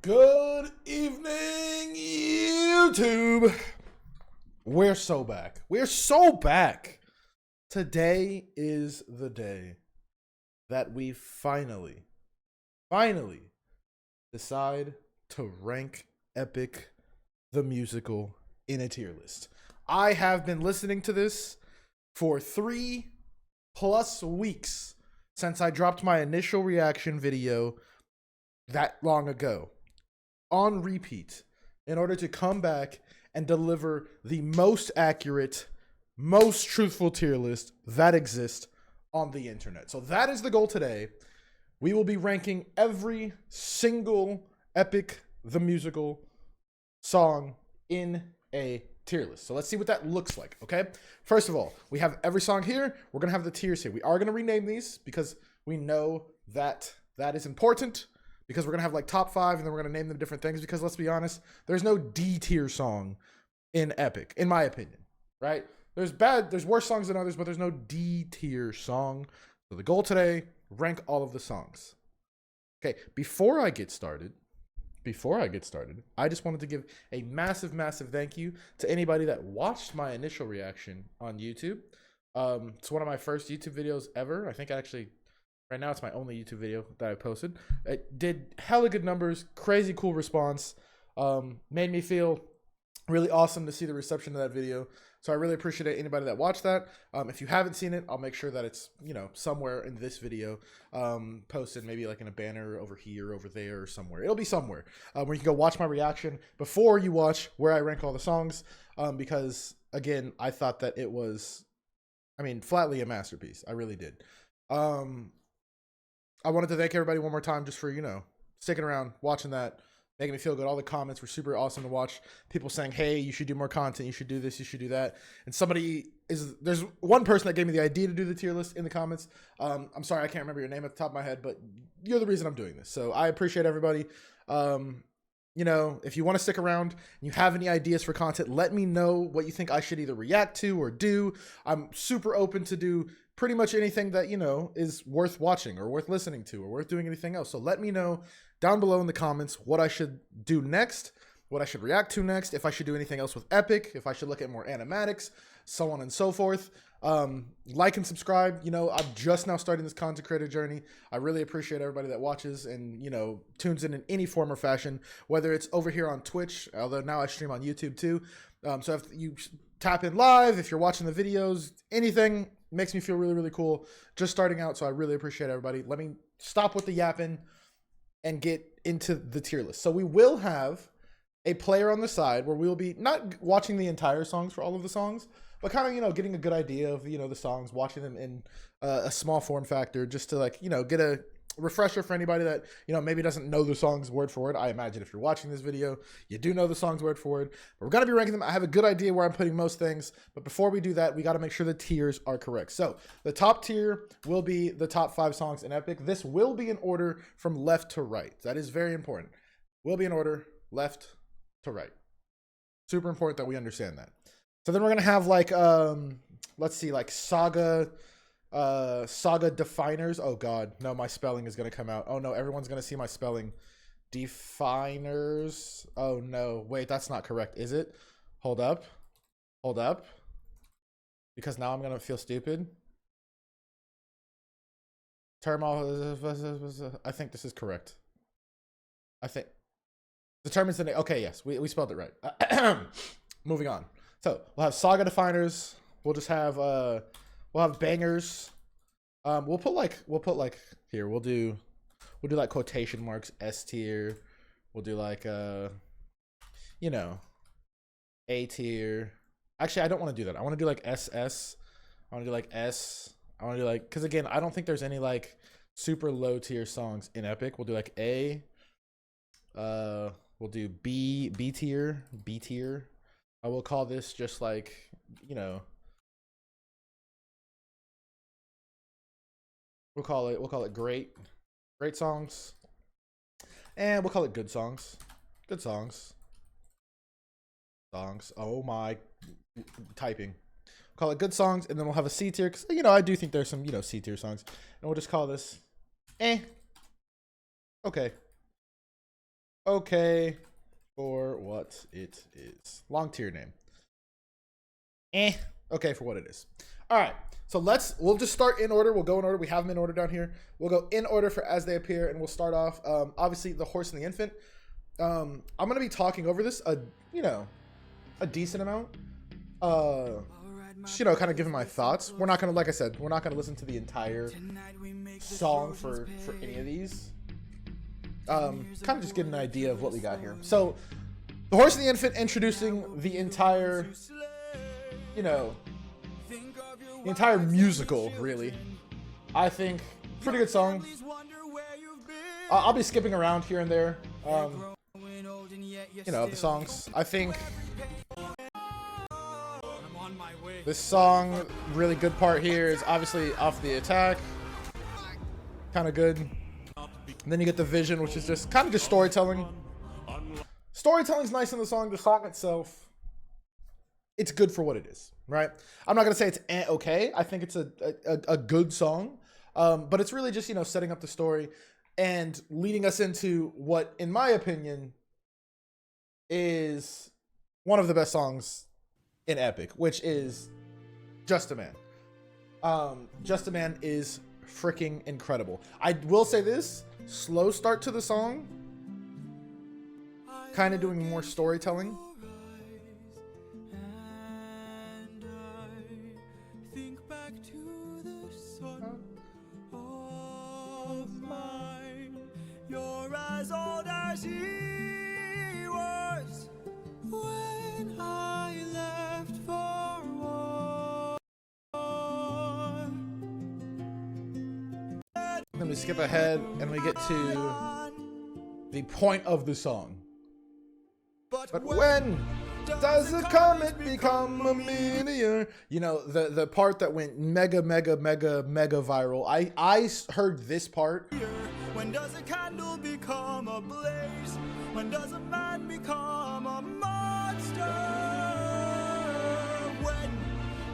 Good evening, YouTube. We're so back. We're so back. Today is the day that we finally decide to rank Epic the Musical in a tier list. I have been listening to this for 3+ weeks since I dropped my initial reaction video that long ago on repeat in order to come back and deliver the most accurate, most truthful tier list that exists on the internet. So that is the goal today. We will be ranking every single Epic the Musical song in a tier list. So let's see what that looks like, okay? First of all, we have every song here. We're going to have the tiers here. We are going to rename these because we know that that is important, because we're going to have like top 5 and then we're going to name them different things, because let's be honest, there's no D tier song in Epic, in my opinion, right? There's worse songs than others, but there's no D tier song. So the goal today, rank all of the songs. Okay, before I get started, I just wanted to give a massive thank you to anybody that watched my initial reaction on YouTube. It's one of my first YouTube videos ever. I think right now it's my only YouTube video that I posted. It did hella good numbers, crazy cool response. Made me feel really awesome to see the reception of that video. So I really appreciate anybody that watched that. If you haven't seen it, I'll make sure that it's, somewhere in this video, posted, maybe like in a banner over here, over there, or somewhere. It'll be somewhere where you can go watch my reaction before you watch where I rank all the songs. Because again, I thought that it was, flatly a masterpiece. I really did. I wanted to thank everybody one more time just for, sticking around, watching that, making me feel good. All the comments were super awesome to watch. People saying, hey, you should do more content. You should do this. You should do that. And there's one person that gave me the idea to do the tier list in the comments. I'm sorry, I can't remember your name at the top of my head, but you're the reason I'm doing this. So I appreciate everybody. If you want to stick around and you have any ideas for content, let me know what you think I should either react to or do. I'm super open to do pretty much anything that, is worth watching or worth listening to or worth doing anything else. So let me know down below in the comments what I should do next, what I should react to next, if I should do anything else with Epic, if I should look at more animatics, so on and so forth. Like and subscribe. I'm just now starting this content creator journey. I really appreciate everybody that watches and, tunes in any form or fashion, whether it's over here on Twitch, although now I stream on YouTube too. So if you tap in live, if you're watching the videos, anything makes me feel really cool. Just starting out, so I really appreciate everybody. Let me stop with the yapping and get into the tier list. So we will have a player on the side where we will be not watching the entire songs for all of the songs, but kind of, getting a good idea of, the songs, watching them in a small form factor, just to get a refresher for anybody that, maybe doesn't know the songs word for word. I imagine if you're watching this video, you do know the songs word for word, but we're going to be ranking them. I have a good idea where I'm putting most things, but before we do that, we got to make sure the tiers are correct. So the top tier will be the top 5 songs in Epic. This will be in order from left to right. That is very important. Will be in order left to right. Super important that we understand that. So then we're going to have let's see, Saga Definers. Oh God, no, my spelling is going to come out. Oh no, everyone's going to see my spelling. Definers. Oh no, wait, that's not correct, is it? Hold up, because now I'm going to feel stupid. I think this is correct. I think determines the name. Okay, yes, we spelled it right. Moving on. So we'll have Saga Definers. We'll just have we'll have bangers. We'll put like here. We'll do like quotation marks S tier. We'll do like A tier. Actually, I don't want to do that. I want to do like SS. I want to do like S. I want to do because again, I don't think there's any super low tier songs in Epic. We'll do like A. We'll do B tier. I will call this just we'll call it great songs, and we'll call it good songs. Oh my, typing. We'll call it good songs, and then we'll have a C tier because I do think there's some C tier songs, and we'll just call this okay. okay for what it is. Long tier name. Okay for what it is. All right. So we'll just start in order. We'll go in order. We have them in order down here. We'll go in order for as they appear, and we'll start off. Obviously, the horse and the infant. I'm gonna be talking over this a decent amount. Just, kind of giving my thoughts. We're not gonna, like I said, we're not gonna listen to the entire song for any of these. Kind of just get an idea of what we got here. So, the horse and the infant introducing the entire, the entire musical, really. I think pretty good song. I'll be skipping around here and there. The songs. I think this song, really good part here is obviously off the attack. Kind of good. And then you get the vision, which is just kind of just storytelling. Storytelling's nice in the song. The song itself, it's good for what it is, right? I'm not gonna say it's okay. I think it's a good song, but it's really just setting up the story and leading us into what, in my opinion, is one of the best songs in Epic, which is Just a Man. Just a Man is freaking incredible. I will say this, slow start to the song, kind of doing more storytelling. You're as old as he was when I left for war. Then we skip ahead and we get to the point of the song. But when does a comet become a meteor? The part that went mega viral. I heard this part. When does a candle become a blaze? When does a man become a monster? When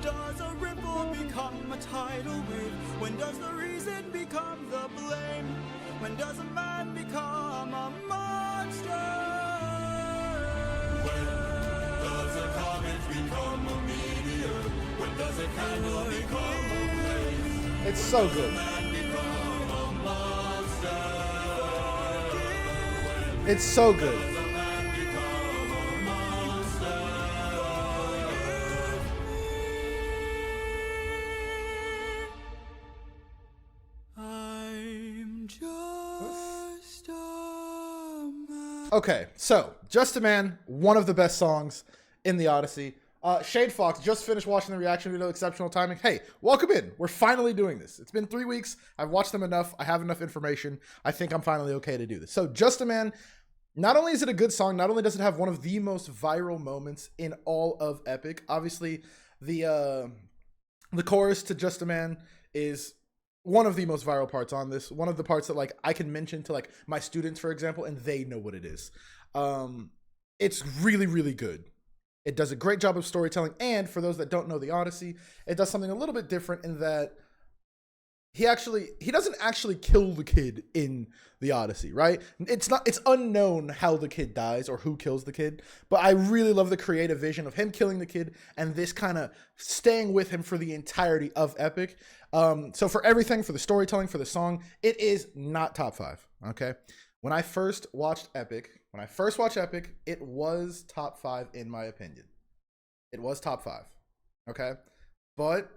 does a ripple become a tidal wave? When does the reason become the blame? When does a man become a monster? When does a comet become a meteor? When does a candle become a blaze? It's so good. It's so good. I'm just a man. Okay, so Just a Man, one of the best songs in the Odyssey. Shade Fox just finished watching the reaction video. Exceptional timing. Hey, welcome in. We're finally doing this. It's been 3 weeks. I've watched them enough. I have enough information. I think I'm finally okay to do this. So Just a Man, not only is it a good song, not only does it have one of the most viral moments in all of Epic. Obviously, the chorus to Just a Man is one of the most viral parts on this. One of the parts that I can mention to my students, for example, and they know what it is. It's really, really good. It does a great job of storytelling, and for those that don't know the Odyssey, it does something a little bit different in that he doesn't actually kill the kid in the Odyssey, right? It's unknown how the kid dies or who kills the kid, but I really love the creative vision of him killing the kid and this kind of staying with him for the entirety of Epic. So for everything, for the storytelling, for the song, it is not top 5, okay? When I first watched Epic, it was top 5 in my opinion. It was top 5, okay? But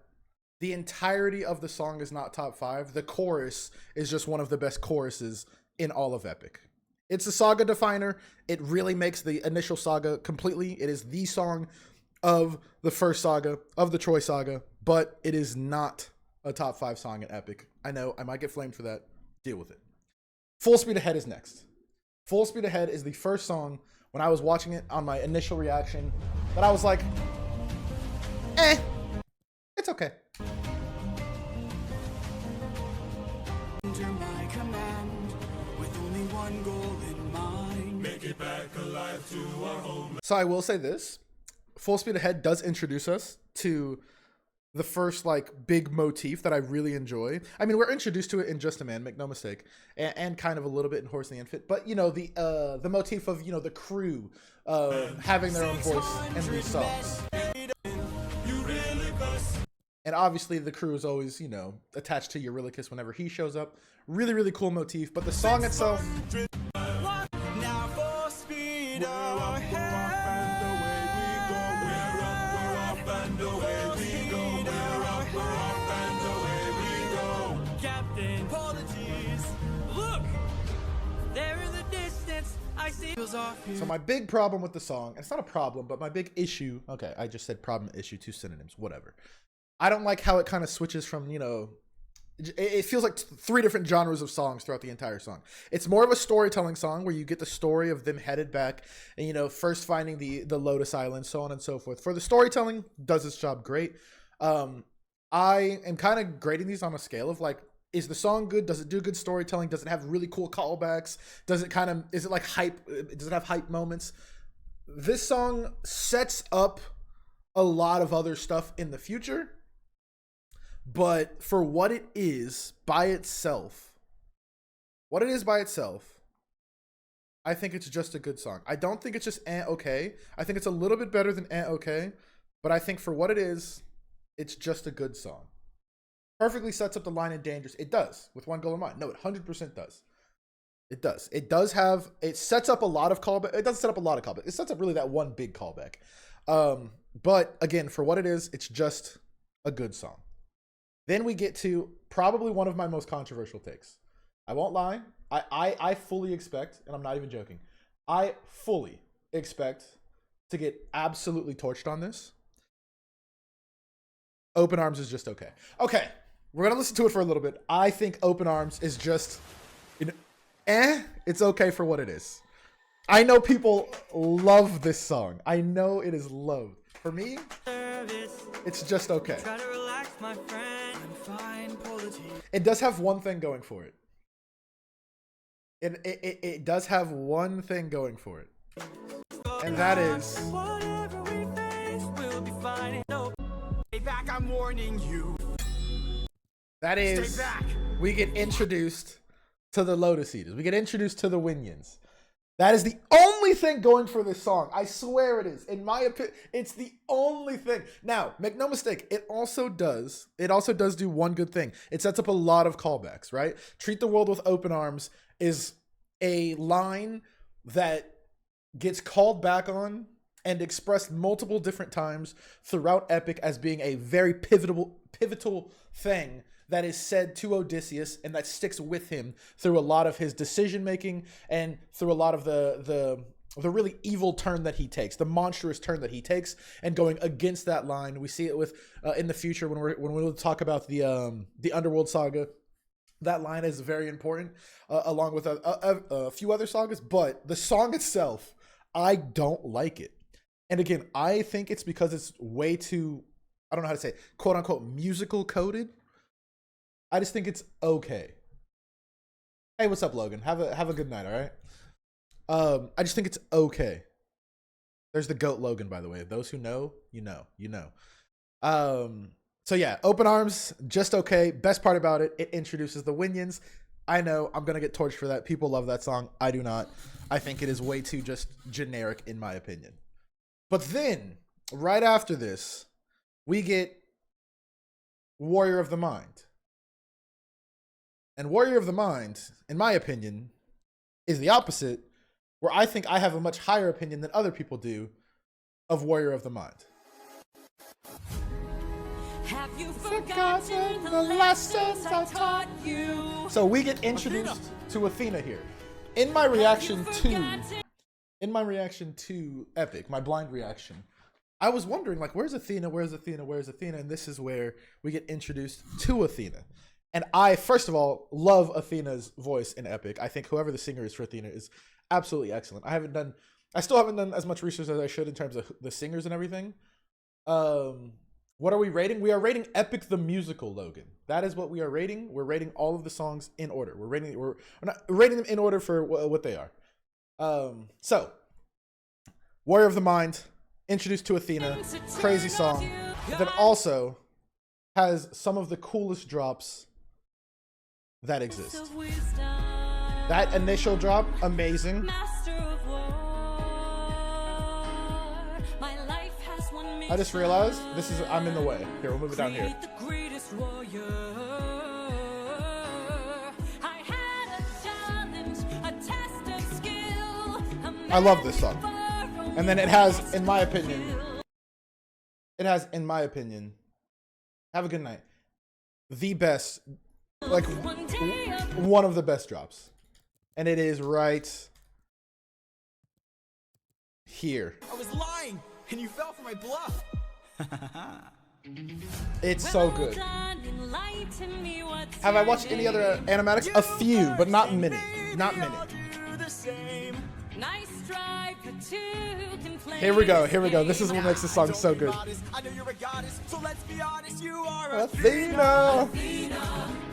the entirety of the song is not top 5. The chorus is just one of the best choruses in all of Epic. It's a saga definer. It really makes the initial saga completely. It is the song of the first saga, of the Troy saga, but it is not a top 5 song in Epic. I know, I might get flamed for that. Deal with it. Full Speed Ahead is next. Full Speed Ahead is the first song when I was watching it on my initial reaction that I was like, it's okay. Under my command, with only one goal in mind. Make it back alive to our home. So I will say this. Full Speed Ahead does introduce us to the first like big motif that I really enjoy. I mean, we're introduced to it in Just a Man, make no mistake, and kind of a little bit in Horse and the Infant. But you know, the motif of, you know, the crew having their own voice in these songs. And obviously the crew is always, you know, attached to Eurylochus whenever he shows up. Really, really cool motif. But the song itself, Now for speed ahead. Captain, apologies. Look, there in the distance, I see. so my big problem with the song, it's not a problem, but my big issue, okay, I just said problem, issue, two synonyms, whatever. I don't like how it kind of switches from, you know, it feels like three different genres of songs throughout the entire song. It's more of a storytelling song where you get the story of them headed back and, you know, first finding the Lotus Island, so on and so forth. For the storytelling, does its job great. I am kind of grading these on a scale of like, is the song good? Does it do good storytelling? Does it have really cool callbacks? Does it kind of, is it like hype? Does it have hype moments? This song sets up a lot of other stuff in the future. But for what it is by itself, I think it's just a good song. I don't think it's just okay. I think it's a little bit better than okay. But I think for what it is, it's just a good song. Perfectly sets up the line in Dangerous. It does, with one goal in mind. No, it 100% does. It does. It does have, it sets up a lot of callback. It doesn't set up a lot of callback. It sets up really that one big callback. But again, for what it is, it's just a good song. Then we get to probably one of my most controversial takes. I won't lie. I fully expect, and I'm not even joking, I fully expect to get absolutely torched on this. Open Arms is just okay. Okay, we're going to listen to it for a little bit. I think Open Arms is just, you know, it's okay for what it is. I know people love this song. I know it is loved. For me, it's just okay. Try to relax, my friend. It does have one thing going for it. It does have one thing going for it. And that is, Whatever we face, we'll be fine. Stay back, I'm warning you. that is, Stay back. we get introduced to the Lotus Eaters. We get introduced to the Winions. That is the only thing going for this song. I swear it is. In my opinion, it's the only thing. Now, make no mistake, it also does do one good thing. It sets up a lot of callbacks, right? Treat the world with open arms is a line that gets called back on and expressed multiple different times throughout Epic as being a very pivotal thing that is said to Odysseus and that sticks with him through a lot of his decision making and through a lot of the really evil turn that he takes, the monstrous turn that he takes, and going against that line. We see it with in the future when we'll talk about the Underworld saga. That line is very important, along with a few other sagas. But the song itself, I don't like it. And again, I think it's because it's way too, I don't know how to say it, quote unquote musical coded. I just think it's okay. Hey, what's up, Logan? Have a good night, all right? I just think it's okay. There's the GOAT Logan, by the way. Those who know, you know. So yeah, Open Arms, just okay. Best part about it, it introduces the Winions. I know I'm gonna get torched for that. People love that song. I do not. I think it is way too just generic, in my opinion. But then, right after this, we get Warrior of the Mind. And Warrior of the Mind, in my opinion, is the opposite, where I think I have a much higher opinion than other people do of Warrior of the Mind. Have you forgotten the lessons I taught you? So we get introduced to Athena here. In my reaction to Epic, my blind reaction, I was wondering, like, where's Athena? And this is where we get introduced to Athena. And I, first of all, love Athena's voice in Epic. I think whoever the singer is for Athena is absolutely excellent. I still haven't done as much research as I should in terms of the singers and everything. What are we rating? We are rating Epic the Musical, Logan. That is what we are rating. We're rating all of the songs in order. We're not rating them in order for what they are. So, Warrior of the Mind, introduced to Athena, crazy song. But then also, has some of the coolest drops that exist. That initial drop, amazing. I just realized I'm in the way. Here, we'll move it down here. I love this song. And then it has, in my opinion, have a good night, the best, like one of the best drops. And it is right here. I was lying, and you fell for my bluff. It's so good. Have I watched any other animatics? A few, but not many. Not many. Here we go. Here we go. This is what makes the song so good. I know you're a goddess, so let's be honest, you are Athena.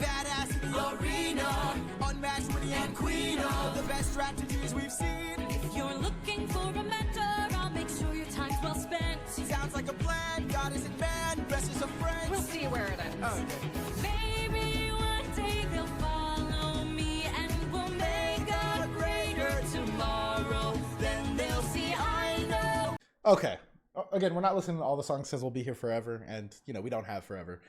Badass in the arena, unmatched witty and queen of the best strategies we've seen. If you're looking for a mentor, I'll make sure your time's well spent. Sounds like a plan, goddess and man, best as a friend. We'll see where it ends. Okay. Maybe one day they'll follow me and we'll make a greater tomorrow. Then they'll see I know. Okay. Again, we're not listening to all the songs because we'll be here forever, and you know we don't have forever.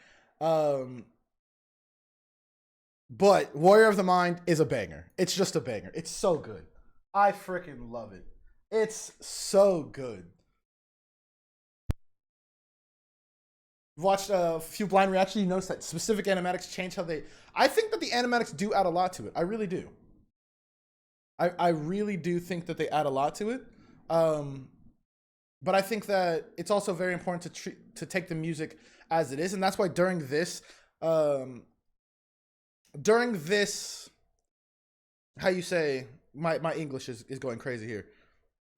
But Warrior of the Mind is a banger. It's just a banger. It's so good. I freaking love it. It's so good. Watched a few blind reactions. You notice that specific animatics change how they. I think that the animatics do add a lot to it. I really do. I really do think that they add a lot to it. But I think that it's also very important to take the music as it is, and that's why during this, how you say, my English is going crazy here.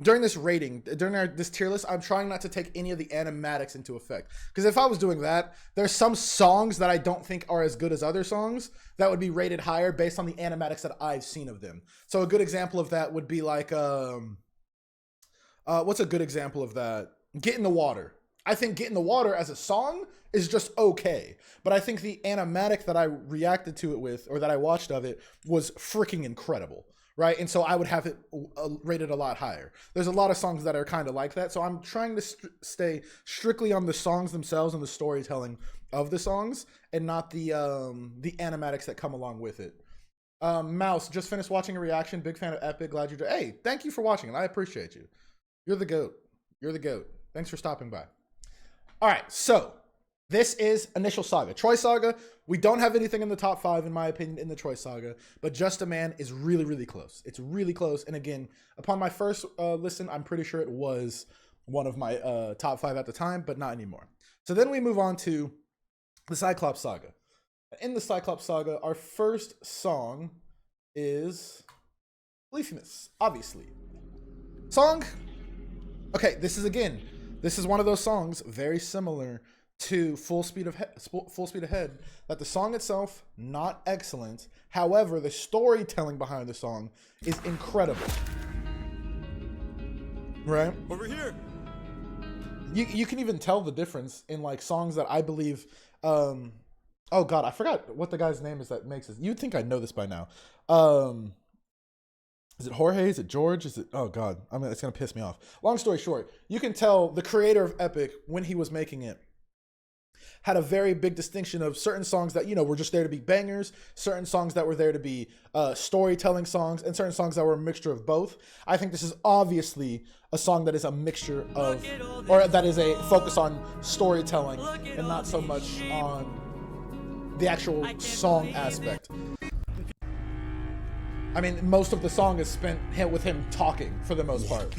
During this rating, this tier list, I'm trying not to take any of the animatics into effect. Because if I was doing that, there's some songs that I don't think are as good as other songs that would be rated higher based on the animatics that I've seen of them. So a good example of that would be like, what's a good example of that? Get in the Water. I think Get in the Water as a song is just okay. But I think the animatic that I reacted to it with, or that I watched of it, was freaking incredible. Right? And so I would have it rated a lot higher. There's a lot of songs that are kind of like that. So I'm trying to stay strictly on the songs themselves and the storytelling of the songs, and not the animatics that come along with it. Mouse, just finished watching a reaction. Big fan of Epic. Glad you're... Hey, thank you for watching, and I appreciate you. You're the GOAT. You're the GOAT. Thanks for stopping by. All right, so this is Initial Saga. Troy Saga, we don't have anything in the top 5, in my opinion, in the Troy Saga, but Just a Man is really, really close. It's really close, and again, upon my first listen, I'm pretty sure it was one of my top 5 at the time, but not anymore. So then we move on to the Cyclops Saga. In the Cyclops Saga, our first song is Polyphemus, obviously. Song... Okay, this is one of those songs very similar to Full Speed Ahead, that the song itself, not excellent. However, the storytelling behind the song is incredible. Right? Over here. You can even tell the difference in like songs that I believe, oh God, I forgot what the guy's name is that makes it. You'd think I know this by now. Is it Jorge? Is it George? Is it... Oh, God. I mean, it's going to piss me off. Long story short, you can tell the creator of Epic, when he was making it, had a very big distinction of certain songs that, you know, were just there to be bangers, certain songs that were there to be storytelling songs, and certain songs that were a mixture of both. I think this is obviously a song that is a mixture of... Or that is a focus on storytelling and not so much on the actual song aspect. I mean, most of the song is spent with him talking, for the most part.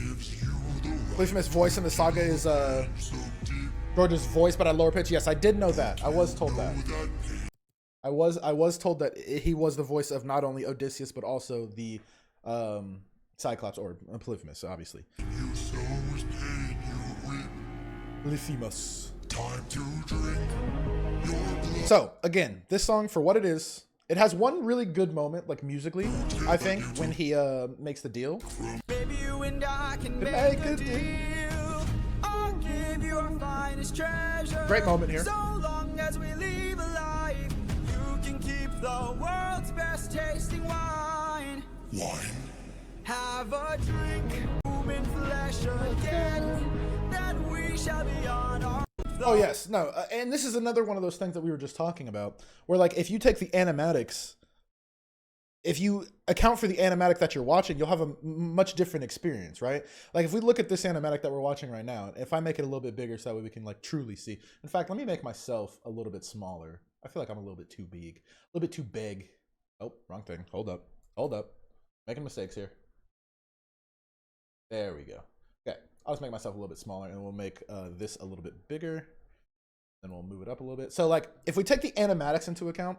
Polyphemus' voice in the saga is George's voice, but at lower pitch. Yes, I did know that. I was told that. I was told that he was the voice of not only Odysseus, but also the Cyclops, or Polyphemus, obviously. Polyphemus. So, again, this song, for what it is, it has one really good moment, like musically, I think, when he makes the deal. Maybe you and I can make a deal. I'll give you our finest treasure. Great moment here. So long as we leave alive. You can keep the world's best tasting wine. Have a drink, human flesh again, that we shall be on our. Oh yes, no, and this is another one of those things that we were just talking about, where like if you take the animatics, if you account for the animatic that you're watching, you'll have a much different experience, right? Like if we look at this animatic that we're watching right now, if I make it a little bit bigger so that way we can like truly see. In fact, let me make myself a little bit smaller. I feel like I'm a little bit too big, a little bit too big. Oh, wrong thing. Hold up, making mistakes here. There we go. Okay, I'll just make myself a little bit smaller, and we'll make this a little bit bigger. Then we'll move it up a little bit. So like, if we take the animatics into account,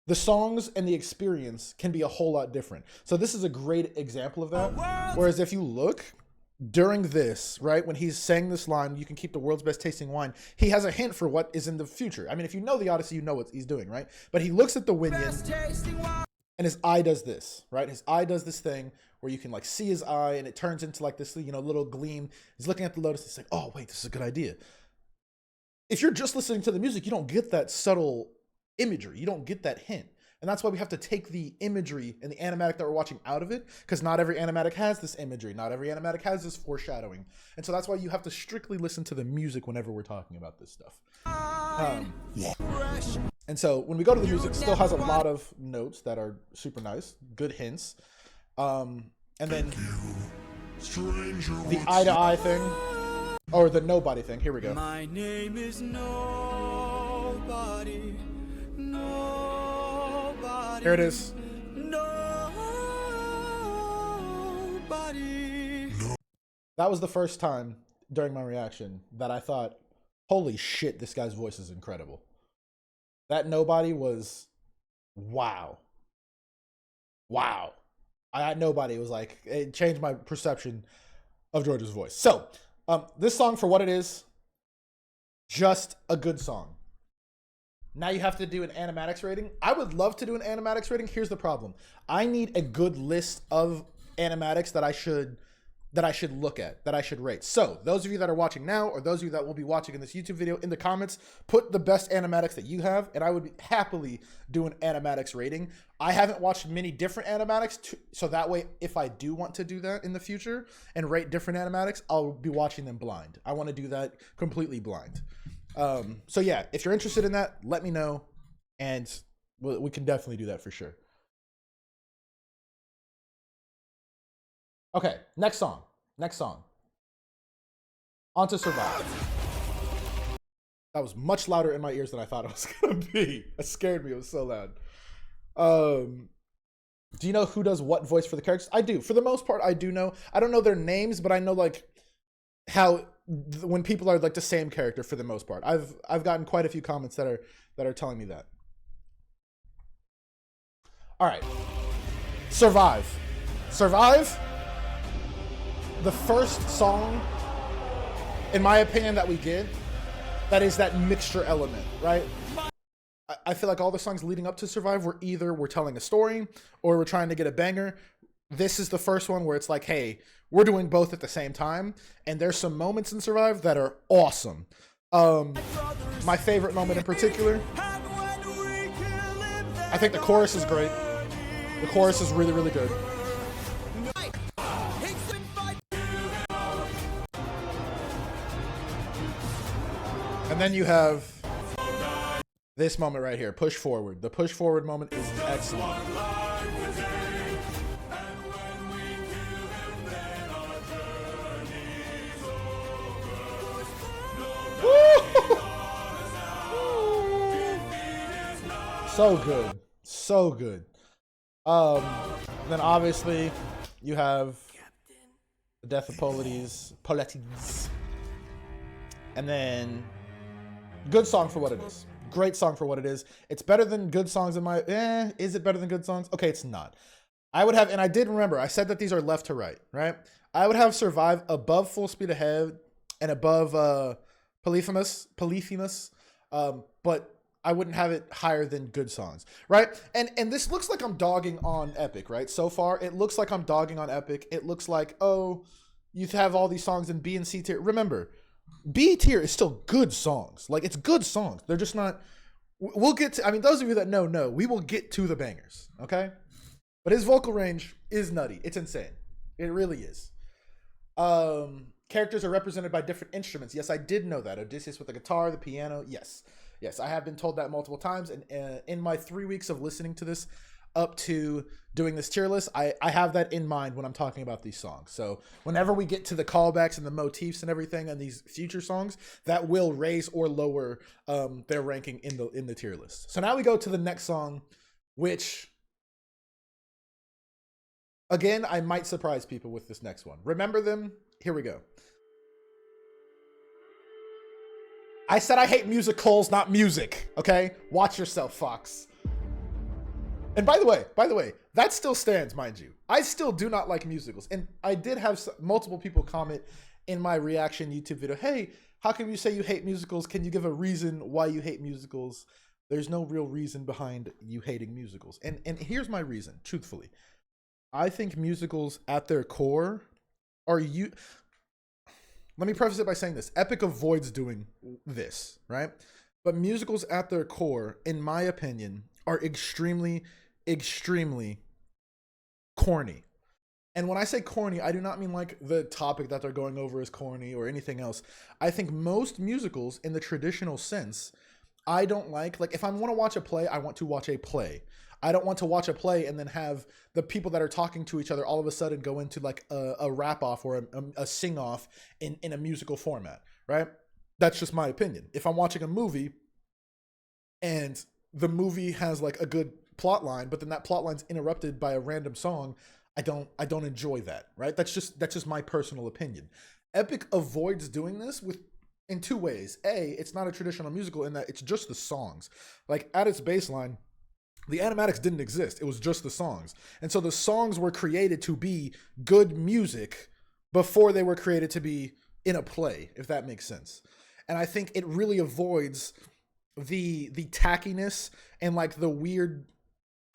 the songs and the experience can be a whole lot different. So this is a great example of that. Whereas if you look during this, right, when he's saying this line, you can keep the world's best tasting wine, he has a hint for what is in the future. I mean, if you know the Odyssey, you know what he's doing, right? But he looks at the Winion, and his eye does this, right? His eye does this thing where you can like see his eye, and it turns into like this, you know, little gleam. He's looking at the lotus. It's like, oh wait, this is a good idea. If you're just listening to the music, you don't get that subtle imagery. You don't get that hint. And that's why we have to take the imagery and the animatic that we're watching out of it, because not every animatic has this imagery. Not every animatic has this foreshadowing. And so that's why you have to strictly listen to the music whenever we're talking about this stuff. And so when we go to the music, it still has a lot of notes that are super nice, good hints. And then the eye-to-eye thing, or the nobody thing. Here we go. My name is Nobody. Nobody. Here it is. Nobody. That was the first time during my reaction that I thought, holy shit, this guy's voice is incredible. That nobody was, wow. Wow. Nobody was like, it changed my perception of George's voice. So, this song, for what it is, just a good song. Now you have to do an animatics rating. I would love to do an animatics rating. Here's the problem. I need a good list of animatics that I should look at, that I should rate. So those of you that are watching now, or those of you that will be watching in this YouTube video, in the comments, put the best animatics that you have, and I would happily do an animatics rating. I haven't watched many different animatics, so that way, if I do want to do that in the future and rate different animatics, I'll be watching them blind. I want to do that completely blind. So yeah, if you're interested in that, let me know, and we can definitely do that for sure. Okay, next song. On to Survive. That was much louder in my ears than I thought it was gonna be. It scared me, it was so loud. Do you know who does what voice for the characters? I do. For the most part, I do know. I don't know their names, but I know like how when people are like the same character for the most part. I've gotten quite a few comments that are telling me that. All right. Survive. The first song, in my opinion, that we get, that is that mixture element, right? I feel like all the songs leading up to Survive were either we're telling a story or we're trying to get a banger. This is the first one where it's like, hey, we're doing both at the same time. And there's some moments in Survive that are awesome. My favorite moment in particular, I think the chorus is great. The chorus is really, really good. And then you have this moment right here, push forward. The push forward moment is excellent. So good. So good. Then obviously you have the death of Polides. And then good song for what it is. Great song for what it is. It's better than good songs in my... is it better than good songs? Okay, it's not. I would have... And I did remember, I said that these are left to right, right? I would have Survive above Full Speed Ahead and above Polyphemus. But I wouldn't have it higher than good songs, right? And this looks like I'm dogging on Epic, right? So far, it looks like I'm dogging on Epic. It looks like, oh, you have all these songs in B and C tier. Remember, B tier is still good songs. Like, it's good songs. They're just not we'll get to, I mean, those of you that know, we will get to the bangers, okay? But his vocal range is nutty. It's insane. It really is. Characters are represented by different instruments. Yes, I did know that. Odysseus with the guitar, the piano. Yes, I have been told that multiple times. And in my 3 weeks of listening to this up to doing this tier list, I have that in mind when I'm talking about these songs. So whenever we get to the callbacks and the motifs and everything and these future songs, that will raise or lower their ranking in the tier list. So now we go to the next song, which, again, I might surprise people with this next one. Remember Them? Here we go. I said I hate musicals, not music, okay? Watch yourself, Fox. And by the way, that still stands, mind you. I still do not like musicals. And I did have multiple people comment in my reaction YouTube video, hey, how come you say you hate musicals? Can you give a reason why you hate musicals? There's no real reason behind you hating musicals. And here's my reason, truthfully. I think musicals at their core are let me preface it by saying this. Epic avoids doing this, right? But musicals at their core, in my opinion, are extremely, extremely corny. And when I say corny, I do not mean like the topic that they're going over is corny or anything else. I think most musicals in the traditional sense, I don't like if I want to watch a play, I want to watch a play. I don't want to watch a play and then have the people that are talking to each other all of a sudden go into like a rap off or a sing off in a musical format, right? That's just my opinion. If I'm watching a movie and the movie has like a good plot line, but then that plot line's interrupted by a random song, I don't enjoy that, right? That's just my personal opinion. Epic avoids doing this in two ways. A, it's not a traditional musical in that it's just the songs. Like at its baseline, the animatics didn't exist. It was just the songs. And so the songs were created to be good music before they were created to be in a play, if that makes sense. And I think it really avoids the tackiness and like the weird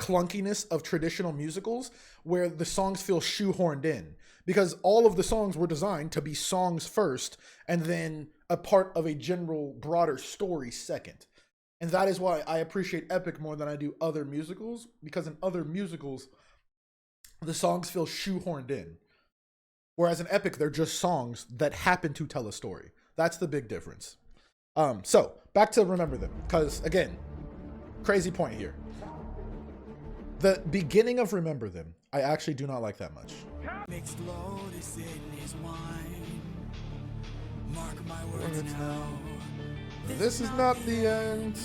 clunkiness of traditional musicals where the songs feel shoehorned in, because all of the songs were designed to be songs first and then a part of a general broader story second. And that is why I appreciate Epic more than I do other musicals, because in other musicals, the songs feel shoehorned in. Whereas in Epic, they're just songs that happen to tell a story. That's the big difference. So, back to Remember Them, because again, crazy point here. The beginning of Remember Them, I actually do not like that much. Mixed lotus in his wine. Mark my words now. This is not the end.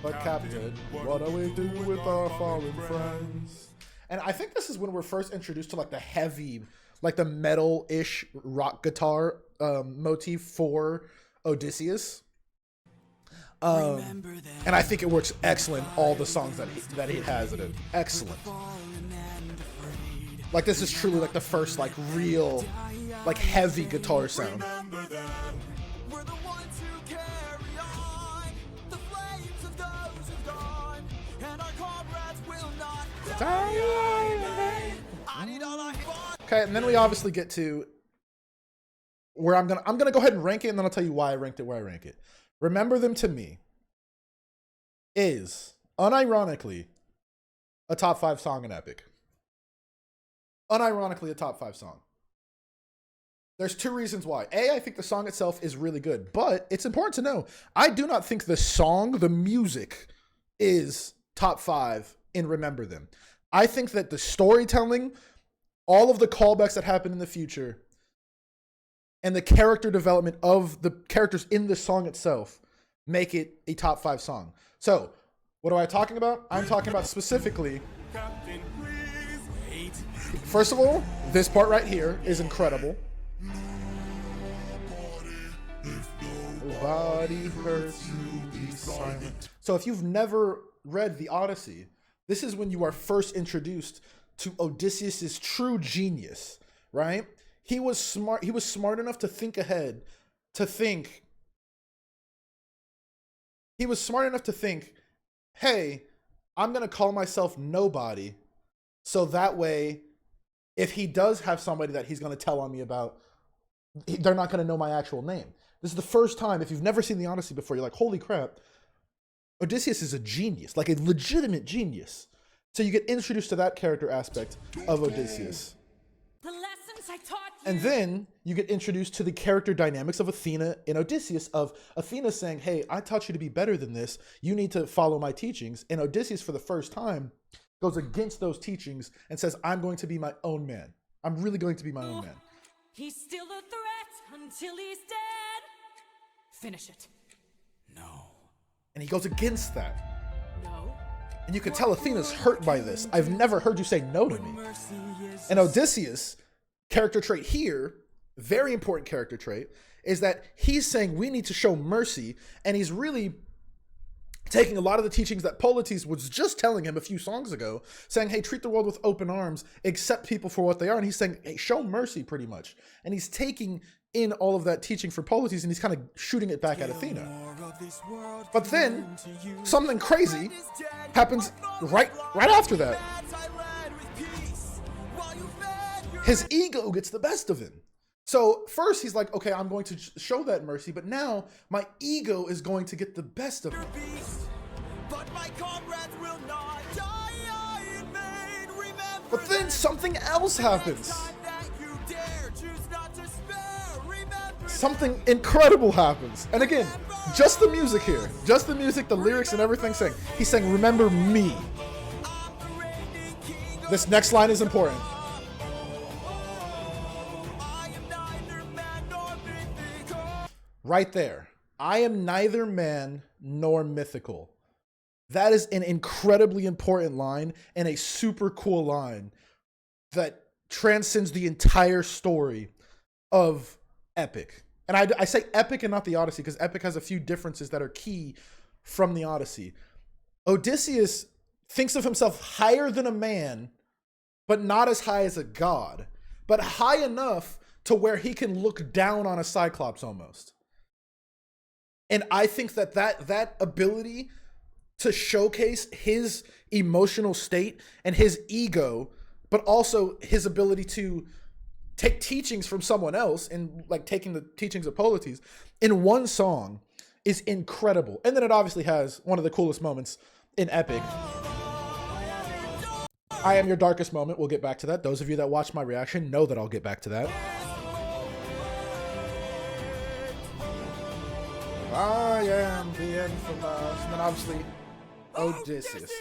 But Captain, what do we do with our fallen friends? And I think this is when we're first introduced to like the heavy, like the metal-ish rock guitar motif for Odysseus. And I think it works excellent. All the songs that he has in it, excellent. Like this is truly like the first like real, like heavy guitar sound. We're the ones who carry on the flames of those who've gone, and our comrades will not die. I need all I want. Okay, and then we obviously get to where I'm gonna go ahead and rank it, and then I'll tell you why I ranked it where I rank it. Remember Them to me is unironically a top 5 song in Epic. Unironically a top 5 song. There's 2 reasons why. A, I think the song itself is really good, but it's important to know, I do not think the song, the music, is top 5 in Remember Them. I think that the storytelling, all of the callbacks that happen in the future, and the character development of the characters in the song itself make it a top 5 song. So, what am I talking about? I'm talking about specifically, first of all, this part right here is incredible. Nobody hurts you, be silent. So if you've never read the Odyssey, this is when you are first introduced to Odysseus' true genius, right? He was smart enough to think ahead, he was smart enough to think, hey, I'm going to call myself Nobody, so that way, if he does have somebody that he's going to tell on me about, they're not going to know my actual name. This is the first time, if you've never seen the Odyssey before, you're like, holy crap, Odysseus is a genius, like a legitimate genius. So you get introduced to that character aspect of Odysseus. The lessons I taught you. And then you get introduced to the character dynamics of Athena and Odysseus, of Athena saying, hey, I taught you to be better than this. You need to follow my teachings. And Odysseus, for the first time, goes against those teachings and says, I'm going to be my own man. I'm really going to be my own man. He's still a threat until he's dead. Finish it. No. And he goes against that. No. And you can tell Athena's hurt by this. I've never heard you say no to me. And Odysseus, character trait here, very important character trait, is that he's saying we need to show mercy, and he's really taking a lot of the teachings that Polyphemus was just telling him a few songs ago, saying, hey, treat the world with open arms, accept people for what they are. And he's saying, hey, show mercy, pretty much. And he's taking in all of that teaching for Polyphemus, and he's kind of shooting it back at Athena. But then something crazy happens right after that. His ego gets the best of him. So first he's like, okay, I'm going to show that mercy, but now my ego is going to get the best of me. But then something else happens. Something incredible happens. And again, just the music here, just the music, the lyrics and everything saying, he's saying, remember me. This next line is important. Right there. I am neither man nor mythical. That is an incredibly important line and a super cool line that transcends the entire story of Epic. And I say Epic and not the Odyssey because Epic has a few differences that are key from the Odyssey. Odysseus thinks of himself higher than a man, but not as high as a god, but high enough to where he can look down on a Cyclops almost. And I think that ability to showcase his emotional state and his ego, but also his ability to take teachings from someone else and like taking the teachings of Polyphemus in one song is incredible. And then it obviously has one of the coolest moments in Epic. I am your darkest moment. We'll get back to that. Those of you that watch my reaction know that I'll get back to that. I am the infamous. And then obviously Odysseus.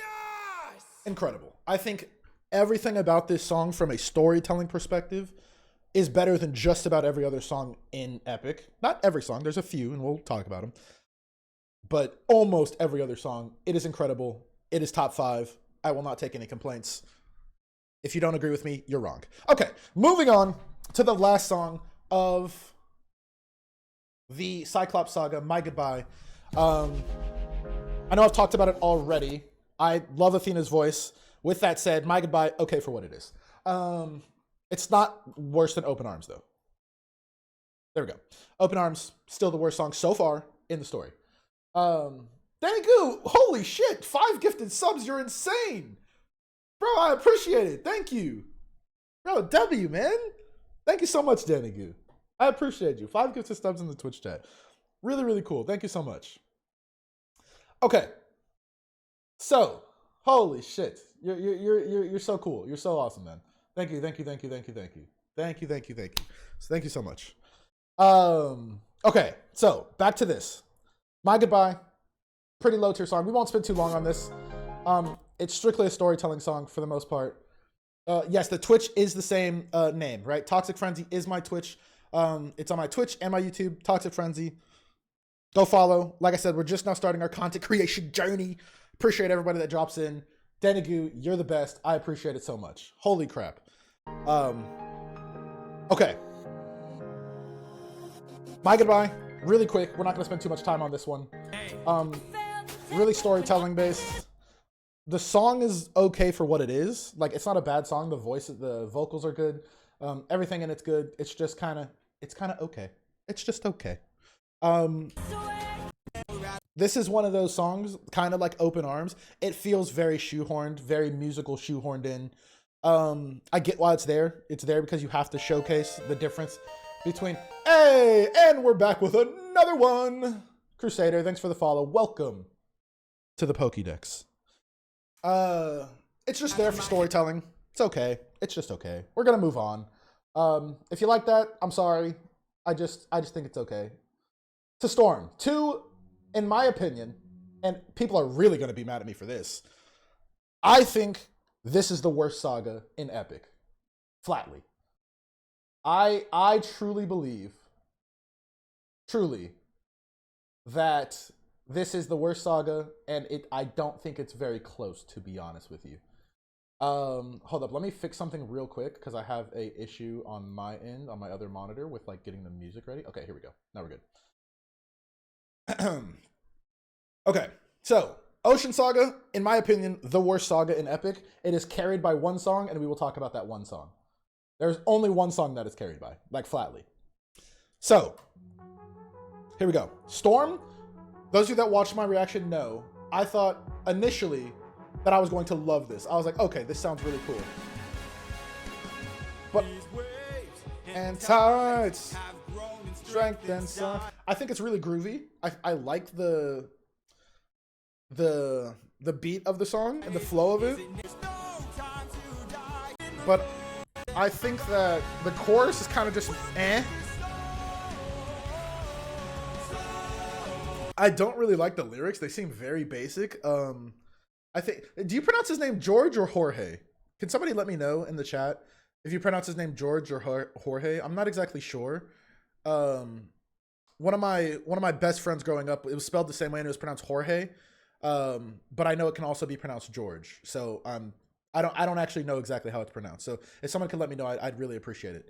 Incredible. I think everything about this song from a storytelling perspective is better than just about every other song in Epic. Not every song. There's a few, and we'll talk about them. But almost every other song. It is incredible. It is top 5. I will not take any complaints. If you don't agree with me, you're wrong. Okay, moving on to the last song of the Cyclops saga, My Goodbye. I know I've talked about it already. I love Athena's voice. With that said, My Goodbye, okay for what it is. It's not worse than Open Arms, though. There we go. Open Arms, still the worst song so far in the story. Danny Goo, holy shit, 5 gifted subs, you're insane. Bro, I appreciate it. Thank you. Bro, W, man. Thank you so much, Danny Goo. I appreciate you. 5 gifted subs in the Twitch chat. Really, really cool. Thank you so much. Okay. So, holy shit. You're so cool. You're so awesome, man. Thank you. So thank you so much. Okay, so back to this. My Goodbye. Pretty low tier song. We won't spend too long on this. It's strictly a storytelling song for the most part. Yes, the Twitch is the same name, right? Toxic Frenzy is my Twitch. It's on my Twitch and my YouTube, Toxic Frenzy. Go follow. Like I said, we're just now starting our content creation journey. Appreciate everybody that drops in. Denigu, you're the best. I appreciate it so much. Holy crap. Okay. My Goodbye. Really quick. We're not going to spend too much time on this one. Really storytelling based. The song is okay for what it is. Like, it's not a bad song. The vocals are good. Everything in it's good. It's just kind of okay. It's just okay. This is one of those songs, kind of like Open Arms. It feels very shoehorned, very musical, shoehorned in. I get why it's there. It's there because you have to showcase the difference between, hey, and we're back with another one. Crusader, thanks for the follow. Welcome. to the Pokédex. It's just there for storytelling. It's okay. It's just okay. We're gonna move on. If you like that, I'm sorry. I just think it's okay. To Storm. 2, in my opinion, and people are really gonna be mad at me for this, I think this is the worst saga in Epic. Flatly. I truly believe, that this is the worst saga, and I don't think it's very close, to be honest with you. Hold up, let me fix something real quick, because I have a issue on my end, on my other monitor, with like getting the music ready. Okay, here we go. Now we're good. Okay, so Ocean Saga, in my opinion, the worst saga in Epic. It is carried by one song, and we will talk about that one song. There's only one song that is carried by, like flatly. So, here we go. Storm, those of you that watched my reaction know, I thought initially that I was going to love this. I was like, okay, this sounds really cool. But, and tides, strength and sun. I think it's really groovy. I like the beat of the song and the flow of it. But I think that the chorus is kind of just eh. I don't really like the lyrics. They seem very basic. I think, do you pronounce his name George or Jorge? Can somebody let me know in the chat if you pronounce his name George or Jorge? I'm not exactly sure. One of my best friends growing up, it was spelled the same way and it was pronounced Jorge. But I know it can also be pronounced George. So I don't actually know exactly how it's pronounced. So if someone could let me know, I'd really appreciate it.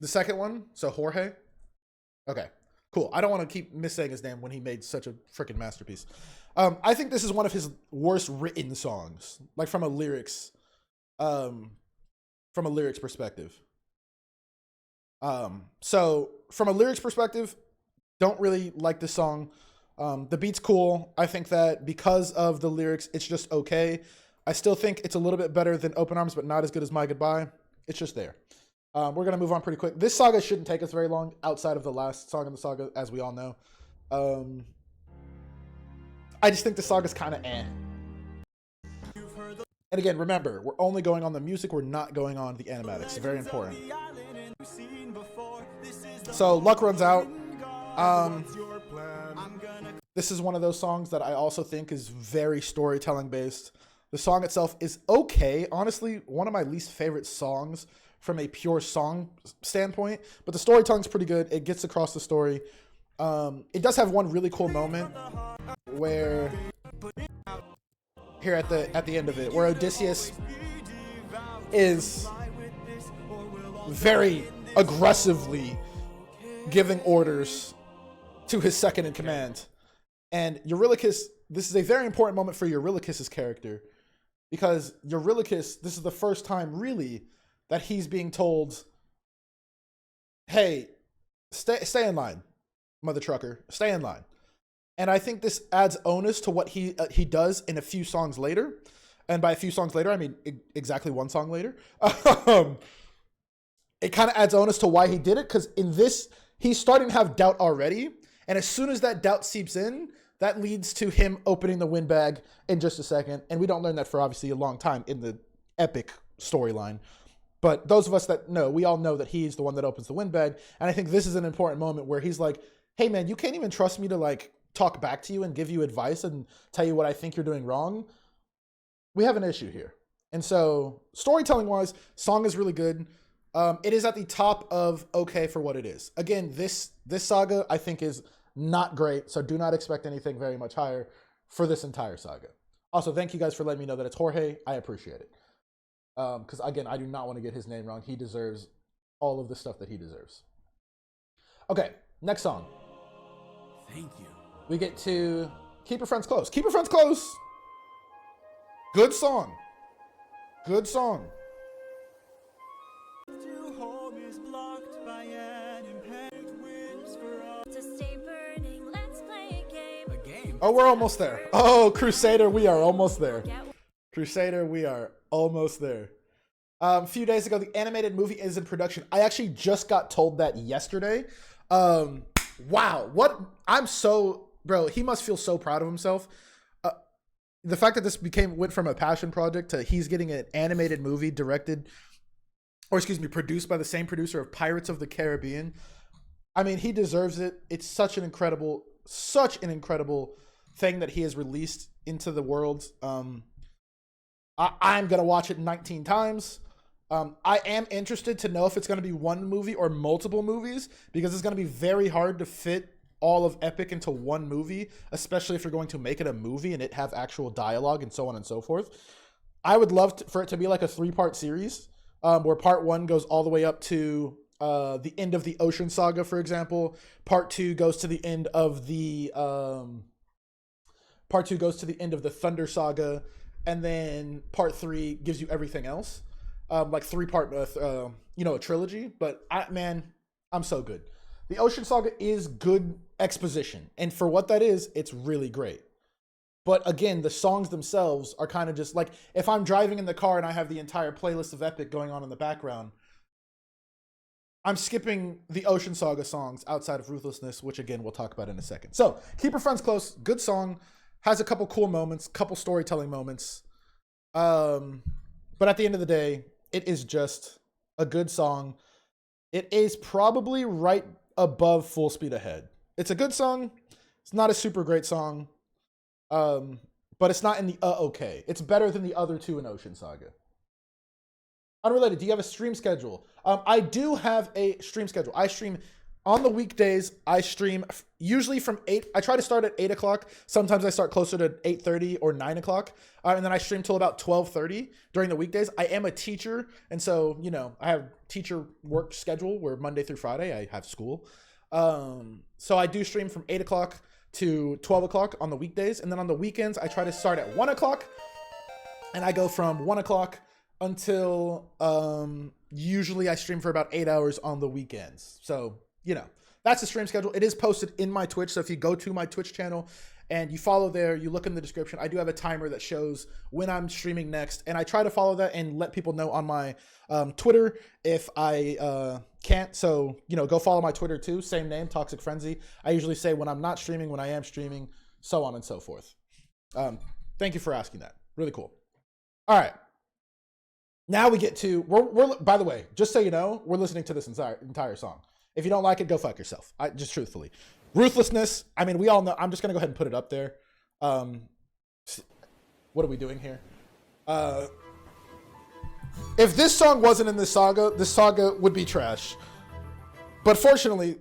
The second one, so Jorge. Okay, cool. I don't want to keep missaying his name when he made such a freaking masterpiece. I think this is one of his worst written songs, like from a lyrics perspective. So from a lyrics perspective, don't really like this song. The beat's cool. I think that because of the lyrics, it's just okay. I still think it's a little bit better than Open Arms, but not as good as My Goodbye. It's just there. We're going to move on pretty quick. This saga shouldn't take us very long outside of the last song in the saga, as we all know. I just think the saga's kind of eh. And again, remember, we're only going on the music. We're not going on the animatics. Very important. So, luck runs out. This is one of those songs that I also think is very storytelling based. The song itself is okay. Honestly, one of my least favorite songs from a pure song standpoint, but the storytelling's pretty good. It gets across the story. It does have one really cool moment where here at the end of it, where Odysseus is very aggressively giving orders to his second in command. And Eurylochus, this is a very important moment for Eurylochus's character, because Eurylochus, this is the first time really that he's being told, hey, stay in line, mother trucker, stay in line. And I think this adds onus to what he does in a few songs later. And by a few songs later, I mean exactly one song later. It kind of adds onus to why he did it, because in this, he's starting to have doubt already. And as soon as that doubt seeps in, that leads to him opening the windbag in just a second. And we don't learn that for obviously a long time in the epic storyline. But those of us that know, we all know that he's the one that opens the windbag. And I think this is an important moment where he's like, hey man, you can't even trust me to like talk back to you and give you advice and tell you what I think you're doing wrong. We have an issue here. And so storytelling wise, song is really good. It is at the top of okay for what it is. Again, this saga I think is not great, so do not expect anything very much higher for this entire saga. Also, thank you guys for letting me know that it's Jorge. I appreciate it. Because again, I do not want to get his name wrong. He deserves all of the stuff that he deserves. Okay, next song. Thank you. We get to Keep Your Friends Close. Keep Your Friends Close. Good song. Good song. Oh, we're almost there. Oh, Crusader, we are almost there. Crusader, we are almost there. A few days ago, the animated movie is in production. I actually just got told that yesterday. Wow, bro, he must feel so proud of himself. The fact that this went from a passion project to he's getting an animated movie produced by the same producer of Pirates of the Caribbean. I mean, he deserves it. It's such an incredible thing that he has released into the world. I'm gonna watch it 19 times. I am interested to know if it's going to be one movie or multiple movies, because it's going to be very hard to fit all of Epic into one movie, especially if you're going to make it a movie and it have actual dialogue and so on and so forth. I would love for it to be like a 3-part series, where part 1 goes all the way up to the end of the Ocean Saga, for example. Part 2 goes to the end of the Thunder Saga, and then part 3 gives you everything else. Like 3-part, a trilogy. But I'm so good. The Ocean Saga is good exposition, and for what that is, it's really great. But again, the songs themselves are kind of just like, if I'm driving in the car and I have the entire playlist of Epic going on in the background, I'm skipping the Ocean Saga songs outside of Ruthlessness, which again we'll talk about in a second. So, Keep Your Friends Close, good song, has a couple cool moments, couple storytelling moments. But at the end of the day, it is just a good song. It is probably right above Full Speed Ahead. It's a good song. It's not a super great song. But it's not in the okay. It's better than the other 2 in Ocean Saga. Unrelated, do you have a stream schedule? I do have a stream schedule. I stream on the weekdays. I stream usually from 8. I try to start at 8 o'clock. Sometimes I start closer to 8:30 or 9 o'clock. And then I stream till about 12:30 during the weekdays. I am a teacher. And so, I have teacher work schedule where Monday through Friday I have school. So I do stream from 8 o'clock to 12 o'clock on the weekdays. And then on the weekends, I try to start at 1 o'clock. And I go from 1 o'clock until usually I stream for about 8 hours on the weekends. So, that's the stream schedule. It is posted in my Twitch. So if you go to my Twitch channel and you follow there, you look in the description, I do have a timer that shows when I'm streaming next. And I try to follow that and let people know on my Twitter if I can't. So, go follow my Twitter too. Same name, Toxic Frenzy. I usually say when I'm not streaming, when I am streaming, so on and so forth. Thank you for asking that. Really cool. All right. Now we get to, we're by the way, just so you know, we're listening to this entire song. If you don't like it, go fuck yourself. Just truthfully. Ruthlessness, we all know. I'm just going to go ahead and put it up there. What are we doing here? If this song wasn't in this saga would be trash. But fortunately,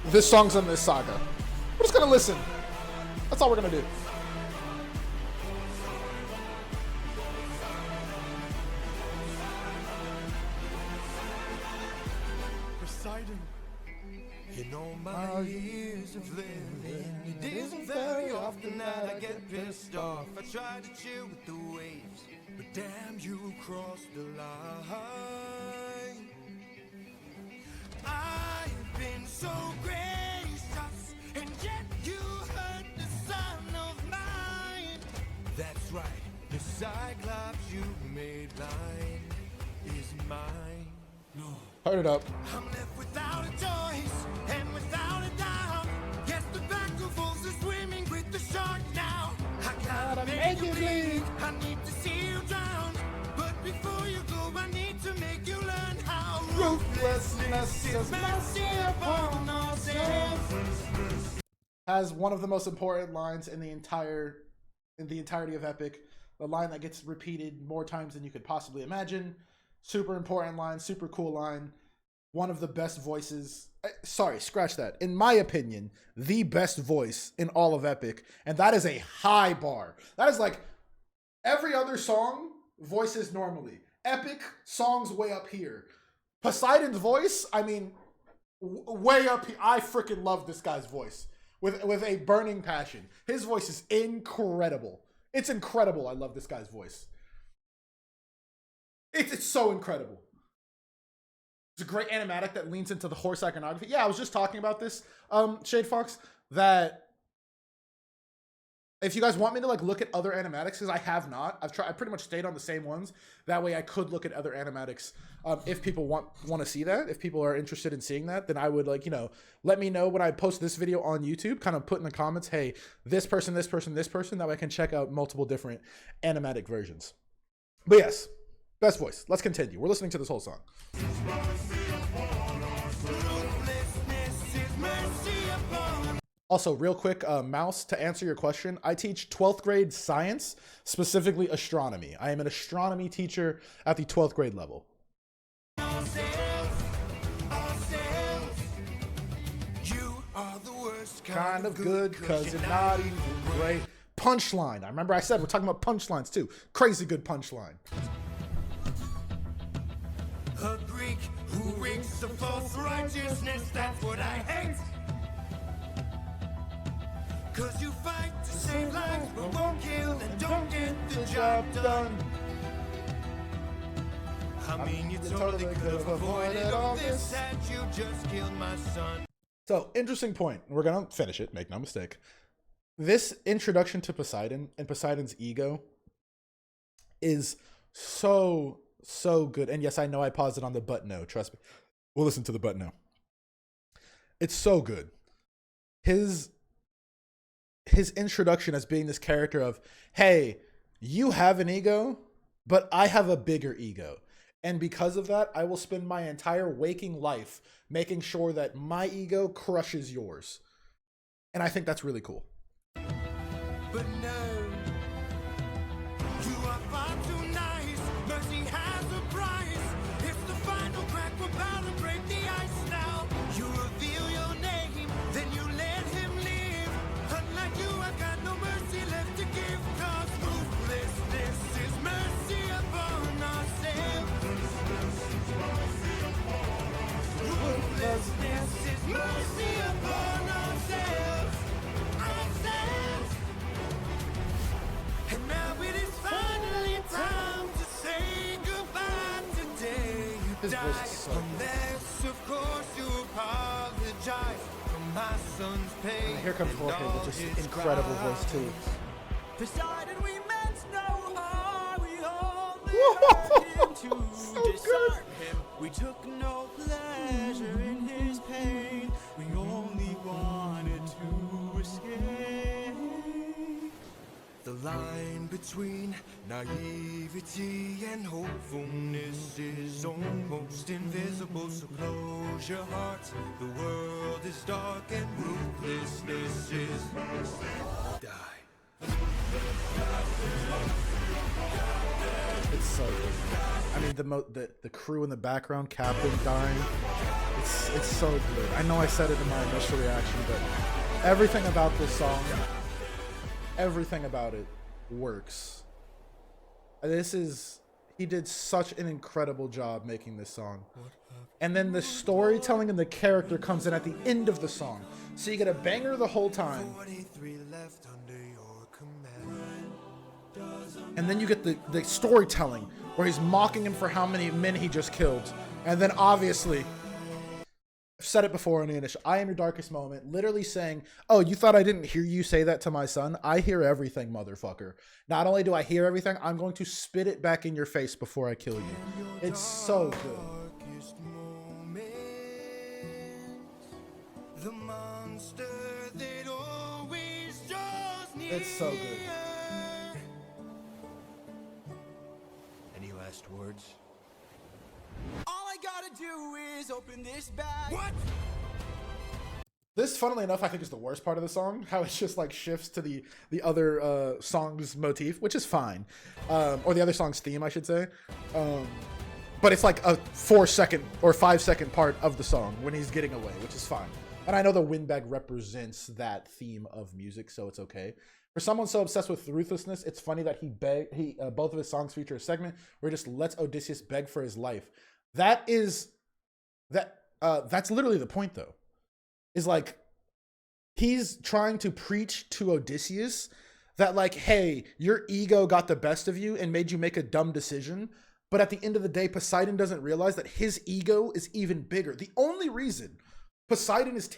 this song's in this saga. We're just going to listen. That's all we're going to do. In all my years of living, it isn't very often that I get pissed off. I try to chill with the waves, but damn, you crossed the line. I've been so gracious, and yet you hurt the son of mine. That's right, the Cyclops you made blind is mine. No. Turn it up. I'm left without a choice and without a doubt. Yes, the back of wolves is swimming with the shark now. I gotta make you bleed. I need to see you drown. But before you go, I need to make you learn how ruthlessness is mercy upon us. Has one of the most important lines in the entirety of Epic. The line that gets repeated more times than you could possibly imagine. Super important line, super cool line. One of the best voices. Sorry, scratch that. In my opinion, the best voice in all of Epic. And that is a high bar. That is like every other song voices normally. Epic songs way up here. Poseidon's voice, way up here. I freaking love this guy's voice with a burning passion. His voice is incredible. It's incredible. I love this guy's voice. It's so incredible. It's a great animatic that leans into the horse iconography. Yeah, I was just talking about this, Shade Fox, that If you guys want me to like look at other animatics, because I have not, I pretty much stayed on the same ones. That way I could look at other animatics. If people want to see that, if people are interested in seeing that, then I would like, let me know when I post this video on YouTube, kind of put in the comments, hey, this person, this person, this person, that way I can check out multiple different animatic versions. But yes, best voice. Let's continue. We're listening to this whole song. Also, real quick, Mouse, to answer your question, I teach 12th grade science, specifically astronomy. I am an astronomy teacher at the 12th grade level. You are the worst Kind of good, because you're not even great. Punchline. I remember I said we're talking about punchlines too. Crazy good punchline. A Greek who reeks of false righteousness, that's what I hate. Cause you fight to save lives, but won't kill and don't get the job done. I mean, you totally could have avoided all this had you just killed my son. So, interesting point. We're going to finish it, make no mistake. This introduction to Poseidon and Poseidon's ego is so good. And yes, I know I paused it on the but no, trust me. We'll listen to the but no. It's so good. His introduction as being this character of, hey, you have an ego, but I have a bigger ego. And because of that, I will spend my entire waking life making sure that my ego crushes yours. And I think that's really cool. But no, you are far too nice. Mercy has a price. It's the final crack, we're about to break the ice now. You reveal your name, then you let him live. Unlike you, I've got no mercy left to give. Cause ruthlessness is mercy upon ourselves. Ruthlessness is mercy upon ourselves. And now it is finally time to say goodbye today. You died unless, of course, you apologize for my son's pain. And here comes Jorge with just incredible voice too. Poseidon, we meant no harm. We only meant him to disarm him. We took no pleasure in his pain. We only wanted to escape. The line between naivety and hopefulness is almost invisible. So close your heart. The world is dark and ruthlessness is die. It's so good. I mean, the crew in the background, Captain dying. It's so good. I know I said it in my initial reaction, but everything about this song, everything about it works. He did such an incredible job making this song. And then the storytelling and the character comes in at the end of the song. So you get a banger the whole time. 43 left under your command. And then you get the storytelling where he's mocking him for how many men he just killed. And then obviously, I've said it before in the initial, I am your darkest moment, literally saying, oh, you thought I didn't hear you say that to my son? I hear everything, motherfucker. Not only do I hear everything, I'm going to spit it back in your face before I kill you. It's so good. The monster that always draws near. It's so good. Any last words? All I gotta do is open this bag. What? This, funnily enough, I think is the worst part of the song. How it just like shifts to the other song's motif, which is fine, or the other song's theme, I should say. But it's like a 4-second or 5-second part of the song when he's getting away, which is fine. And I know the windbag represents that theme of music, so it's okay. For someone so obsessed with ruthlessness, it's funny that both of his songs feature a segment where he just lets Odysseus beg for his life. That's literally the point, though. Is like, he's trying to preach to Odysseus that like, hey, your ego got the best of you and made you make a dumb decision. But at the end of the day, Poseidon doesn't realize that his ego is even bigger. The only reason Poseidon is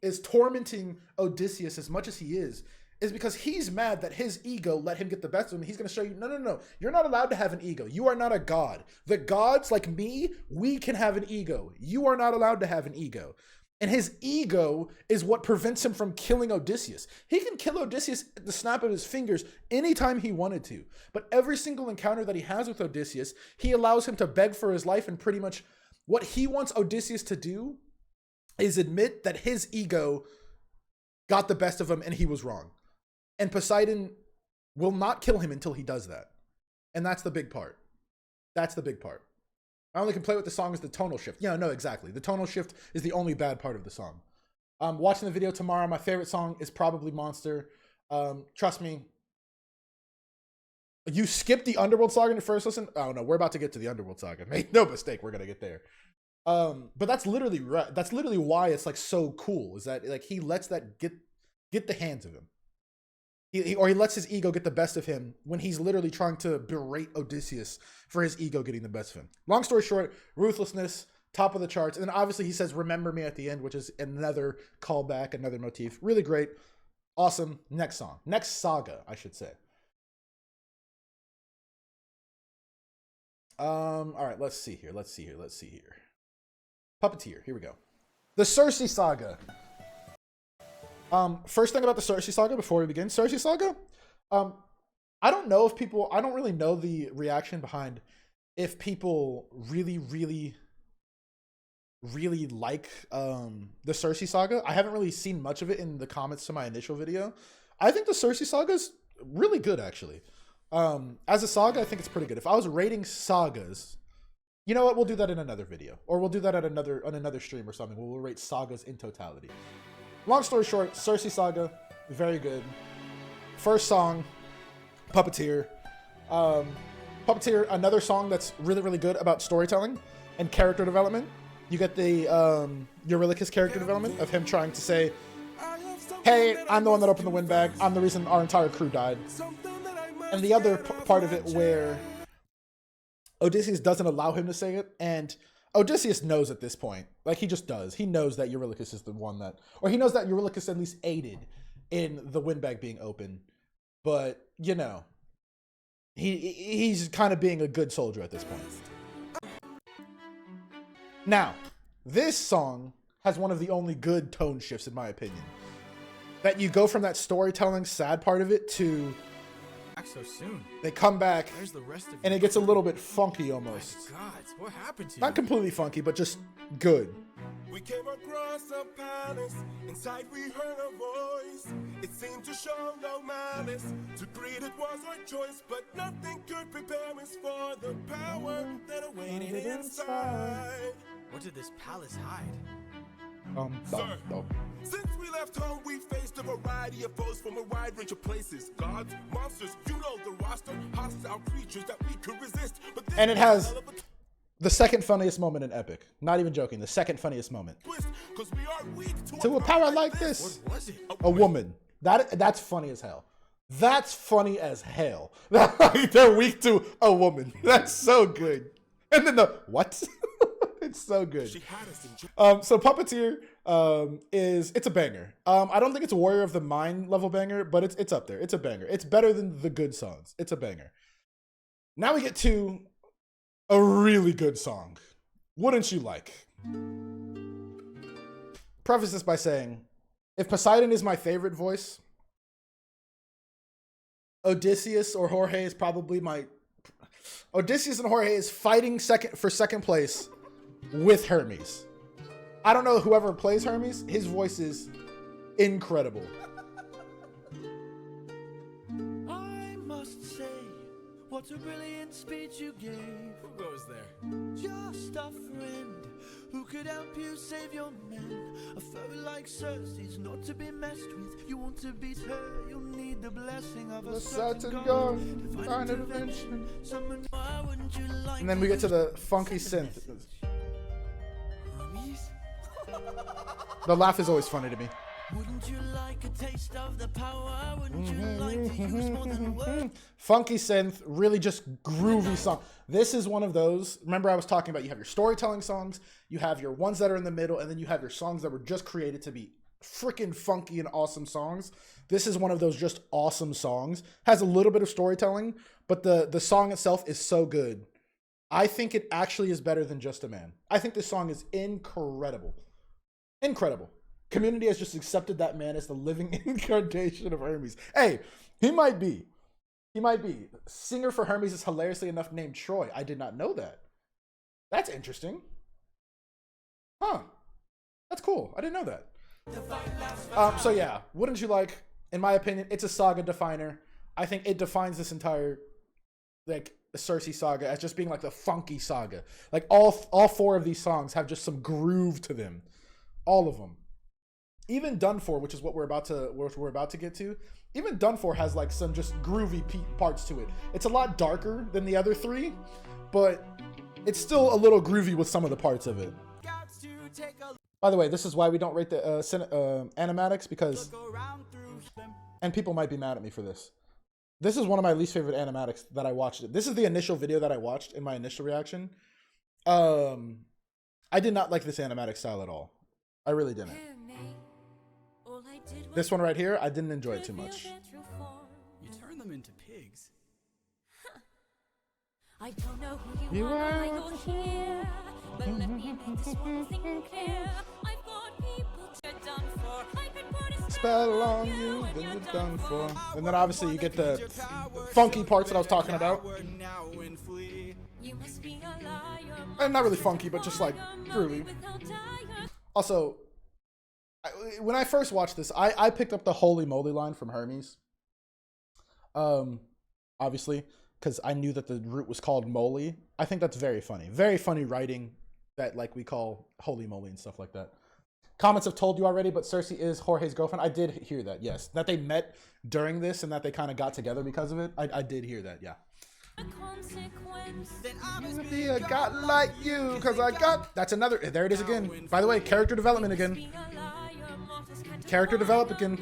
is tormenting Odysseus as much as he is is because he's mad that his ego let him get the best of him. He's going to show you, no. You're not allowed to have an ego. You are not a god. The gods like me, we can have an ego. You are not allowed to have an ego. And his ego is what prevents him from killing Odysseus. He can kill Odysseus at the snap of his fingers anytime he wanted to. But every single encounter that he has with Odysseus, he allows him to beg for his life. And pretty much what he wants Odysseus to do is admit that his ego got the best of him and he was wrong. And Poseidon will not kill him until he does that. And that's the big part. That's the big part. I only complain with the song is the tonal shift. Yeah, no, exactly. The tonal shift is the only bad part of the song. Watching the video tomorrow, my favorite song is probably Monster. Trust me. You skipped the Underworld saga in your first listen? Oh no, we're about to get to the Underworld saga. Make no mistake, we're gonna get there. But that's literally right. That's literally why it's like so cool. Is that like he lets that get the hands of him. He lets his ego get the best of him when he's literally trying to berate Odysseus for his ego getting the best of him. Long story short, Ruthlessness, top of the charts. And then obviously he says, remember me at the end, which is another callback, another motif. Really great. Awesome. Next song. Next saga, I should say. All right, let's see here. Puppeteer. Here we go. The Circe saga. First thing about the Circe saga before we begin, Circe saga. I don't really know the reaction behind if people really like the Circe saga. I haven't really seen much of it in the comments to my initial video. I think the Circe saga is really good actually. As a saga, I think it's pretty good. If I was rating sagas, you know what? We'll do that in another video, or we'll do that on another stream or something. We'll rate sagas in totality. Long story short, Circe saga, very good. First song, Puppeteer. Puppeteer, another song that's really good about storytelling and character development. You get the Eurylochus character development of him trying to say, hey, I'm the one that opened the windbag. I'm the reason our entire crew died. And the other part of it where Odysseus doesn't allow him to say it, and Odysseus knows at this point, like he just does. He knows that Eurylochus is the one that, or he knows that Eurylochus at least aided in the windbag being open. But, you know, he's kind of being a good soldier at this point. Now, this song has one of the only good tone shifts, in my opinion. That you go from that storytelling sad part of it to So soon. they come back There's the rest of and it gets a little bit funky almost. God, what happened to you? Not completely funky, but just good. We came across a palace, inside we heard a voice. It seemed to show no malice, to greet it was our choice, but nothing could prepare us for the power that awaited inside. What did this palace hide? Sir, since we left home, we faced a variety of foes from a wide range of places. Gods, monsters, you know the roster, hostile creatures that we could resist. But And it has the second funniest moment in Epic. Not even joking, the second funniest moment. To a power like this. What was it? A woman. That's funny as hell. That's funny as hell. They're weak to a woman. That's so good. And then the what? It's so good. So Puppeteer it's a banger. I don't think it's a Warrior of the Mind level banger, but it's up there. It's a banger. It's better than the good songs. It's a banger. Now we get to a really good song. Wouldn't you like? Preface this by saying, if Poseidon is my favorite voice, Odysseus or Jorge is probably my... Odysseus and Jorge is fighting for second place with Hermes. I don't know whoever plays Hermes. His voice is incredible. I must say, what a brilliant speech you gave. Who goes there? Just a friend who could help you save your men. A foe like Circe's not to be messed with. You want to beat her, you'll need the blessing of a certain God. Divine intervention. Someone, why wouldn't you like? And then we get to the funky synth. Hermes? The laugh is always funny to me. Wouldn't you like a taste of the power? Wouldn't you like to use more than words? Funky synth, really just groovy song. This is one of those. Remember I was talking about you have your storytelling songs, you have your ones that are in the middle, and then you have your songs that were just created to be freaking funky and awesome songs. This is one of those just awesome songs. Has a little bit of storytelling, but the song itself is so good. I think it actually is better than Just a Man. I think this song is incredible. Incredible. Community has just accepted that man as the living incarnation of Hermes. Hey, he might be. He might be. Singer for Hermes is hilariously enough named Troy. I did not know that. That's interesting. Huh. That's cool. I didn't know that. So yeah, wouldn't you like, in my opinion, it's a saga definer. I think it defines this entire, like, the Circe saga as just being like the funky saga. Like all 4 of these songs have just some groove to them. All of them. Even Done For, which is what we're about to get to, even Done For has like some just groovy parts to it. It's a lot darker than the other 3, but it's still a little groovy with some of the parts of it. By the way, this is why we don't rate the animatics, because, and people might be mad at me for this. This is one of my least favorite animatics that I watched. This is the initial video that I watched in my initial reaction. I did not like this animatic style at all. I really didn't. This one right here, I didn't enjoy it too much. You turn them into pigs. I don't know who you are, I go here, but let me make this one thing clear. I've got people to done for. I could put a Spell on you, then you're done for. And then obviously you get the funky parts that I was talking about. You must be a liar. And not really funky, but just like groovy. Also, when I first watched this, I picked up the holy moly line from Hermes. Obviously, because I knew that the root was called moly. I think that's very funny. Very funny writing that like we call holy moly and stuff like that. Comments have told you already, but Circe is Jorge's girlfriend. I did hear that, yes. That they met during this and that they kind of got together because of it. I did hear that, yeah. Be a god like you, because I got... That's another... There it is again. By the way, character development again. Character development again.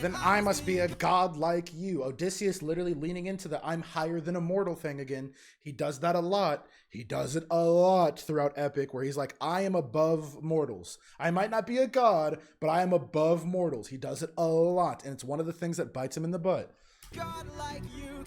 Then I must be a god like you. Odysseus literally leaning into the I'm higher than a mortal thing again. He does that a lot. He does it a lot throughout Epic, where he's like, I am above mortals. I might not be a god, but I am above mortals. He does it a lot, and it's one of the things that bites him in the butt. God like you,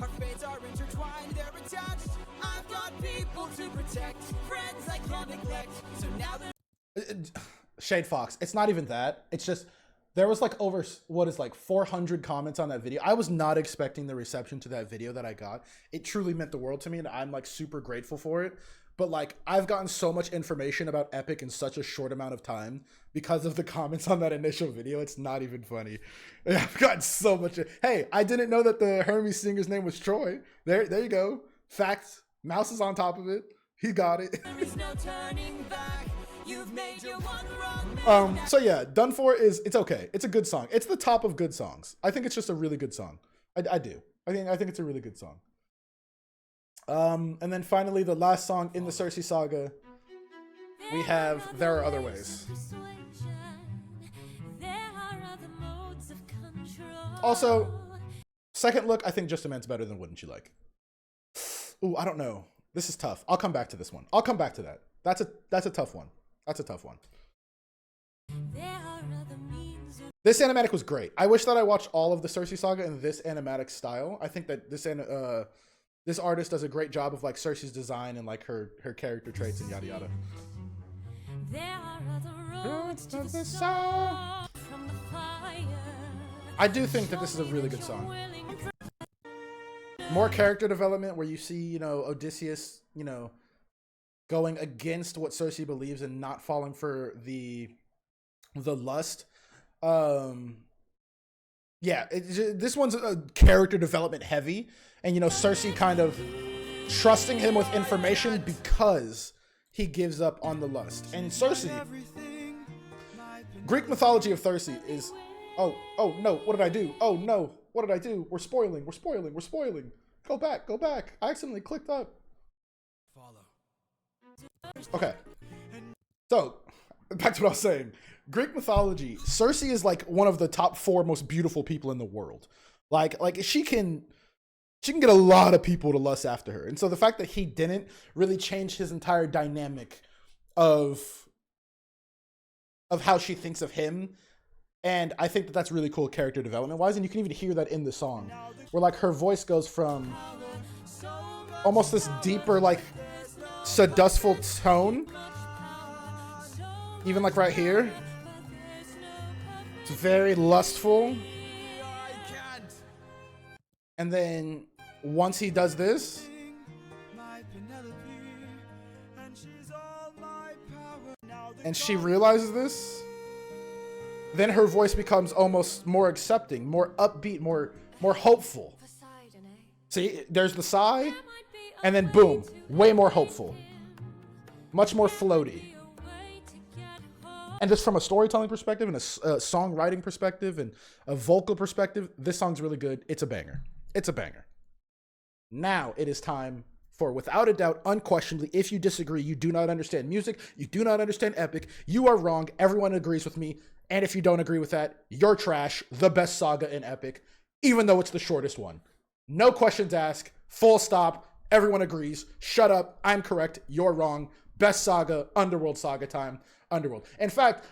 our fates are intertwined, they're attached. I've got people to protect, friends I can't neglect. So now that Shade Fox, it's not even that. It's just there was like over 400 comments on that video. I was not expecting the reception to that video that I got. It truly meant the world to me, and I'm like super grateful for it. But like I've gotten so much information about Epic in such a short amount of time because of the comments on that initial video. It's not even funny. I've gotten so much. Hey, I didn't know that the Hermes singer's name was Troy. There you go. Facts. Mouse is on top of it. He got it. there is no turning back. You've made your one wrong. So yeah, Done For it's okay. It's a good song. It's the top of good songs. I think it's just a really good song. I do. I think it's a really good song. And then finally, the last song in the Circe saga, we have There Are Other Ways. Also, second look, I think Just a Man's better than Wouldn't You Like. Ooh, I don't know. This is tough. I'll come back to this one. I'll come back to that. That's a tough one. That's a tough one. This animatic was great. I wish that I watched all of the Circe saga in this animatic style. I think that this artist does a great job of like Circe's design and like her character traits and yada yada. There are other roads to the sun from the fire. I do think that this is a really good song. More character development where you see, Odysseus, going against what Circe believes and not falling for the lust. Yeah, this one's a character development heavy, and Circe kind of trusting him with information because he gives up on the lust. And Circe, Greek mythology of Circe is, oh no, what did I do? Oh no, what did I do? We're spoiling. Go back. I accidentally clicked up. Okay, so back to what I was saying. Greek mythology, Circe is like one of the top 4 most beautiful people in the world. Like she can get a lot of people to lust after her. And so the fact that he didn't really change his entire dynamic of of how she thinks of him. And I think that that's really cool character development wise. And you can even hear that in the song where like her voice goes from almost this deeper, like seduceful tone. Even like right here. It's very lustful. And then once he does this, and she realizes this, then her voice becomes almost more accepting, more upbeat, more hopeful. See, there's the sigh, and then boom, way more hopeful. Much more floaty. And just from a storytelling perspective and a songwriting perspective and a vocal perspective, this song's really good. It's a banger. It's a banger. Now it is time for, without a doubt, unquestionably, if you disagree, you do not understand music, you do not understand epic, you are wrong, everyone agrees with me, and if you don't agree with that, you're trash, the best saga in epic, even though it's the shortest one. No questions asked, full stop, everyone agrees, shut up, I'm correct, you're wrong, best saga, Underworld saga time, Underworld. In fact,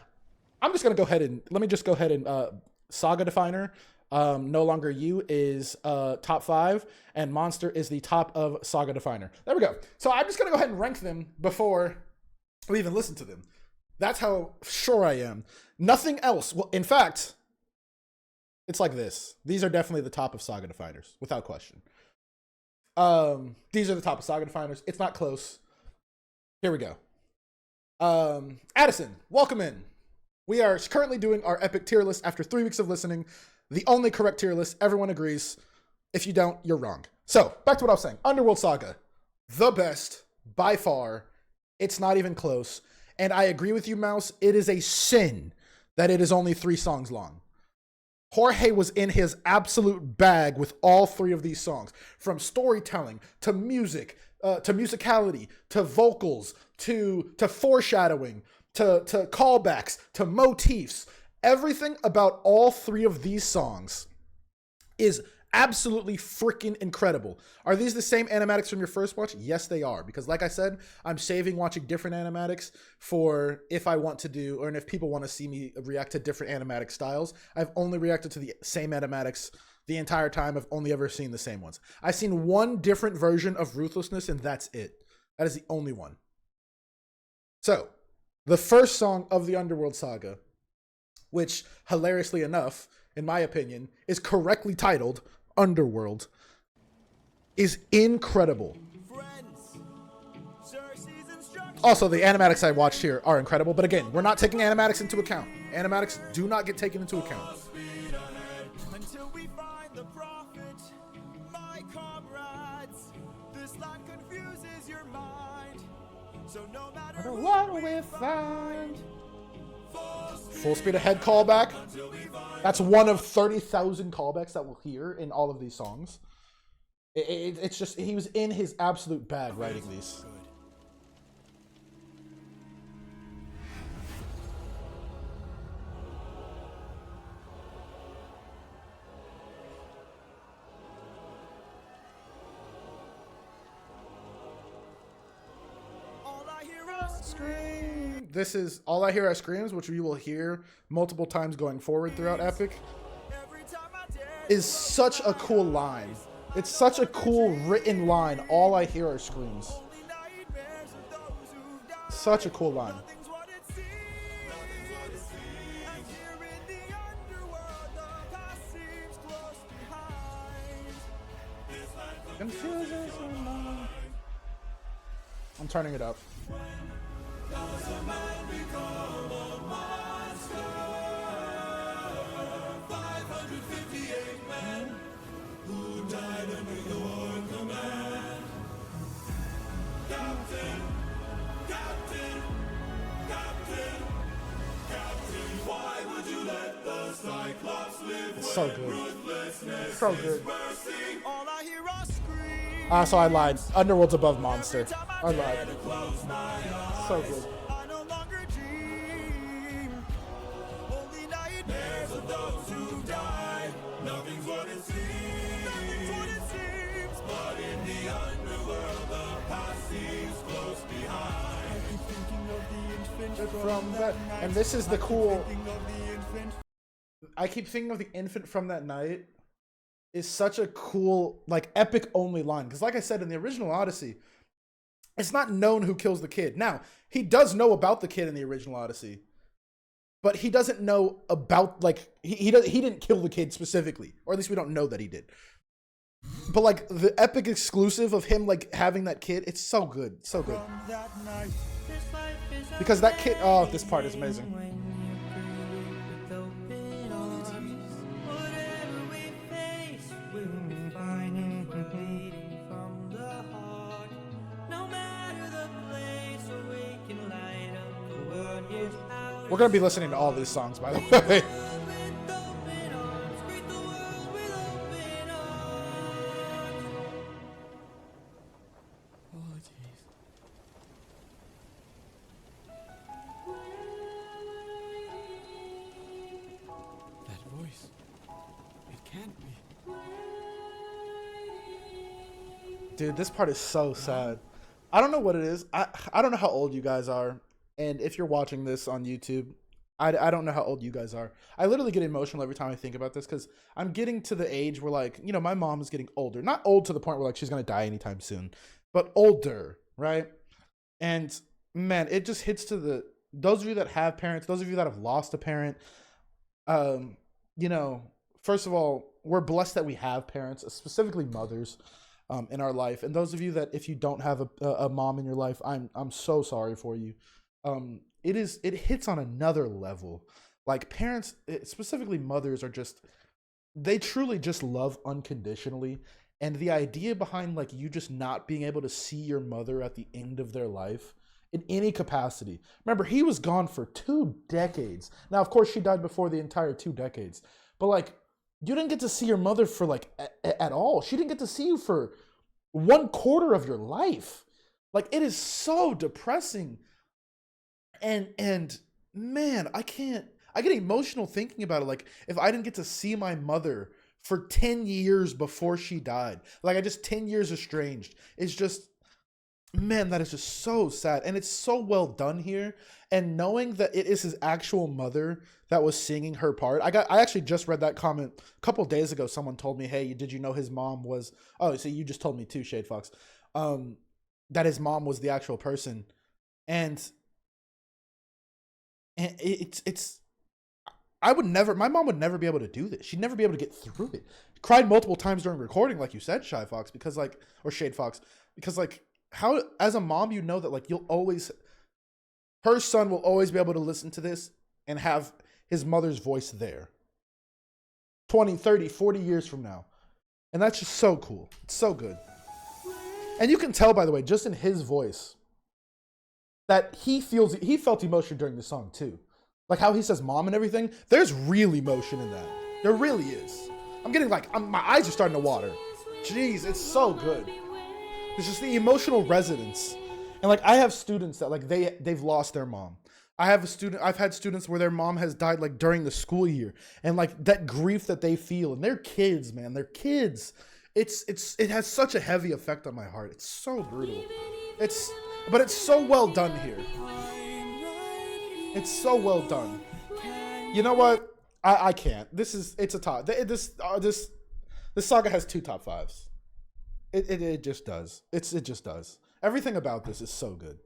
I'm just going to go ahead and, let me just go ahead and, saga definer, No Longer You is top 5, and Monster is the top of Saga Definer. There we go. So I'm just going to go ahead and rank them before we even listen to them. That's how sure I am. Nothing else. Well, in fact, it's like this. These are definitely the top of Saga Definers, without question. These are the top of Saga Definers. It's not close. Here we go. Addison, welcome in. We are currently doing our epic tier list after 3 weeks of listening. The only correct tier list. Everyone agrees. If you don't, you're wrong. So, back to what I was saying. Underworld Saga. The best. By far. It's not even close. And I agree with you, Mouse. It is a sin that it is only 3 songs long. Jorge was in his absolute bag with all 3 of these songs. From storytelling, to music, to musicality, to vocals, to foreshadowing, to callbacks, to motifs. Everything about all 3 of these songs is absolutely freaking incredible. Are these the same animatics from your first watch? Yes, they are. Because like I said, I'm saving watching different animatics for if I want to do, or if people want to see me react to different animatic styles. I've only reacted to the same animatics the entire time. I've only ever seen the same ones. I've seen one different version of Ruthlessness, and that's it. That is the only one. So, the first song of the Underworld Saga, which, hilariously enough, in my opinion, is correctly titled Underworld, is incredible. Also, the animatics I watched here are incredible, but again, we're not taking animatics into account. Animatics do not get taken into account. Until we find the prophet, my comrades, this land confuses your mind. So no matter What we find. Full speed ahead callback. That's one of 30,000 callbacks that we'll hear in all of these songs. It's just, he was in his absolute bag writing these. This is All I Hear Are Screams, which you will hear multiple times going forward throughout Epic, is such a cool line. It's such a cool written line. All I hear are screams. Such a cool line. I'm turning it up. does a man become a monster? 558 men who died under your command. Captain, Captain, Captain, Captain, why would you let the Cyclops live? It's so good. Ruthlessness So good. is mercy. All I hear are screams. Ah, so I lied. Underworld's above Monster. I lied. So good. I no longer dream. Only nightmares of those who died. Nothing's what it seems. Nothing's what it seems. But in the underworld, the past seems close behind. I keep thinking of the infant from that. And this is the cool. I keep thinking of the infant from that night is such a cool, like, epic only line. Because, like I said, in the original Odyssey, it's not known who kills the kid. Now, he does know about the kid in the original Odyssey, but he doesn't know about, like, he didn't kill the kid specifically, or at least we don't know that he did. But, like, the epic exclusive of him, like, having that kid, it's so good, so good. Because that kid, oh, this part is amazing. We're gonna be listening to all these songs, by the way. That voice. It can't be. Dude, this part is so sad. I don't know what it is. I don't know how old you guys are. And if you're watching this on YouTube, I don't know how old you guys are. I literally get emotional every time I think about this because I'm getting to the age where, like, you know, my mom is getting older. Not old to the point where, like, she's going to die anytime soon, but older, right? And, man, it just hits to those of you that have parents, those of you that have lost a parent, you know, first of all, we're blessed that we have parents, specifically mothers, in our life. And those of you that, if you don't have a mom in your life, I'm so sorry for you. It hits on another level. Like, parents, specifically mothers, are just, they truly just love unconditionally. And the idea behind, like, you just not being able to see your mother at the end of their life in any capacity. Remember, he was gone for 2 decades. Now, of course, she died before the entire 2 decades. But, like, you didn't get to see your mother for, like, at all. She didn't get to see you for 1/4 of your life. Like, it is so depressing. And man, I get emotional thinking about it. Like, if I didn't get to see my mother for 10 years before she died, like, I just 10 years estranged. It's just, man, that is just so sad. And it's so well done here. And knowing that it is his actual mother that was singing her part. I actually just read that comment a couple of days ago. Someone told me, hey, did you know his mom was, oh, so you just told me too, Shade Fox, that his mom was the actual person. And it's my mom would never be able to do this. She'd never be able to get through it. Cried multiple times during recording, like you said, Shy Fox, because, like, or Shade Fox, because, like, how, as a mom, you know that, like, her son will always be able to listen to this and have his mother's voice there 20, 30, 40 years from now. And that's just so cool. It's so good. And you can tell, by the way, just in his voice, that he felt emotion during the song too. Like how he says mom and everything. There's real emotion in that. There really is. I'm getting, like, my eyes are starting to water. Jeez, it's so good. It's just the emotional resonance. And, like, I have students that, like, they've lost their mom. I've had students where their mom has died, like, during the school year. And, like, that grief that they feel. And they're kids, man. They're kids. It has such a heavy effect on my heart. It's so brutal. But it's so well done here. It's so well done. You know what? I can't. It's a top. This saga has 2 top 5s. It just does. It just does. Everything about this is so good.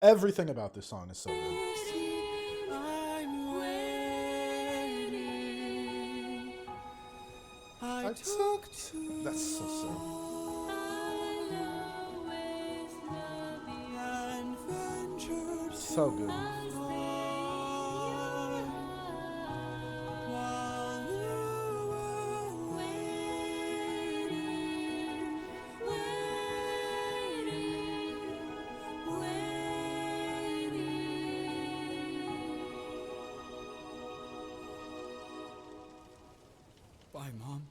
Everything about this song is so good. I'm waiting. I took to That's so sad. So good. Bye, Mom.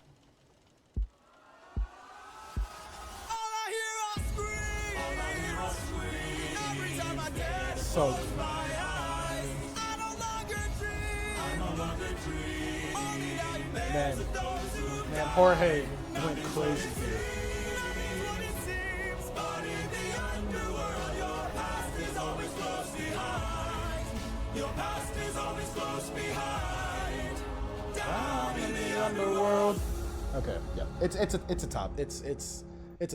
All I hear are screams. Every time I dare to So close my eyes, I no longer dream. Only nightmares of those who man, Jorge went crazy here. Nothing's what it seems, but in the underworld, your past is always close behind. Your past is always close behind. Down in the Underworld. Okay, yeah, it's a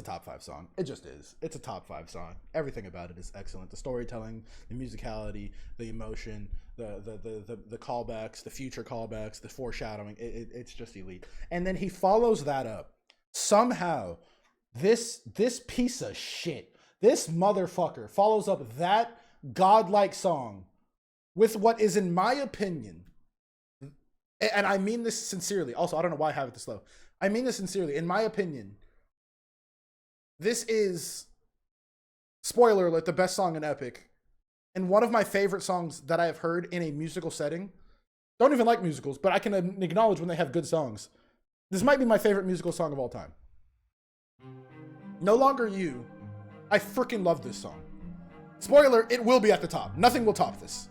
top 5 song. It just is. It's a top 5 song. Everything about it is excellent. The storytelling, the musicality, the emotion, the callbacks, the future callbacks, the foreshadowing. It's just elite. And then he follows that up somehow. This piece of shit, this motherfucker follows up that godlike song with what is, in my opinion, and I mean this sincerely. Also, I don't know why I have it this low. I mean this sincerely. In my opinion, this is, spoiler alert, the best song in Epic. And one of my favorite songs that I have heard in a musical setting. Don't even like musicals, but I can acknowledge when they have good songs. This might be my favorite musical song of all time. No Longer You. I freaking love this song. Spoiler, it will be at the top. Nothing will top this.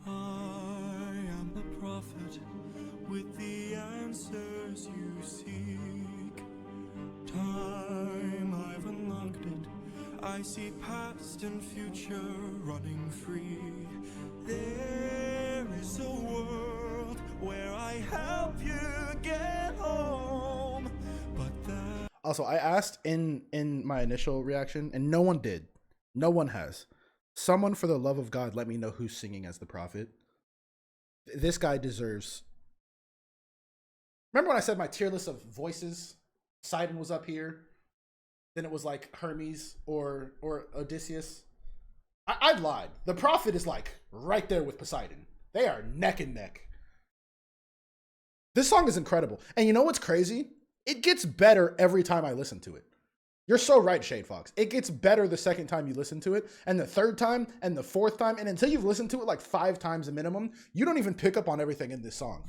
I am the prophet with the answers you seek. Time, I've unlocked it. I see past and future running free. There is a world where I help you get home. But that... Also, I asked in my initial reaction, and no one did. No one has. Someone, for the love of God, let me know who's singing as the prophet. This guy deserves... Remember when I said my tier list of voices? Poseidon was up here. Then it was like Hermes or Odysseus. I lied. The prophet is like right there with Poseidon. They are neck and neck. This song is incredible. And you know what's crazy? It gets better every time I listen to it. You're so right, Shade Fox. It gets better the second time you listen to it, and the third time, and the fourth time, and until you've listened to it like 5 times a minimum, you don't even pick up on everything in this song.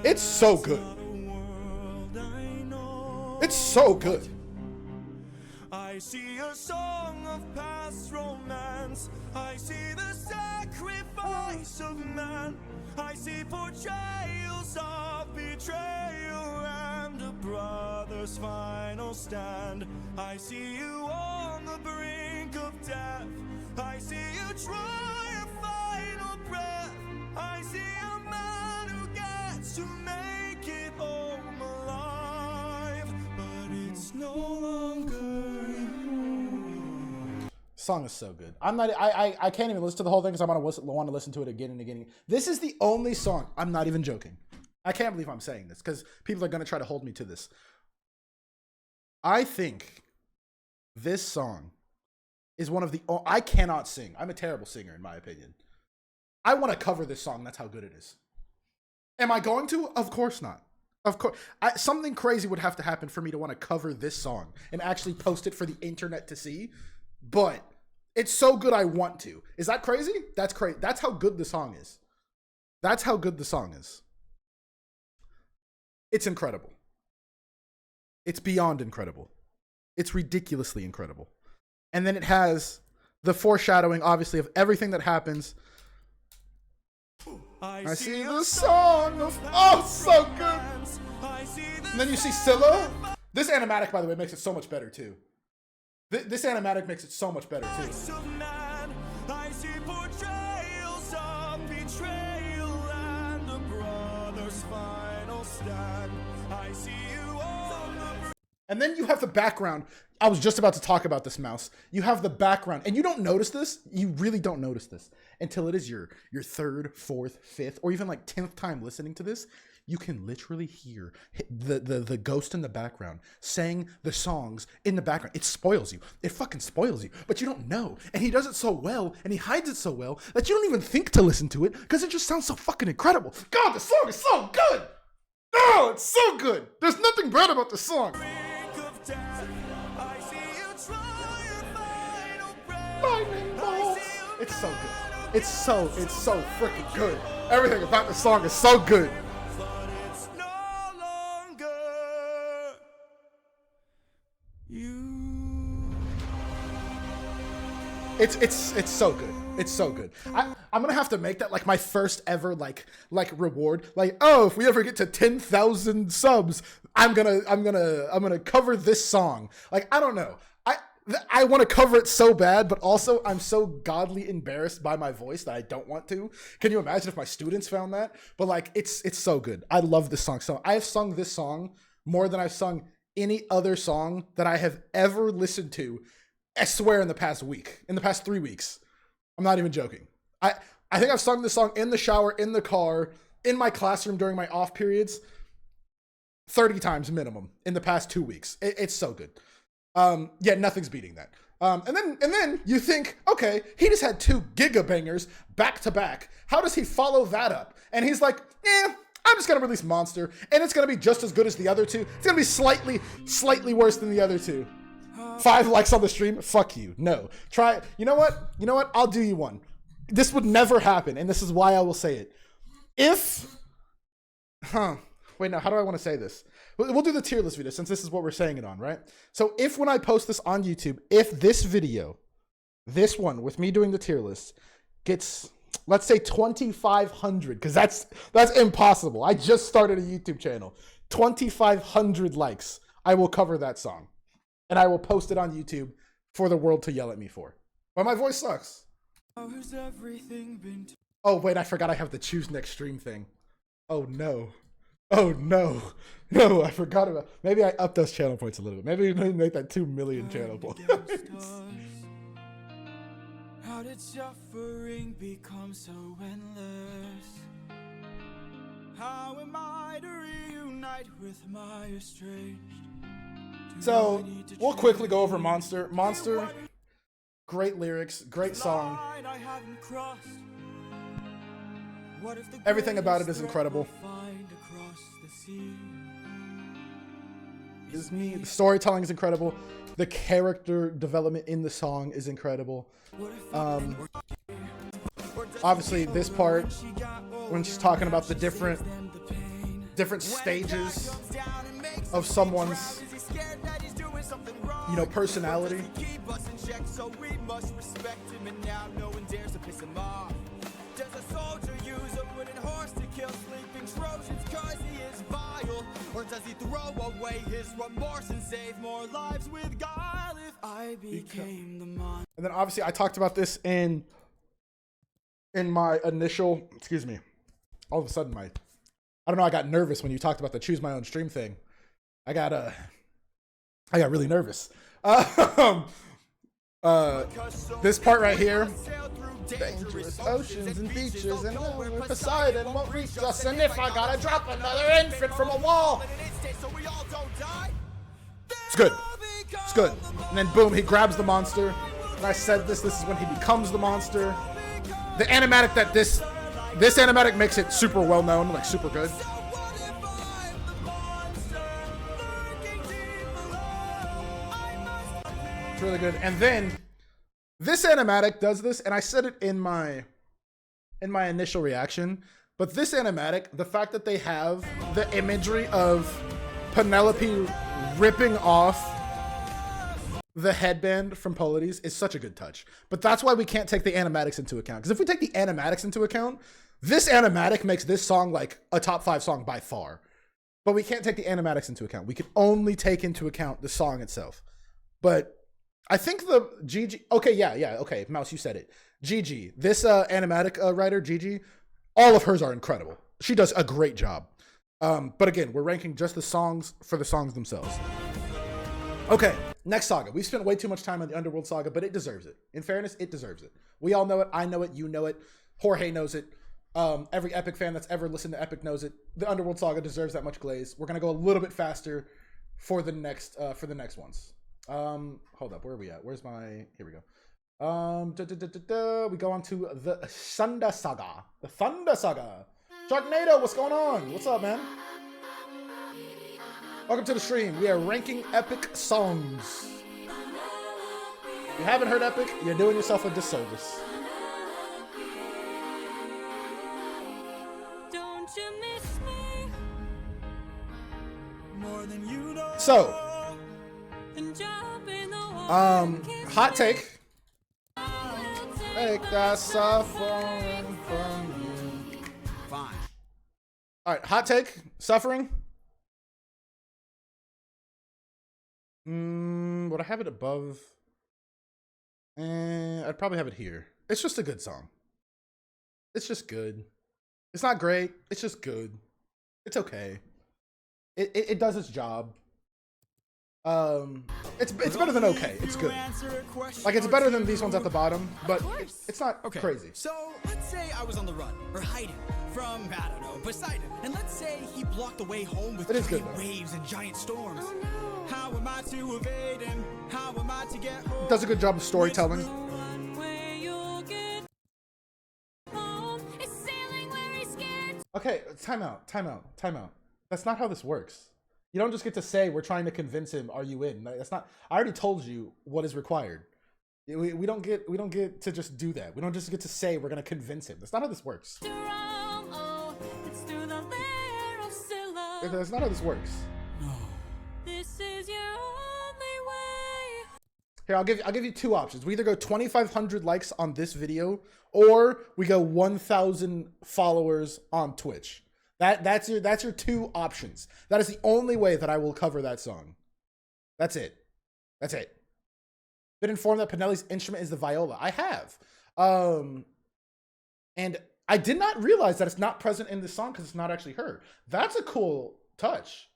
It's so good. It's so good. I see a song of past romance. I see the sacrifice of man. I see portrayals of betrayal and a brother's final stand. I see you on the brink of death. I see you try a final breath. I see a man who gets to make it home alive, but it's no longer you. Song is so good. I can't even listen to the whole thing because I'm gonna want to listen to it again and again. This is the only song, I'm not even joking. I can't believe I'm saying this because people are gonna try to hold me to this. I think this song is one of the, I cannot sing. I'm a terrible singer in my opinion. I want to cover this song. That's how good it is. Am I going to? Of course not. Of course. Something crazy would have to happen for me to want to cover this song and actually post it for the internet to see. But it's so good I want to. Is that crazy? That's crazy. That's how good the song is. That's how good the song is. It's incredible. It's beyond incredible. It's ridiculously incredible. And then it has the foreshadowing, obviously, of everything that happens. I see the song of... Oh, so good! And then you see Scylla. This animatic, by the way, makes it so much better, too. This animatic makes it so much better, too. I see portrayals of betrayal and a brother's final stand. I see you on the... And then you have the background. I was just about to talk about this, Mouse. You have the background, and you don't notice this. You really don't notice this until it is your 3rd, 4th, 5th, or even like 10th time listening to this. You can literally hear the ghost in the background saying the songs in the background. It spoils you. It fucking spoils you, but you don't know. And he does it so well, and he hides it so well that you don't even think to listen to it because it just sounds so fucking incredible. God, the song is so good. Oh, it's so good. There's nothing bad about the song. It's so good. It's so freaking good. Everything about the song is so good. But it's no longer you. It's so good. It's so good. I'm gonna have to make that like my first ever like reward. Like, oh, if we ever get to 10,000 subs, I'm gonna cover this song. Like, I don't know. I want to cover it so bad, but also I'm so godly embarrassed by my voice that I don't want to. Can you imagine if my students found that? But like, it's so good. I love this song. So I have sung this song more than I've sung any other song that I have ever listened to. I swear in the past 3 weeks. I'm not even joking. I think I've sung this song in the shower, in the car, in my classroom during my off periods 30 times minimum in the past 2 weeks. It's so good. Yeah, nothing's beating that. And then you think, okay, he just had 2 gigabangers back to back. How does he follow that up? And he's like, I'm just gonna release Monster, and it's gonna be just as good as the other 2. It's gonna be slightly worse than the other 2. 5 likes on the stream? Fuck you. No. Try. You know what? I'll do you one. This would never happen, and this is why I will say it. Wait, no, how do I want to say this? We'll do the tier list video since this is what we're saying it on, right? So if when I post this on YouTube, if this video, this one with me doing the tier list gets, let's say 2,500, because that's impossible. I just started a YouTube channel. 2,500 likes, I will cover that song. And I will post it on YouTube for the world to yell at me for. But my voice sucks. Oh, wait, I forgot I have the choose next stream thing. Oh, no. No, I forgot about. Maybe I up those channel points a little bit. Maybe make that 2 million channel points. How did suffering become so endless? How am I to reunite with my estranged? So we'll quickly go over Monster. Monster, great lyrics, great song. Everything about it is incredible. The storytelling is incredible. The character development in the song is incredible. Obviously, this part when she's talking about the different stages of someone's, personality. Does a soldier use a wooden horse to kill sleeping Trojans cause he is vile? Or does he throw away his remorse and save more lives with guile if I became the monster? And then obviously I talked about this in my initial, excuse me, all of a sudden I don't know, I got nervous when you talked about the choose my own stream thing. I got really nervous. This part right here. Dangerous oceans and beaches and over Poseidon won't reach us. And if I gotta drop another infant from a wall. It's good. It's good. And then boom, he grabs the monster. And I said this is when he becomes the monster. The animatic that this animatic makes it super well known, like super good. It's really good. And then this animatic does this, and I said it in my initial reaction, but this animatic, the fact that they have the imagery of Penelope ripping off the headband from Polodes is such a good touch. But that's why we can't take the animatics into account. Because if we take the animatics into account, this animatic makes this song like a top 5 song by far. But we can't take the animatics into account. We can only take into account the song itself. But I think the Gigi, okay, Mouse, you said it. Gigi, this animatic writer, Gigi, all of hers are incredible. She does a great job. But again, we're ranking just the songs for the songs themselves. Okay, next saga. We've spent way too much time on the Underworld saga, but it deserves it. In fairness, it deserves it. We all know it. I know it. You know it. Jorge knows it. Every Epic fan that's ever listened to Epic knows it. The Underworld saga deserves that much glaze. We're gonna go a little bit faster for the next ones. Hold up, where are we at? Where's my, here we go. We go on to the Thunder Saga. The Thunder Saga. Sharknado, what's going on? What's up, man? Welcome to the stream. We are ranking Epic songs. If you haven't heard Epic, you're doing yourself a disservice. Don't you miss me? More than you know. So, And jump in the water. hot take. Take that suffering from you. Fine. All right, hot take. Suffering. Would I have it above I'd probably have it here. It's just a good song. It's just good. It's not great. It's just good. It's okay. It does its job. It's better than okay. It's good. Like, it's better than these ones at the bottom, but it's not crazy. So let's say I was on the run or hiding from, I don't know, Poseidon, and let's say he blocked the way home with giant waves and giant storms. Oh no. How am I to evade him? How am I to get home? It does a good job of storytelling. One way you'll get home is sailing where he's scared. Okay, time out. That's not how this works. You don't just get to say, we're trying to convince him, are you in? That's not, I already told you what is required. We don't get to just do that. We don't just get to say we're gonna convince him. That's not how this works. Oh, it's through the lair of Scylla. That's not how this works. This is your only way. Here, I'll give you two options. We either go 2,500 likes on this video, or we go 1,000 followers on Twitch. That's your two options. That is the only way that I will cover that song. That's it. Been informed that Pinelli's instrument is the viola. I have. And I did not realize that it's not present in this song because it's not actually her. That's a cool touch.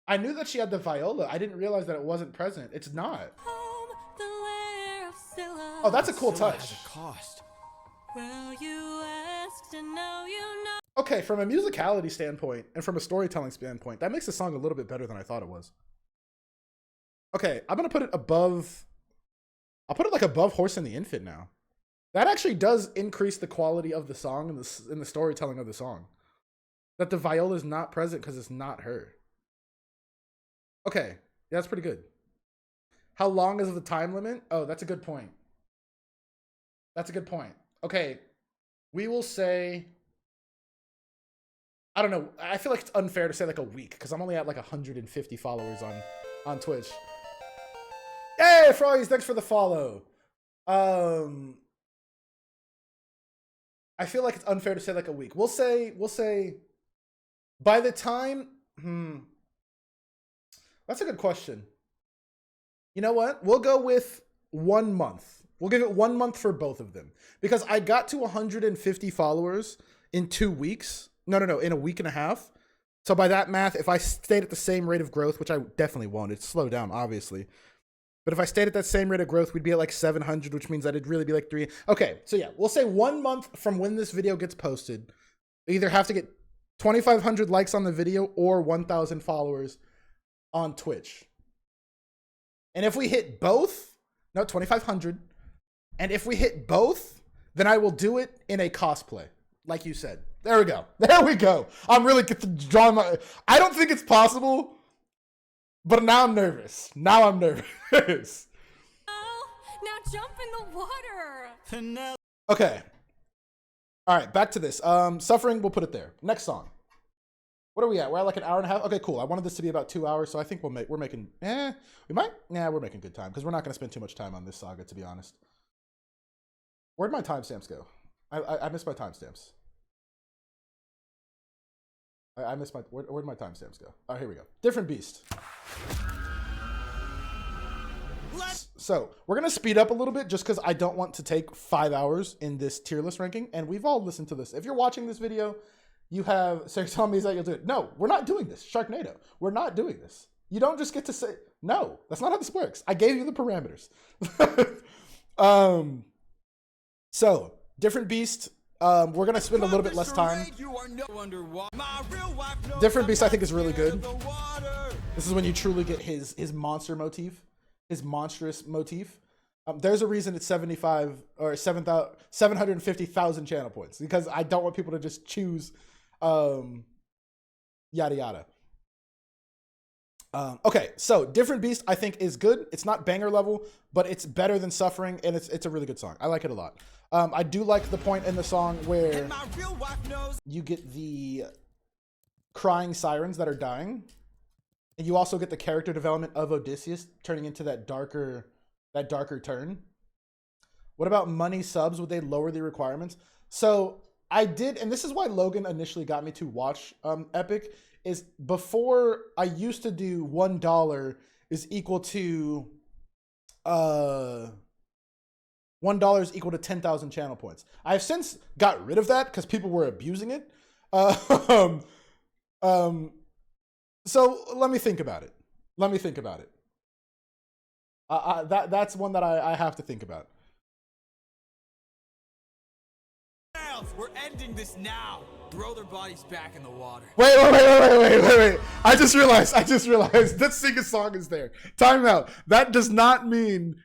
I knew that she had the viola. I didn't realize that it wasn't present. It's not. Home, the lair of Scylla. Oh, that's a cool Scylla touch. has a cost. Well, you asked and now you know. Okay, from a musicality standpoint and from a storytelling standpoint, that makes the song a little bit better than I thought it was. Okay, I'm gonna put it above. I'll put it like above Horse and the Infant now. That actually does increase the quality of the song and the storytelling of the song. That the viola is not present because it's not her. Okay, yeah, that's pretty good. How long is the time limit? Oh, that's a good point. Okay, we will say, I don't know. I feel like it's unfair to say like a week because I'm only at like 150 followers on Twitch. Hey, Froggies, thanks for the follow. I feel like it's unfair to say like a week. We'll say by the time, that's a good question. You know what? We'll go with 1 month. We'll give it 1 month for both of them because I got to 150 followers in 2 weeks. No, in a week and a half. So by that math, if I stayed at the same rate of growth, which I definitely won't, it'd slow down, obviously. But if I stayed at that same rate of growth, we'd be at like 700, which means that it'd really be like 3. Okay, so yeah, we'll say 1 month from when this video gets posted. We either have to get 2,500 likes on the video or 1,000 followers on Twitch. And if we hit both, no, 2,500. And if we hit both, then I will do it in a cosplay, like you said. There we go. I'm really drawing my... I don't think it's possible, but now I'm nervous. Oh, now jump in the water. Okay. All right, back to this. Suffering, we'll put it there. Next song. What are we at? We're at like an hour and a half. Okay, cool. I wanted this to be about 2 hours, so I think we're making good time because we're not going to spend too much time on this saga, to be honest. Where'd my timestamps go? I missed my timestamps. I missed my... Where'd my timestamps go? Oh, here we go. Different beast. So, we're going to speed up a little bit just because I don't want to take 5 hours in this tier list ranking, and we've all listened to this. If you're watching this video, you have... So you're telling me that you'll do it. No, we're not doing this. Sharknado. We're not doing this. You don't just get to say... No, that's not how this works. I gave you the parameters. So, different beast... we're going to spend a little bit less time. Different Beast I think is really good. This is when you truly get his monster motif, his monstrous motif. There's a reason it's 75 or 750,000 channel points because I don't want people to just choose yada yada. Okay, so Different Beast I think is good. It's not banger level, but it's better than Suffering, and it's a really good song. I like it a lot. I do like the point in the song where you get the crying sirens that are dying, and you also get the character development of Odysseus turning into that darker turn. What about money subs? Would they lower the requirements? So I did, and this is why Logan initially got me to watch Epic. Is before I used to do $1 is equal to $1 is equal to 10,000 channel points. I've since got rid of that because people were abusing it. So let me think about it. That's one that I have to think about. We're ending this now. Throw their bodies back in the water. Wait. I just realized that sing a song is there. Time out. That does not mean...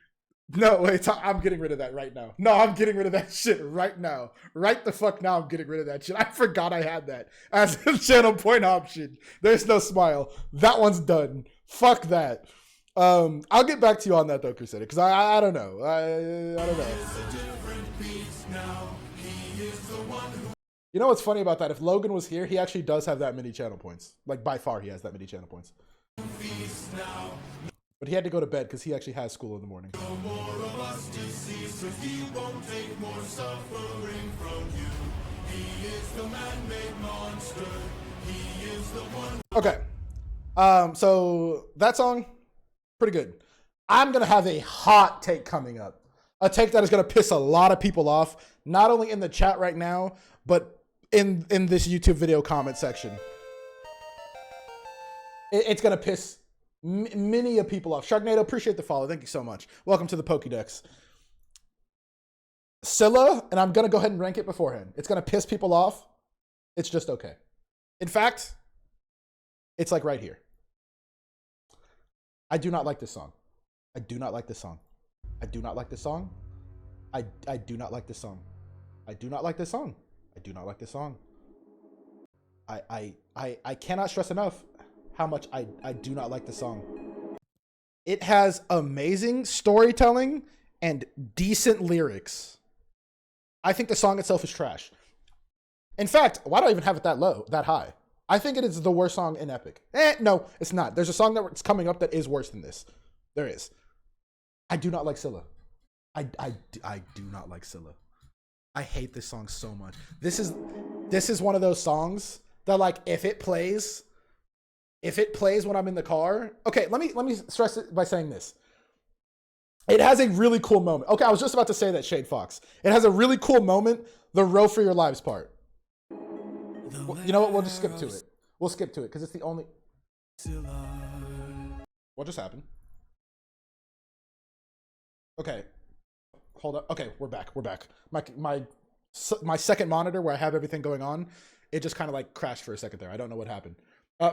No, wait, I'm getting rid of that right now. No, I'm getting rid of that shit right now. Right the fuck now, I'm getting rid of that shit. I forgot I had that as a channel point option. There's no smile. That one's done. Fuck that. I'll get back to you on that though, Crusader, because I don't know. I don't know. You know what's funny about that? If Logan was here, he actually does have that many channel points. Like, by far, he has that many channel points. But he had to go to bed because he actually has school in the morning. Okay. So that song, pretty good. I'm going to have a hot take coming up. A take that is going to piss a lot of people off, not only in the chat right now, but in this YouTube video comment section. It's going to piss many of people off. Sharknado, appreciate the follow. Thank you so much. Welcome to the Pokédex. Scylla, and I'm going to go ahead and rank it beforehand. It's going to piss people off. It's just okay. In fact, it's like right here. I do not like this song. I do not like this song. I do not like this song. I do not like this song. I do not like this song. I do not like this song. I cannot stress enough how much I do not like the song. It has amazing storytelling and decent lyrics. I think the song itself is trash. In fact, why do I even have it that high? I think it is the worst song in Epic. No, it's not. There's a song that's coming up that is worse than this. There is. I do not like Scylla. I do not like Scylla. I hate this song so much. This is one of those songs that, like, if it plays when I'm in the car. Okay, let me stress it by saying this. It has a really cool moment. Okay, I was just about to say that, Shade Fox. It has a really cool moment, the row for your lives part. You know what? We'll just skip to it. We'll skip to it because it's the only... What just happened? Okay. Hold up. Okay, we're back. My second monitor where I have everything going on, it just kind of like crashed for a second there. I don't know what happened.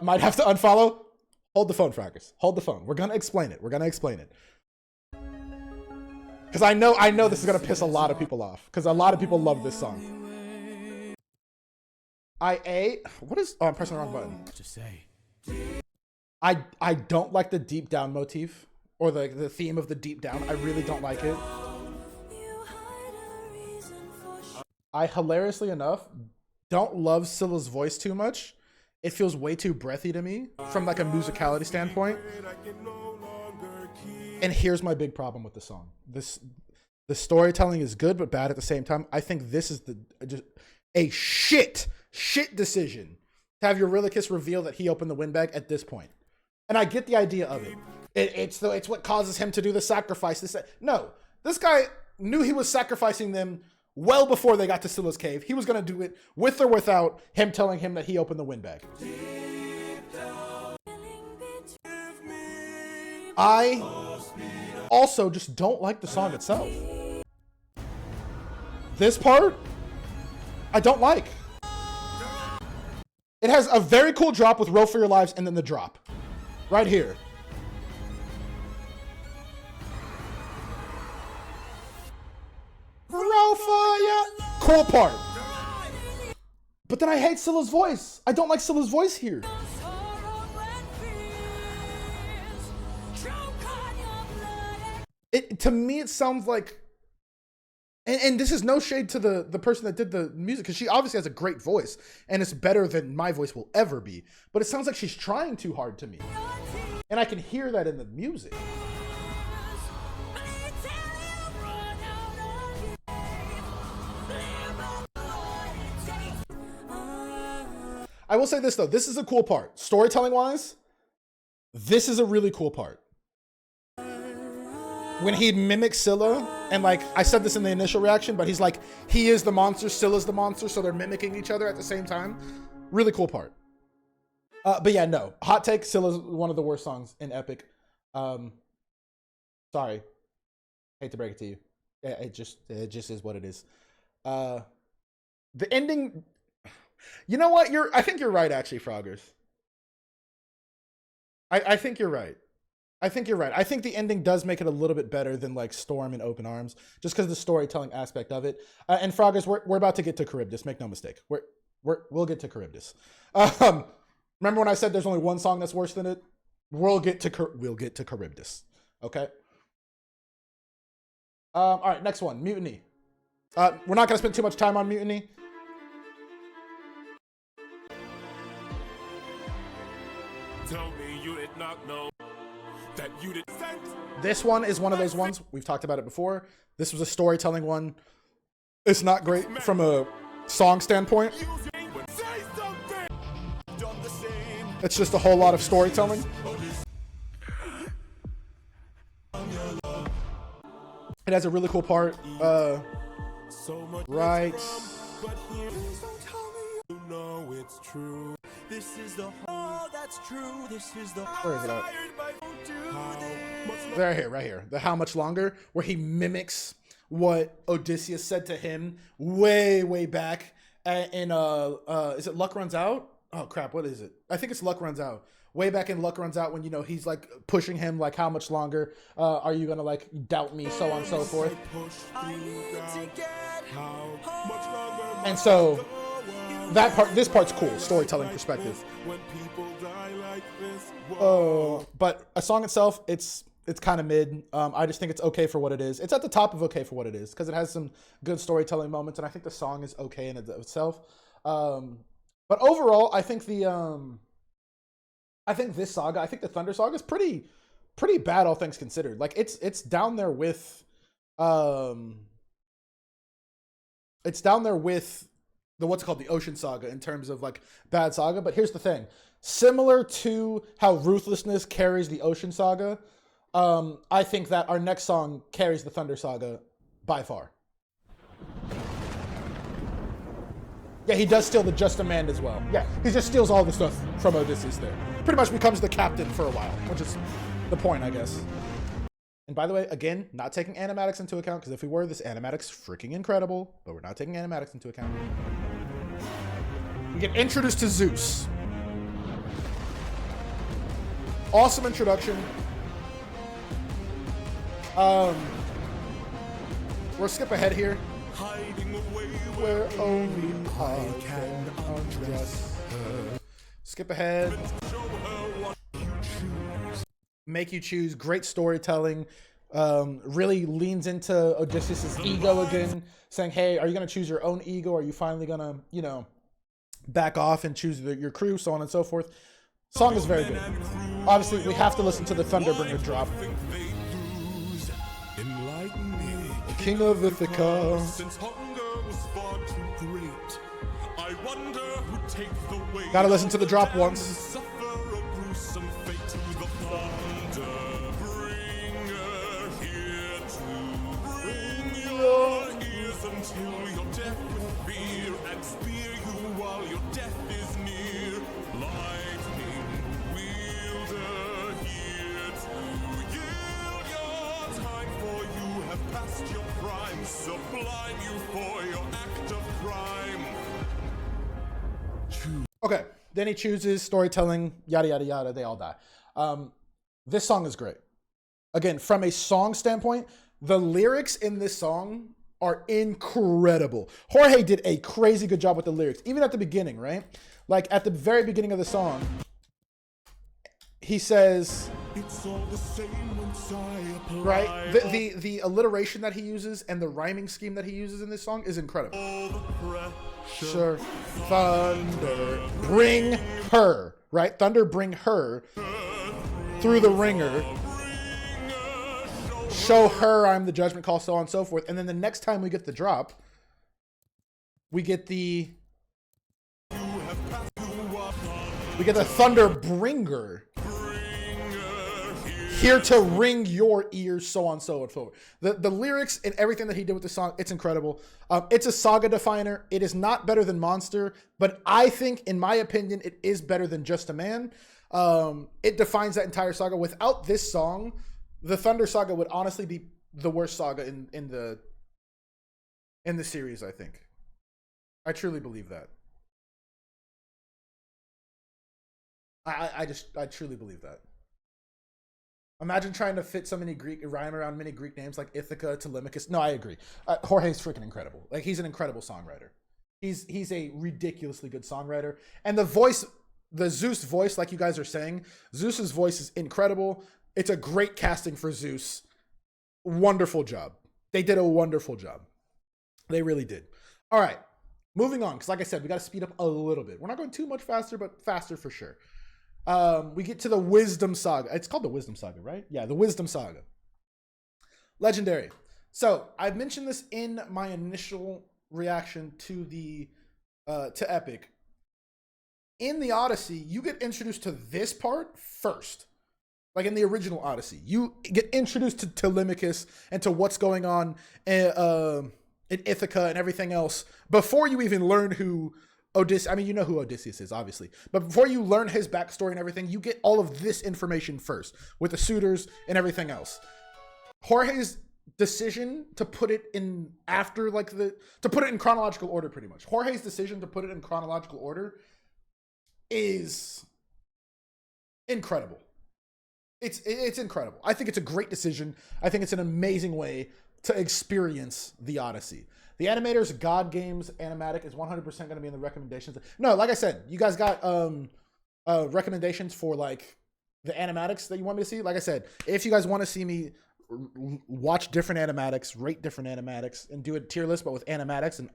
Might have to unfollow. Hold the phone, Frackers. Hold the phone. We're gonna explain it. Because I know this is gonna piss a lot of people off. Because a lot of people love this song. What is? Oh, I'm pressing the wrong button. Just say. I don't like the deep down motif or the theme of the deep down. I really don't like it. I hilariously enough don't love Scylla's voice too much. It feels way too breathy to me from like a musicality standpoint. And here's my big problem with the song. The storytelling is good but bad at the same time. I think this is just a shit decision to have Eurylochus reveal that he opened the windbag at this point. And I get the idea of it. It's what causes him to do the sacrifice. No, this guy knew he was sacrificing them well before they got to Scylla's cave. He was going to do it with or without him telling him that he opened the windbag. I also just don't like the song itself. This part, I don't like. It has a very cool drop with Row for Your Lives and then the drop. Right here. Row for your... Cool part. But then I hate Scylla's voice. I don't like Scylla's voice here. To me, it sounds like... And this is no shade to the person that did the music, because she obviously has a great voice, and it's better than my voice will ever be. But it sounds like she's trying too hard to me. And I can hear that in the music. I will say this, though. This is a cool part. Storytelling-wise, this is a really cool part. when he mimics Scylla, and like I said this in the initial reaction, but he's like, he is the monster, Scylla's the monster, so they're mimicking each other at the same time. Really cool part. But yeah, no. Hot take, Scylla's one of the worst songs in Epic. Sorry. Hate to break it to you. It just is what it is. The ending, you know what? I think you're right, actually, Froggers. I think you're right. I think you're right. I think the ending does make it a little bit better than like Storm and Open Arms, just because of the storytelling aspect of it. And Froggers, we're about to get to Charybdis. Make no mistake. We'll get to Charybdis. Remember when I said there's only one song that's worse than it? We'll get to Charybdis. Okay. All right, next one, Mutiny. We're not gonna spend too much time on Mutiny. Tell me you did not know that you did. This one is one of those ones, we've talked about it before. This was a storytelling one. It's not great from a song standpoint. It's just a whole lot of storytelling. It has a really cool part. Right. It's true. This is the whole that's true. This is the Where is it at? Right here. The How Much Longer, where he mimics what Odysseus said to him way back in is it Luck Runs Out? Oh crap, what is it? I think it's Luck Runs Out. Way back in Luck Runs Out, when, you know, he's like pushing him like, how much longer are you gonna like doubt me, so on and so forth. And so that part, this part's cool, storytelling perspective. But a song itself, it's kind of mid. I just think it's okay for what it is. It's at the top of okay for what it is, because it has some good storytelling moments, and I think the song is okay in itself. But overall, I think this saga, I think the Thunder Saga is pretty bad, all things considered. Like it's down there with the what's it called, the Ocean Saga, in terms of like bad saga. But here's the thing, similar to how Ruthlessness carries the Ocean Saga, I think that our next song carries the Thunder Saga by far. Yeah, he does steal the Just a Man as well. Yeah, he just steals all the stuff from Odysseus there. Pretty much becomes the captain for a while, which is the point, I guess. And by the way, again, not taking animatics into account, because if we were, this animatics freaking incredible, but we're not taking animatics into account. We get introduced to Zeus. Awesome introduction. We'll skip ahead here. Where only I can undress her. Skip ahead. Make you choose. Great storytelling. Really leans into Odysseus' ego again, saying, hey, are you going to choose your own ego? Are you finally going to, you know, back off and choose your crew, so on and so forth. Song is very good. Obviously, we have to listen to the Thunderbringer drop. King of Ithaca. Gotta listen to the drop once. Until your death with fear and spear you while your death is near. Lightning wielder here to yield your time, for you have passed your prime. Sublime you for your act of crime. Okay, then he chooses storytelling, yada yada yada. They all die. This song is great. Again, from a song standpoint, the lyrics in this song are incredible. Jorge did a crazy good job with the lyrics, even at the beginning, right? Like at the very beginning of the song, he says, It's all the same right? The alliteration that he uses and the rhyming scheme that he uses in this song is incredible. Sure. Thunder, bring her, right? Thunder, bring her through the ringer. Show her I'm the judgment call, so on and so forth. And then the next time we get the drop, we get the Thunder bringer here to ring your ears, so on, so forth. The lyrics and everything that he did with the song, it's incredible. It's a saga definer. It is not better than Monster, but I think, in my opinion, it is better than Just a Man. It defines that entire saga. Without this song, the Thunder Saga would honestly be the worst saga in the series, I think. I truly believe that. I truly believe that. Imagine trying to fit so many rhyme around many Greek names like Ithaca, Telemachus. No, I agree. Jorge's freaking incredible. Like, he's an incredible songwriter. He's a ridiculously good songwriter. And the voice, the Zeus voice, like you guys are saying, Zeus's voice is incredible. It's a great casting for Zeus. Wonderful job. They did a wonderful job. They really did. All right, moving on, because like I said, we got to speed up a little bit. We're not going too much faster, but faster for sure. We get to the Wisdom Saga. It's called the Wisdom Saga, right? Yeah, the Wisdom Saga. Legendary. So I've mentioned this in my initial reaction to the to Epic. In the Odyssey, you get introduced to this part first. Like in the original Odyssey, you get introduced to Telemachus and to what's going on in Ithaca and everything else before you even learn who Odysseus. I mean, you know who Odysseus is, obviously, but before you learn his backstory and everything, you get all of this information first with the suitors and everything else. Jorge's decision to put it in after, to put it in chronological order, pretty much. Jorge's decision to put it in chronological order is incredible. It's incredible. I think it's a great decision. I think it's an amazing way to experience the Odyssey. The animators, God Games Animatic, is 100% going to be in the recommendations. No, like I said, you guys got recommendations for like the animatics that you want me to see. Like I said, if you guys want to see me watch different animatics, rate different animatics, and do a tier list, but with animatics and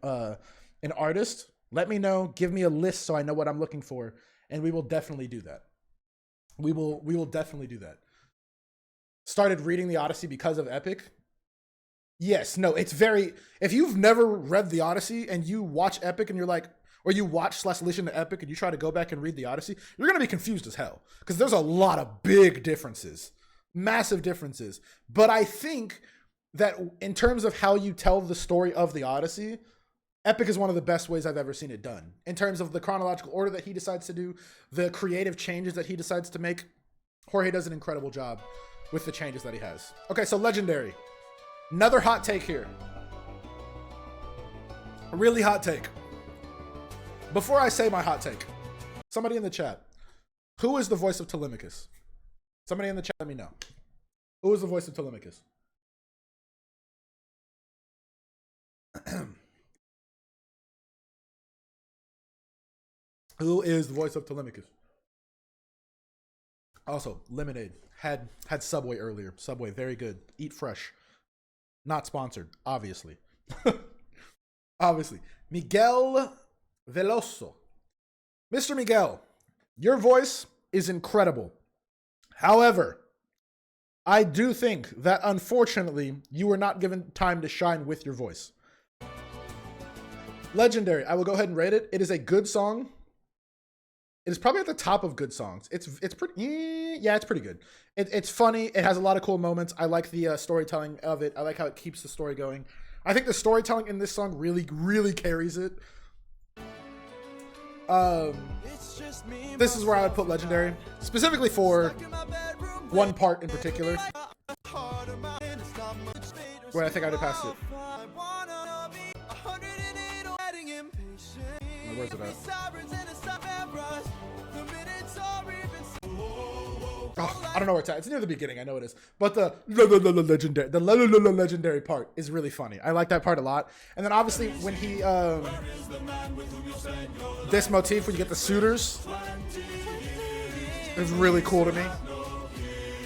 an artist, let me know. Give me a list so I know what I'm looking for, and we will definitely do that. We will definitely do that. Started reading the Odyssey because of Epic. Yes, no, it's very, if you've never read the Odyssey and you watch Epic and you're like, or you watch / listen to Epic and you try to go back and read the Odyssey, you're going to be confused as hell because there's a lot of big differences, massive differences. But I think that in terms of how you tell the story of the Odyssey, Epic is one of the best ways I've ever seen it done. In terms of the chronological order that he decides to do, the creative changes that he decides to make, Jorge does an incredible job with the changes that he has. Okay, so Legendary. Another hot take here. A really hot take. Before I say my hot take, somebody in the chat, who is the voice of Telemachus? Somebody in the chat, let me know. Who is the voice of Telemachus? Who is the voice of Telemachus? Also, Lemonade. Had Subway earlier. Subway, very good. Eat fresh. Not sponsored, obviously. Obviously. Miguel Veloso. Mr. Miguel, your voice is incredible. However, I do think that unfortunately you were not given time to shine with your voice. Legendary, I will go ahead and rate it. It is a good song. It is probably at the top of good songs. It's pretty, yeah, it's pretty good. It's funny. It has a lot of cool moments. I like the storytelling of it. I like how it keeps the story going. I think the storytelling in this song really, really carries it. This is where I would put Legendary, specifically for one part in particular, where I think I would have passed it. Where's it at? Oh, I don't know where it's at. It's near the beginning. I know it is. But the legendary part is really funny. I like that part a lot. And then obviously when he this motif when you get the suitors is really cool to me.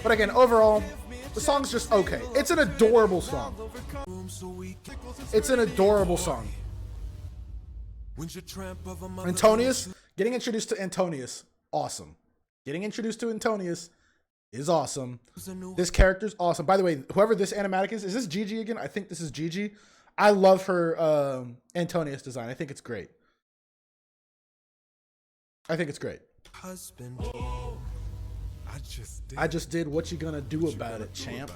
But again, overall, the song's just okay. It's an adorable song. It's an adorable song. Antonius, getting introduced to Antonius, awesome. Getting introduced to Antonius is awesome. This character's awesome. By the way, whoever this animatic is this Gigi again? I think this is Gigi. I love her Antonius design. I think it's great. I think it's great. Husband, I I just did what you gonna do about it, champ.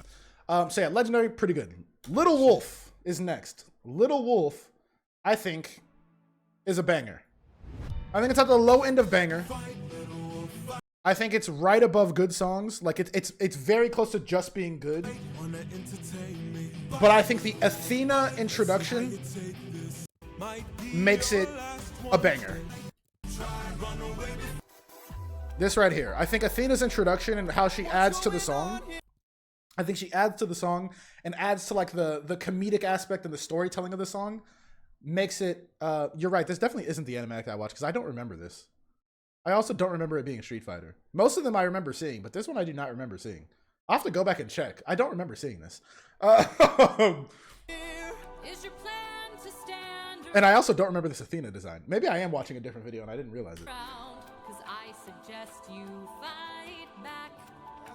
So yeah, legendary, pretty good. Little Wolf is next. Little Wolf, I think, is a banger. I think it's at the low end of banger. I think it's right above good songs. Like it's very close to just being good. But I think the Athena introduction makes it a banger. This right here. I think Athena's introduction and how she adds to the song. I think she adds to the song and adds to like the comedic aspect and the storytelling of the song. Makes it, you're right, this definitely isn't the animatic I watched because I don't remember this. I also don't remember it being a Street Fighter. Most of them I remember seeing, but this one I do not remember seeing. I'll have to go back and check. I don't remember seeing this. And I also don't remember this Athena design. Maybe I am watching a different video and I didn't realize it. I suggest you fight back.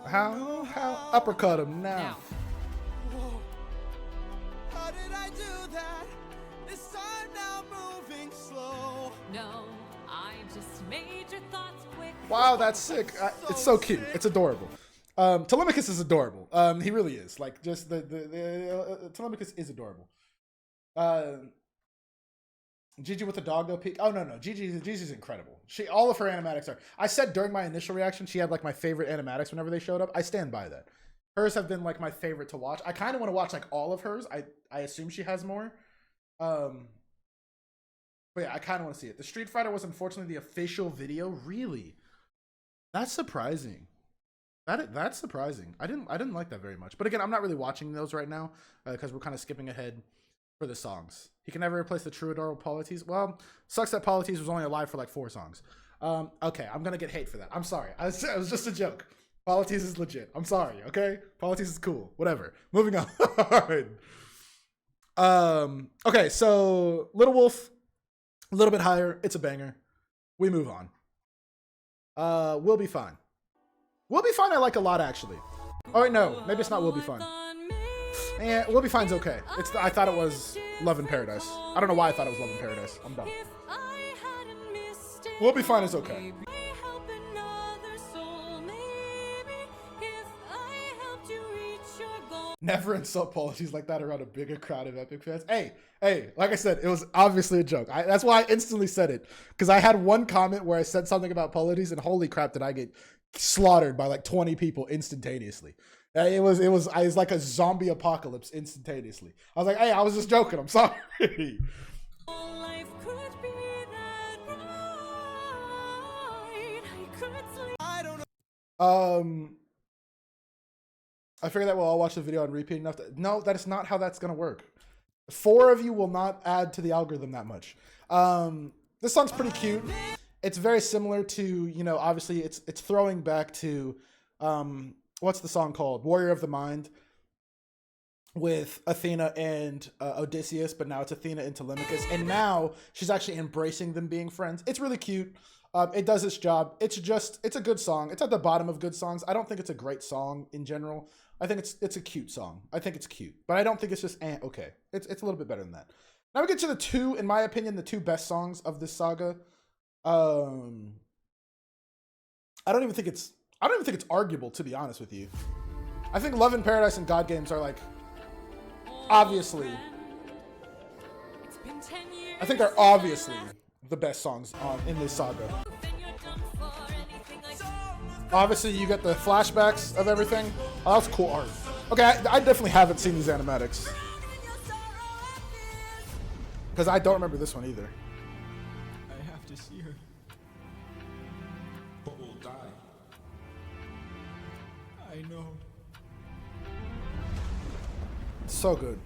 How uppercut him now. Whoa. How did I do that? This time now moving slow. No, I just made your thoughts quick. Wow, that's sick. It's so cute. It's adorable. Telemachus is adorable. He really is. Like, just the Telemachus is adorable. Gigi with the dog though. Oh no, Gigi's incredible. All of her animatics are. I said during my initial reaction, she had like my favorite animatics whenever they showed up. I stand by that. Hers have been like my favorite to watch. I kind of want to watch like all of hers. I assume she has more. But yeah, I kind of want to see it. The Street Fighter was unfortunately the official video. Really, that's surprising. That's surprising. I didn't like that very much. But again, I'm not really watching those right now because we're kind of skipping ahead for the songs. He can never replace the troubadour Polyphemus. Well, sucks that Polyphemus was only alive for like 4 songs. Okay, I'm gonna get hate for that. I'm sorry. It was just a joke. Polyphemus is legit. I'm sorry. Okay, Polyphemus is cool. Whatever. Moving on. Okay, so Little Wolf, a little bit higher. It's a banger. We move on. We'll Be Fine. We'll Be Fine I like a lot, actually. Oh, wait, no. Maybe it's not We'll Be Fine. Yeah, We'll Be Fine's okay. I thought it was Love in Paradise. I don't know why I thought it was Love in Paradise. I'm dumb. We'll Be Fine is okay. Never insult policies like that around a bigger crowd of Epic fans. Hey, like I said, it was obviously a joke. That's why I instantly said it. Because I had one comment where I said something about polities, and holy crap, did I get slaughtered by like 20 people instantaneously. It was like a zombie apocalypse instantaneously. I was like, hey, I was just joking. I'm sorry. I figured that we'll all watch the video on repeat enough. No, that is not how that's gonna work. 4 of you will not add to the algorithm that much. This song's pretty cute. It's very similar to, you know, obviously it's throwing back to what's the song called? Warrior of the Mind with Athena and Odysseus, but now it's Athena and Telemachus. And now she's actually embracing them being friends. It's really cute. It does its job. It's a good song. It's at the bottom of good songs. I don't think it's a great song in general. I think it's a cute song. I think it's cute, but I don't think it's just okay. It's a little bit better than that. Now we get to the 2, in my opinion, the 2 best songs of this saga. I don't even think it's arguable, to be honest with you. I think Love in Paradise and God Games are like, obviously, I think they're obviously the best songs in this saga. Obviously, you get the flashbacks of everything. Oh, that's cool art. Okay, I definitely haven't seen these animatics. Because I don't remember this one either. I have to see her. But we'll die. I know. So good.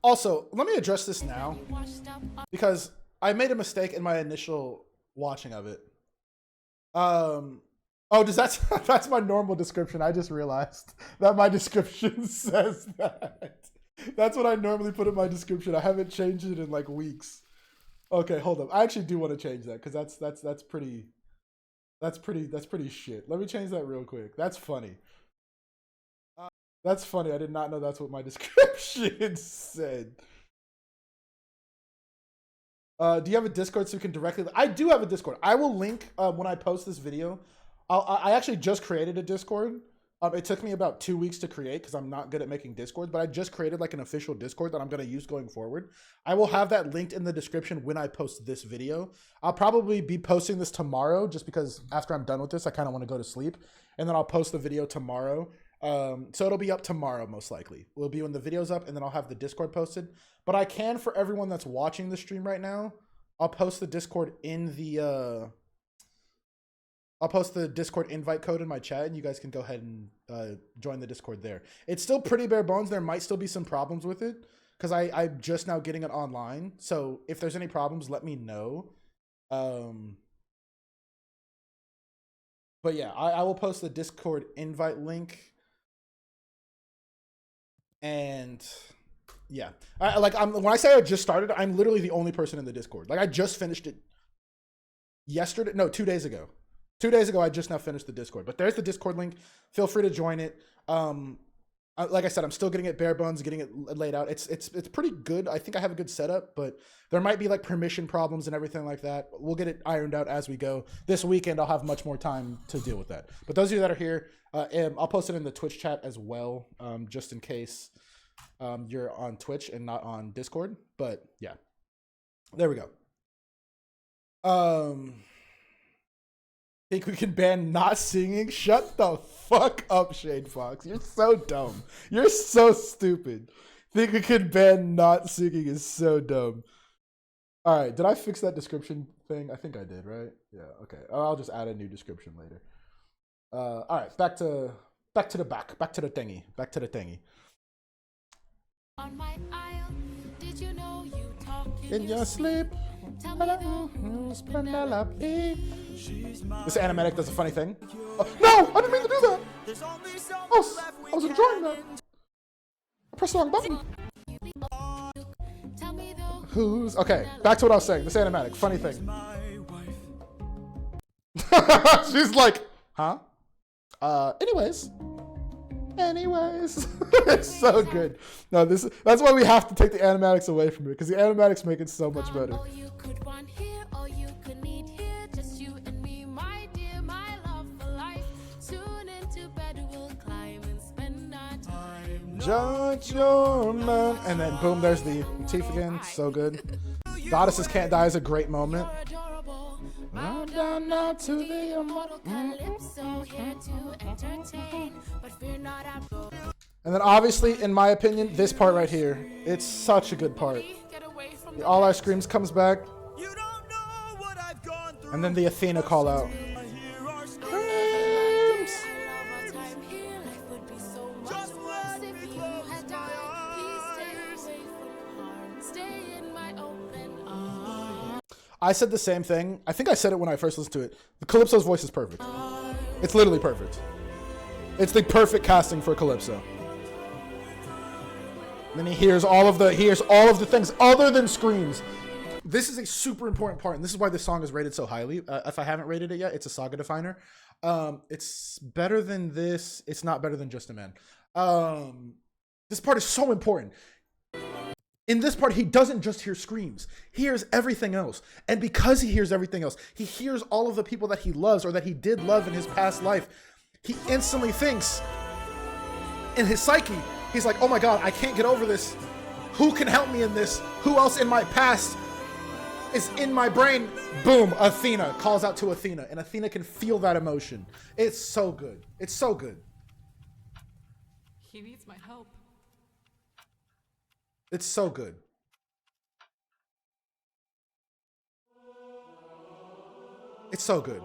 Also, let me address this now, because I made a mistake in my initial watching of it. Oh, that's my normal description. I just realized that my description says that. That's what I normally put in my description. I haven't changed it in like weeks. Okay, hold up. I actually do want to change that because that's pretty shit. Let me change that real quick. That's funny. That's funny. I did not know that's what my description said. Do you have a Discord so we can directly? I do have a Discord. I will link when I post this video. I actually just created a Discord. It took me about 2 weeks to create because I'm not good at making Discords, but I just created like an official Discord that I'm going to use going forward. I will have that linked in the description when I post this video. I'll probably be posting this tomorrow just because after I'm done with this, I kind of want to go to sleep. And then I'll post the video tomorrow. So it'll be up tomorrow, most likely. It'll be when the video's up and then I'll have the Discord posted. But I can, for everyone that's watching the stream right now, I'll post the Discord in the... I'll post the Discord invite code in my chat and you guys can go ahead and join the Discord there. It's still pretty bare bones. There might still be some problems with it because I'm just now getting it online. So if there's any problems, let me know. But yeah, I will post the Discord invite link. And yeah, when I say I just started, I'm literally the only person in the Discord. Like I just finished it yesterday. No, 2 days ago. 2 days ago, I just now finished the Discord, but there's the Discord link. Feel free to join it. Like I said, I'm still getting it bare bones, getting it laid out. It's pretty good. I think I have a good setup, but there might be like permission problems and everything like that. We'll get it ironed out as we go. This weekend, I'll have much more time to deal with that. But those of you that are here, I'll post it in the Twitch chat as well, just in case you're on Twitch and not on Discord. But yeah, there we go. Think we can ban not singing? Shut the fuck up, Shade Fox. You're so dumb. You're so stupid. Think we can ban not singing is so dumb. All right, did I fix that description thing? I think I did, right? Yeah, okay. I'll just add a new description later. All right, back to the thingy. On my aisle, did you know you talk In your sleep. Tell me who's This animatic does a funny thing. No, I didn't mean to do that. I was enjoying that. I pressed the wrong button. Tell me Who's okay? Back to what I was saying. This animatic, funny thing. She's like, huh? Anyways. It's so good. No, that's why we have to take the animatics away from it because the animatics make it so much better. all you could want here, all you could need here, just you and me, my dear, my love for life. Soon into bed we'll climb and spend our time. Judge your man. And then boom, there's the motif again. So good. The Odysseus Can't Die is a great moment. Adorable. Down now to the Mortal calypso here to entertain, but fear not, I will And then obviously, in my opinion, this part right here, it's such a good part. get away from The All Our Screams comes back, You don't know what I've gone through. and then the Athena call out. I hear our screams. our time here. Life would be so much Just worse let if me you close had my died. Please eyes. stay away from harm. Stay in my open arms. I said the same thing. I think I said it when I first listened to it. The Calypso's voice is perfect. It's literally perfect. It's the perfect casting for Calypso. And then he hears all of the things other than screams. This is a super important part, and this is why this song is rated so highly. If I haven't rated it yet, it's a saga definer. It's better than this. It's not better than Just a Man. This part is so important. In this part, he doesn't just hear screams. He hears everything else. And because he hears everything else, he hears all of the people that he loves or that he did love in his past life. He instantly thinks, in his psyche, he's like, oh my God, I can't get over this. Who can help me in this? Who else in my past is in my brain? Boom, Athena calls out to Athena. And Athena can feel that emotion. It's so good. It's so good. He needs my help. It's so good. It's so good.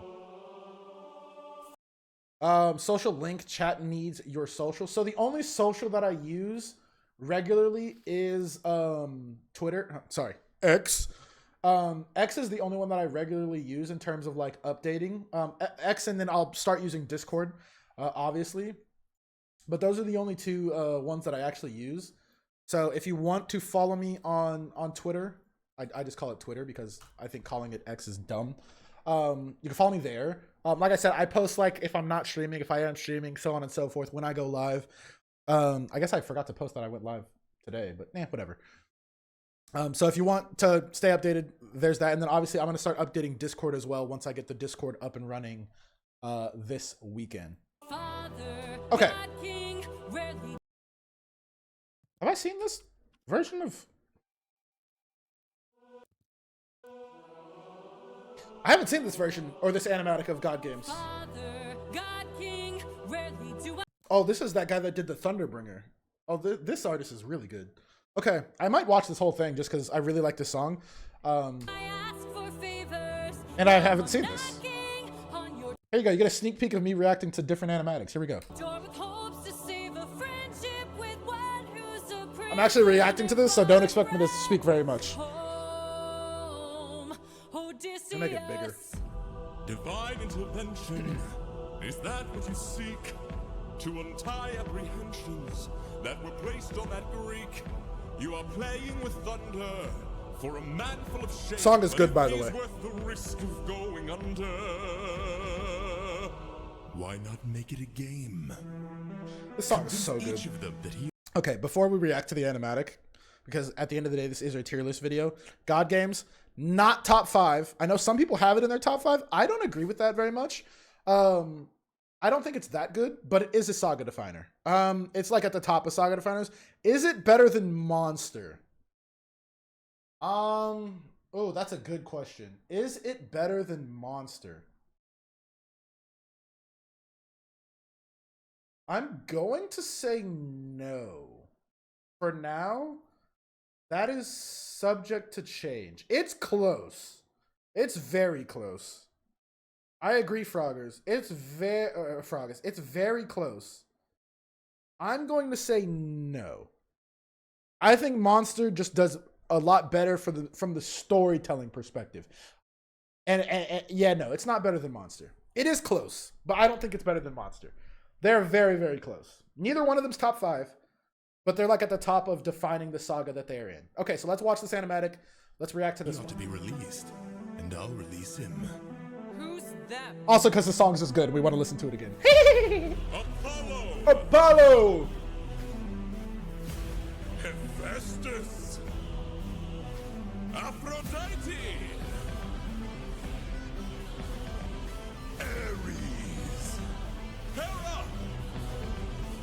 Social link, chat needs your social. So the only social that I use regularly is Twitter. Sorry, X. X is the only one that I regularly use in terms of like updating. X, and then I'll start using Discord, obviously. But those are the only two ones that I actually use. So if you want to follow me on Twitter, I just call it Twitter because I think calling it X is dumb. You can follow me there. Like I said, I post like if I'm not streaming, if I am streaming, so on and so forth when I go live. I guess I forgot to post that I went live today, but whatever. So if you want to stay updated, there's that. And then obviously I'm going to start updating Discord as well once I get the Discord up and running this weekend. Okay. Have I seen this version of... I haven't seen this version or this animatic of God Games. Oh, this is that guy that did the Thunderbringer. Oh, this artist is really good. Okay, I might watch this whole thing just because I really like this song. And I haven't seen this. Here you go. You get a sneak peek of me reacting to different animatics. Here we go. I'm actually reacting to this, so don't expect me to speak very much. To make it bigger. Divine intervention. Is that what you seek? To untie apprehensions that were placed on that Greek. You are playing with thunder for a man full of shame. Song is good, by the way. Worth the risk of going under. Why not make it a game? This song is so good. Okay, before we react to the animatic, because at the end of the day, this is our tier list video. God Games, not top 5. I know some people have it in their top 5. I don't agree with that very much. I don't think it's that good, but it is a saga definer. It's like at the top of saga definers. Is it better than Monster? Oh, that's a good question. Is it better than Monster? I'm going to say no. For now, that is subject to change. It's close. It's very close. I agree, Froggers. It's very close. I'm going to say no. I think Monster just does a lot better from the storytelling perspective. And yeah, no, it's not better than Monster. It is close, but I don't think it's better than Monster. They're very, very close. Neither one of them's top 5, but they're like at the top of defining the saga that they're in. Okay, so let's watch this animatic. Let's react to this one. To be released, and I'll release him. Who's that? Also, because the song's is good, we want to listen to it again. Apollo! Apollo! Hephaestus! Aphrodite! Ares! Hera!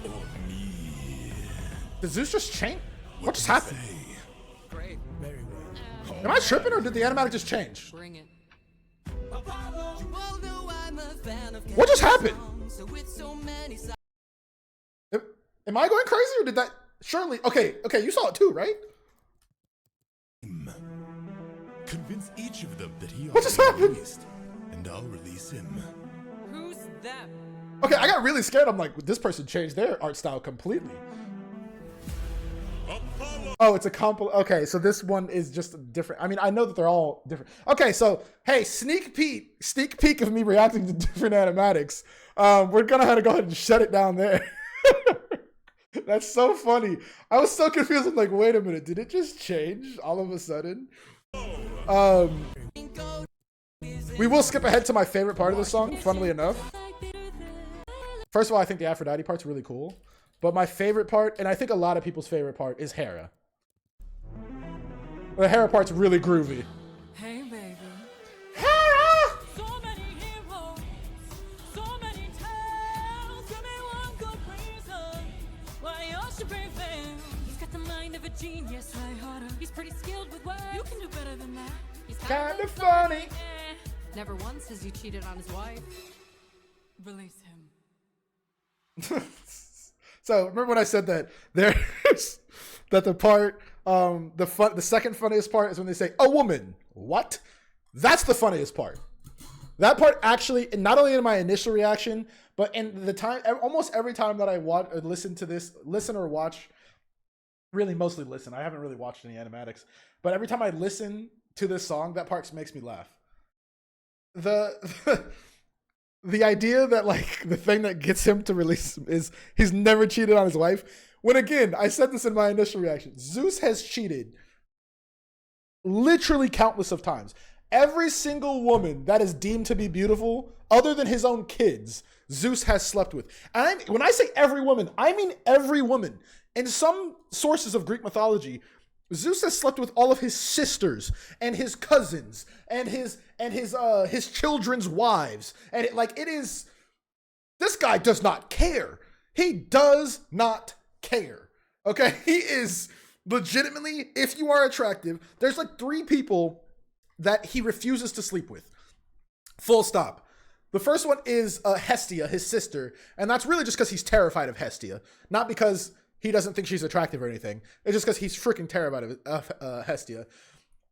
Or me? Did Zeus just change? What just happened? Great. Very well. Am I tripping or did the animatic just change? Bring it. What just happened? Am I going crazy or did that? Surely. Okay, you saw it too, right? Convince each of them that he What just ought to be happened? released, and I'll release him. Who's that? Okay, I got really scared. I'm like, this person changed their art style completely. Apollo! Oh, it's a okay, so this one is just different. I mean, I know that they're all different. Okay, so hey, sneak peek of me reacting to different animatics. We're gonna have to go ahead and shut it down there. That's so funny. I was so confused. I'm like, wait a minute, did it just change all of a sudden? We will skip ahead to my favorite part of the song, funnily enough. First of all, I think the Aphrodite part's really cool. But my favorite part, and I think a lot of people's favorite part, is Hera. The Hera part's really groovy. Hey, baby. Hera! So many heroes, so many tales. Give me one good reason why you should prevail. He's got the mind of a genius, try harder. He's pretty skilled with words. You can do better than that. He's Kinda funny. Never once has he cheated on his wife. Release him. So remember when I said that there's that the part the second funniest part is when they say a woman. What? That's the funniest part. That part actually, not only in my initial reaction, but in the time, almost every time that I watch or listen to this, listen or watch, really mostly listen. I haven't really watched any animatics, but every time I listen to this song, that part makes me laugh. The idea that like the thing that gets him to release him is he's never cheated on his wife. When again, I said this in my initial reaction, Zeus has cheated literally countless of times. Every single woman that is deemed to be beautiful, other than his own kids, Zeus has slept with. And when I say every woman, I mean every woman. In some sources of Greek mythology, Zeus has slept with all of his sisters and his cousins and his children's wives. And it is, this guy does not care. He does not care. Okay? He is legitimately, if you are attractive, there's like 3 people that he refuses to sleep with. Full stop. The first one is Hestia, his sister, and that's really just because he's terrified of Hestia, not because he doesn't think she's attractive or anything. It's just because he's freaking terrified of Hestia.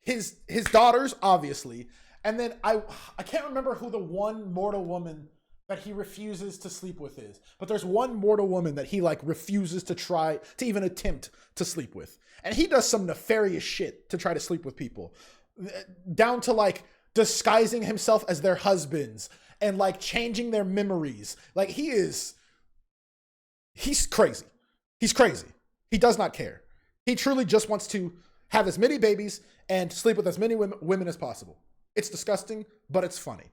His daughters, obviously, and then I can't remember who the one mortal woman that he refuses to sleep with is, but there's one mortal woman that he like refuses to try to even attempt to sleep with, and he does some nefarious shit to try to sleep with people, down to like disguising himself as their husbands and like changing their memories. Like he's crazy. He's crazy. He does not care. He truly just wants to have as many babies and sleep with as many women as possible. It's disgusting, but it's funny.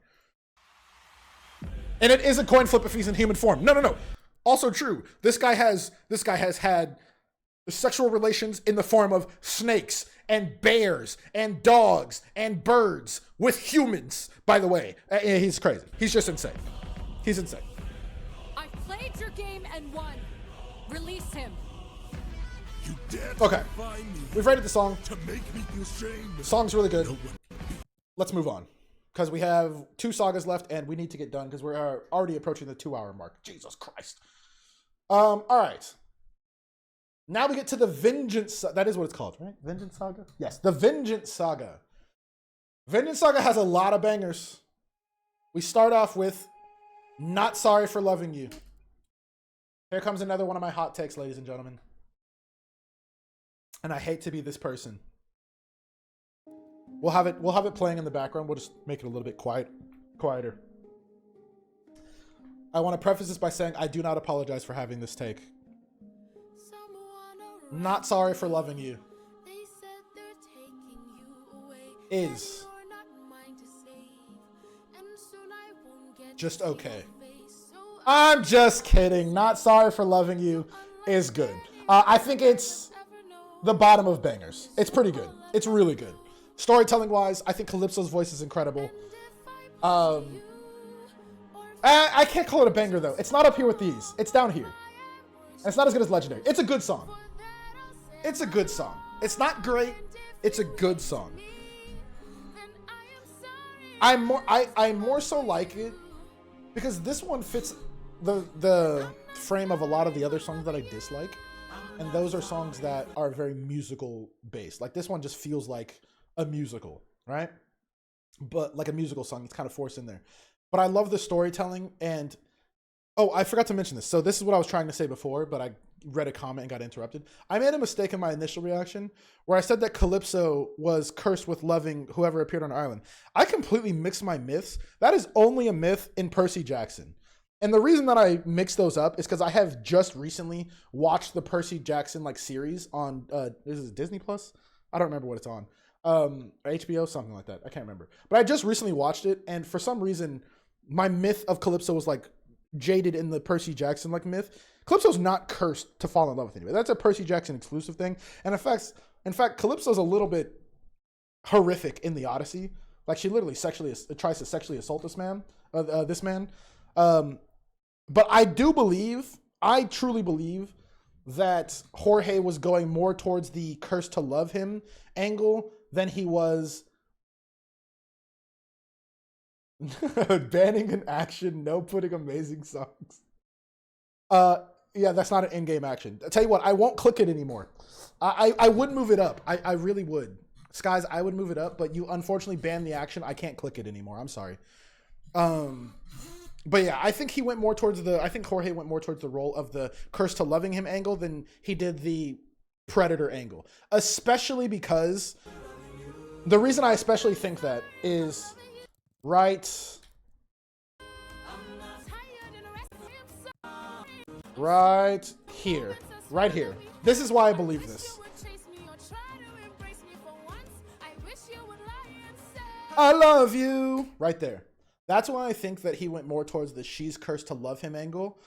And it is a coin flip if he's in human form. No. Also true. This guy has had sexual relations in the form of snakes and bears and dogs and birds with humans, by the way. He's crazy. He's just insane. He's insane. I played your game and won. Release him. You dare Okay. find me We've rated the song. to make me feel shame. The song's really good. Let's move on, because we have 2 sagas left and we need to get done because we're already approaching the 2-hour mark. Jesus Christ. All right. Now we get to the Vengeance. That is what it's called, right? Vengeance Saga? Yes, the Vengeance Saga. Vengeance Saga has a lot of bangers. We start off with Not Sorry for Loving You. Here comes another one of my hot takes, ladies and gentlemen. And I hate to be this person. We'll have it playing in the background. We'll just make it a little bit quieter. I want to preface this by saying I do not apologize for having this take. Not Sorry for Loving You is just okay. I'm just kidding. Not Sorry for Loving You is good. I think it's the bottom of bangers. It's pretty good. It's really good. Storytelling wise, I think Calypso's voice is incredible. I can't call it a banger though. It's not up here with these. It's down here. And it's not as good as Legendary. It's a good song. It's a good song. It's not great. It's a good song. I more so like it because this one fits the frame of a lot of the other songs that I dislike, and those are songs that are very musical based. Like this one just feels like a musical, right? But like a musical song, it's kind of forced in there. But I love the storytelling, and oh, I forgot to mention this. So this is what I was trying to say before, but I read a comment and got interrupted. I made a mistake in my initial reaction where I said that Calypso was cursed with loving whoever appeared on her island. I completely mixed my myths. That is only a myth in Percy Jackson. And the reason that I mixed those up is because I have just recently watched the Percy Jackson like series on is it Disney Plus? I don't remember what it's on. HBO, something like that. I can't remember. But I just recently watched it, and for some reason my myth of Calypso was like jaded in the Percy Jackson like myth. Calypso's not cursed to fall in love with anybody. That's a Percy Jackson exclusive thing. And in fact, Calypso's a little bit horrific in the Odyssey. Like she literally tries to sexually assault this man. But I truly believe that Jorge was going more towards the curse to love him angle than he was banning an action, no putting amazing songs. Yeah, that's not an in-game action. I tell you what, I won't click it anymore. I would move it up. I really would. Skies, I would move it up, but you unfortunately banned the action. I can't click it anymore. I'm sorry. But yeah, I think Jorge went more towards the role of the curse to loving him angle than he did the predator angle. Especially because the reason I especially think that is right here. Right here. This is why I believe this. I love you. Right there. That's why I think that he went more towards the she's cursed to love him angle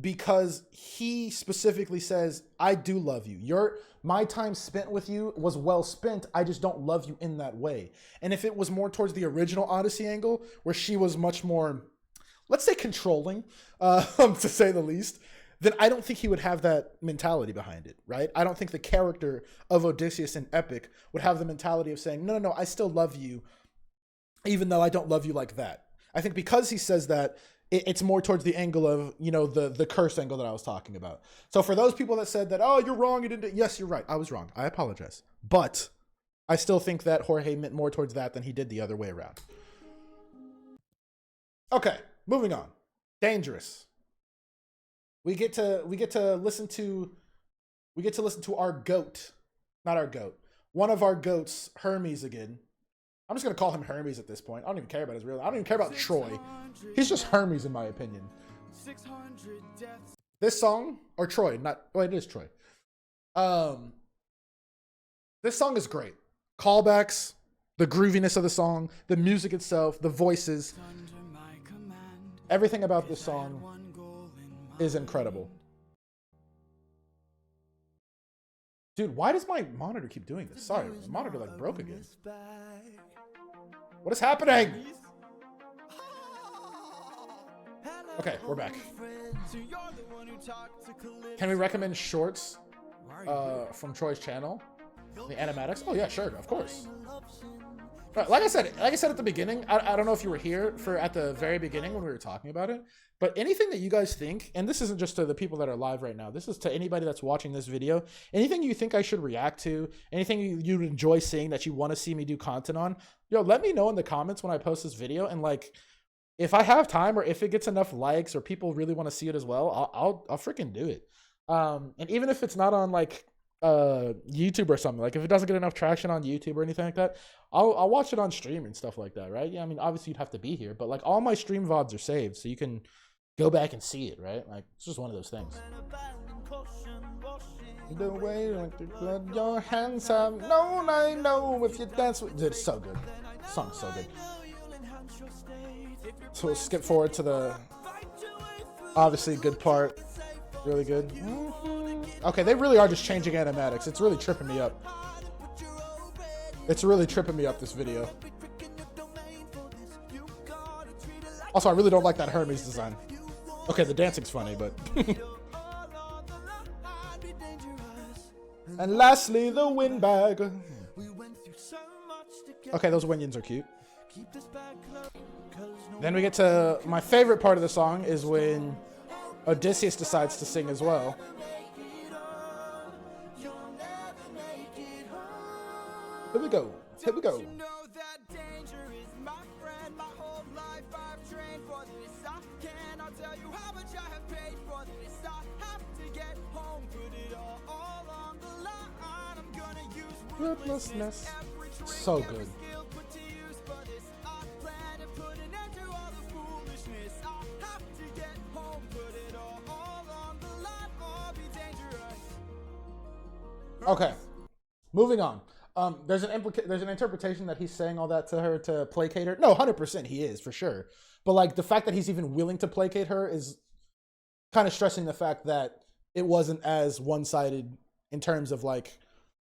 because he specifically says, I do love you. My time spent with you was well spent. I just don't love you in that way. And if it was more towards the original Odyssey angle, where she was much more, let's say, controlling, to say the least, then I don't think he would have that mentality behind it, right? I don't think the character of Odysseus in Epic would have the mentality of saying, no, I still love you, even though I don't love you like that. I think because he says that, it's more towards the angle of, the curse angle that I was talking about. So for those people that said that, oh, you're wrong, you didn't, yes, you're right, I was wrong, I apologize. But I still think that Jorge meant more towards that than he did the other way around. Okay, moving on. Dangerous. We get to listen to our goat, not our goat, one of our goats, Hermes again. I'm just gonna call him Hermes at this point. I don't even care about his real. I don't even care about Troy. He's just Hermes in my opinion. This song, or Troy, it is Troy. This song is great. Callbacks, the grooviness of the song, the music itself, the voices, everything about this song is incredible. Dude, why does my monitor keep doing this? Sorry, the monitor like broke again. What is happening? Okay, we're back. Can we recommend shorts from Troy's channel? The Animatics? Oh yeah, sure, of course. Like I said at the beginning, I don't know if you were here at the very beginning when we were talking about it, but anything that you guys think, and this isn't just to the people that are live right now, this is to anybody that's watching this video, anything you think I should react to, anything you'd enjoy seeing that you want to see me do content on, let me know in the comments when I post this video, and like, if I have time or if it gets enough likes or people really want to see it as well, I'll freaking do it. And even if it's not on like YouTube or something, like if it doesn't get enough traction on YouTube or anything like that, I'll watch it on stream and stuff like that, right? Yeah, I mean, obviously you'd have to be here, but like all my stream VODs are saved, so you can go back and see it, right? Like it's just one of those things. The way you put your hands up, no, I know if you dance with. Dude, it's so good. The song's so good. So we'll skip forward to the obviously good part. Really good. Okay, they really are just changing animatics. It's really tripping me up. It's really tripping me up, this video. Also, I really don't like that Hermes design. Okay, the dancing's funny, but... And lastly, the windbag. Okay, those winions are cute. Then we get to my favorite part of the song is when Odysseus decides to sing as well. Here we go. Here we go. Ruthlessness. So good. Okay, moving on. There's an interpretation that he's saying all that to her to placate her. No, 100% he is, for sure. But like the fact that he's even willing to placate her is kind of stressing the fact that it wasn't as one-sided in terms of like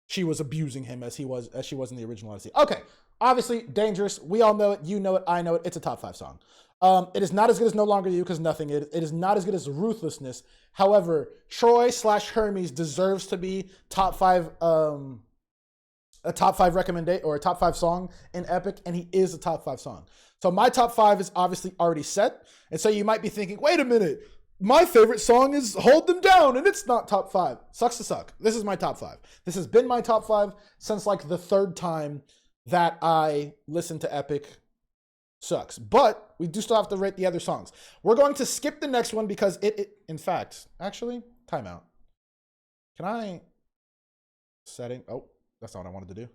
she was abusing him as she was in the original Odyssey. Okay, obviously Dangerous. We all know it. You know it. I know it. It's a top 5 song. It is not as good as No Longer You because nothing. It is not as good as Ruthlessness. However, Troy/Hermes deserves to be top 5. A top 5 recommendation or a top 5 song in Epic, and he is a top 5 song. So my top 5 is obviously already set. And so you might be thinking, wait a minute, my favorite song is Hold Them Down, and it's not top 5. Sucks to suck. This is my top 5. This has been my top 5 since like the 3rd time that I listened to Epic. Sucks. But we do still have to rate the other songs. We're going to skip the next one because in fact, actually, timeout. Can I setting? Oh, that's not what I wanted to do.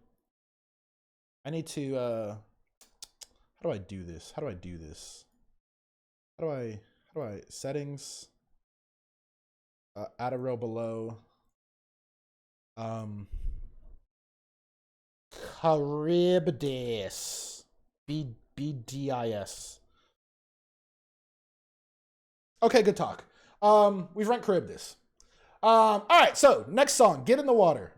I need to, how do I do this? How do I do this? How do I, settings, add a row below, Charybdis, BDIS. Okay, good talk. We've ranked Charybdis. All right, so next song, Get in the Water.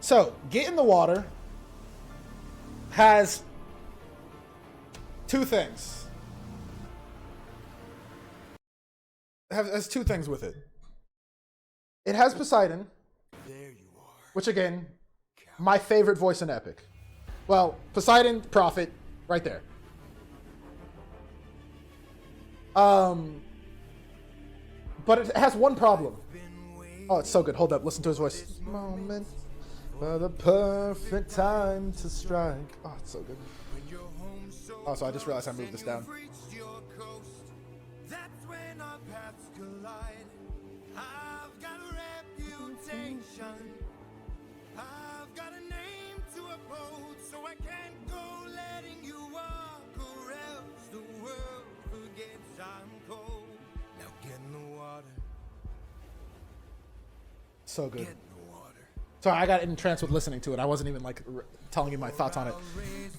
So, Get in the Water has two things. It has two things with it. It has Poseidon, which again, my favorite voice in Epic. Well, Poseidon, Prophet, right there. But it has one problem. Oh, it's so good. Hold up. Listen to his voice. Moment for the perfect time to strike. Oh, it's so good. Oh, so I just realized I moved this down. That's when our paths collide. I've got a reputation. I've got a name to uphold, so I can't go letting you walk, or else the world forgets I'm cold. Now get in the water. So good. Get in the water. Sorry, I got entranced with listening to it. I wasn't even like telling you my thoughts on it.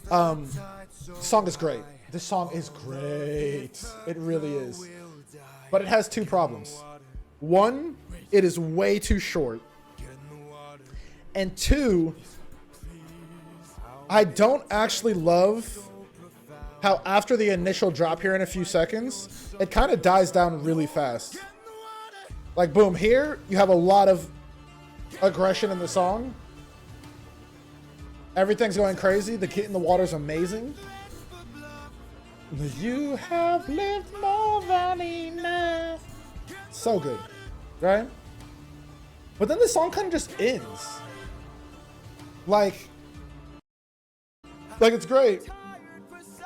The song is great. This song is great. It really is. But it has two problems. One, it is way too short. And two, I don't actually love how after the initial drop here in a few seconds, it kind of dies down really fast. Like, boom, here you have a lot of aggression in the song. Everything's going crazy. The Get in the Water is amazing. You have lived more than enough. So good, right? But then the song kind of just ends. Like it's great.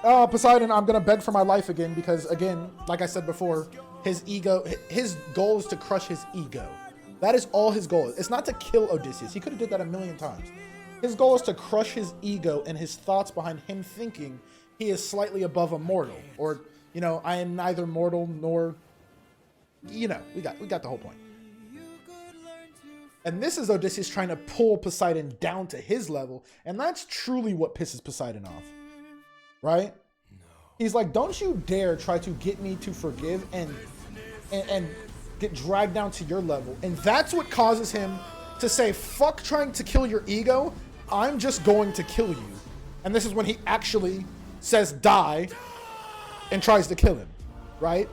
Oh, Poseidon, I'm gonna beg for my life again because, again, like I said before, his goal is to crush his ego. That is all his goal is. It's not to kill Odysseus. He could have did that a million times. His goal is to crush his ego and his thoughts behind him thinking he is slightly above a mortal, or, you know, I am neither mortal nor, you know, we got the whole point. And this is Odysseus trying to pull Poseidon down to his level, and that's truly what pisses Poseidon off, right? No. He's like, don't you dare try to get me to forgive and get dragged down to your level. And that's what causes him to say, fuck trying to kill your ego, I'm just going to kill you. And this is when he actually says die and tries to kill him, right?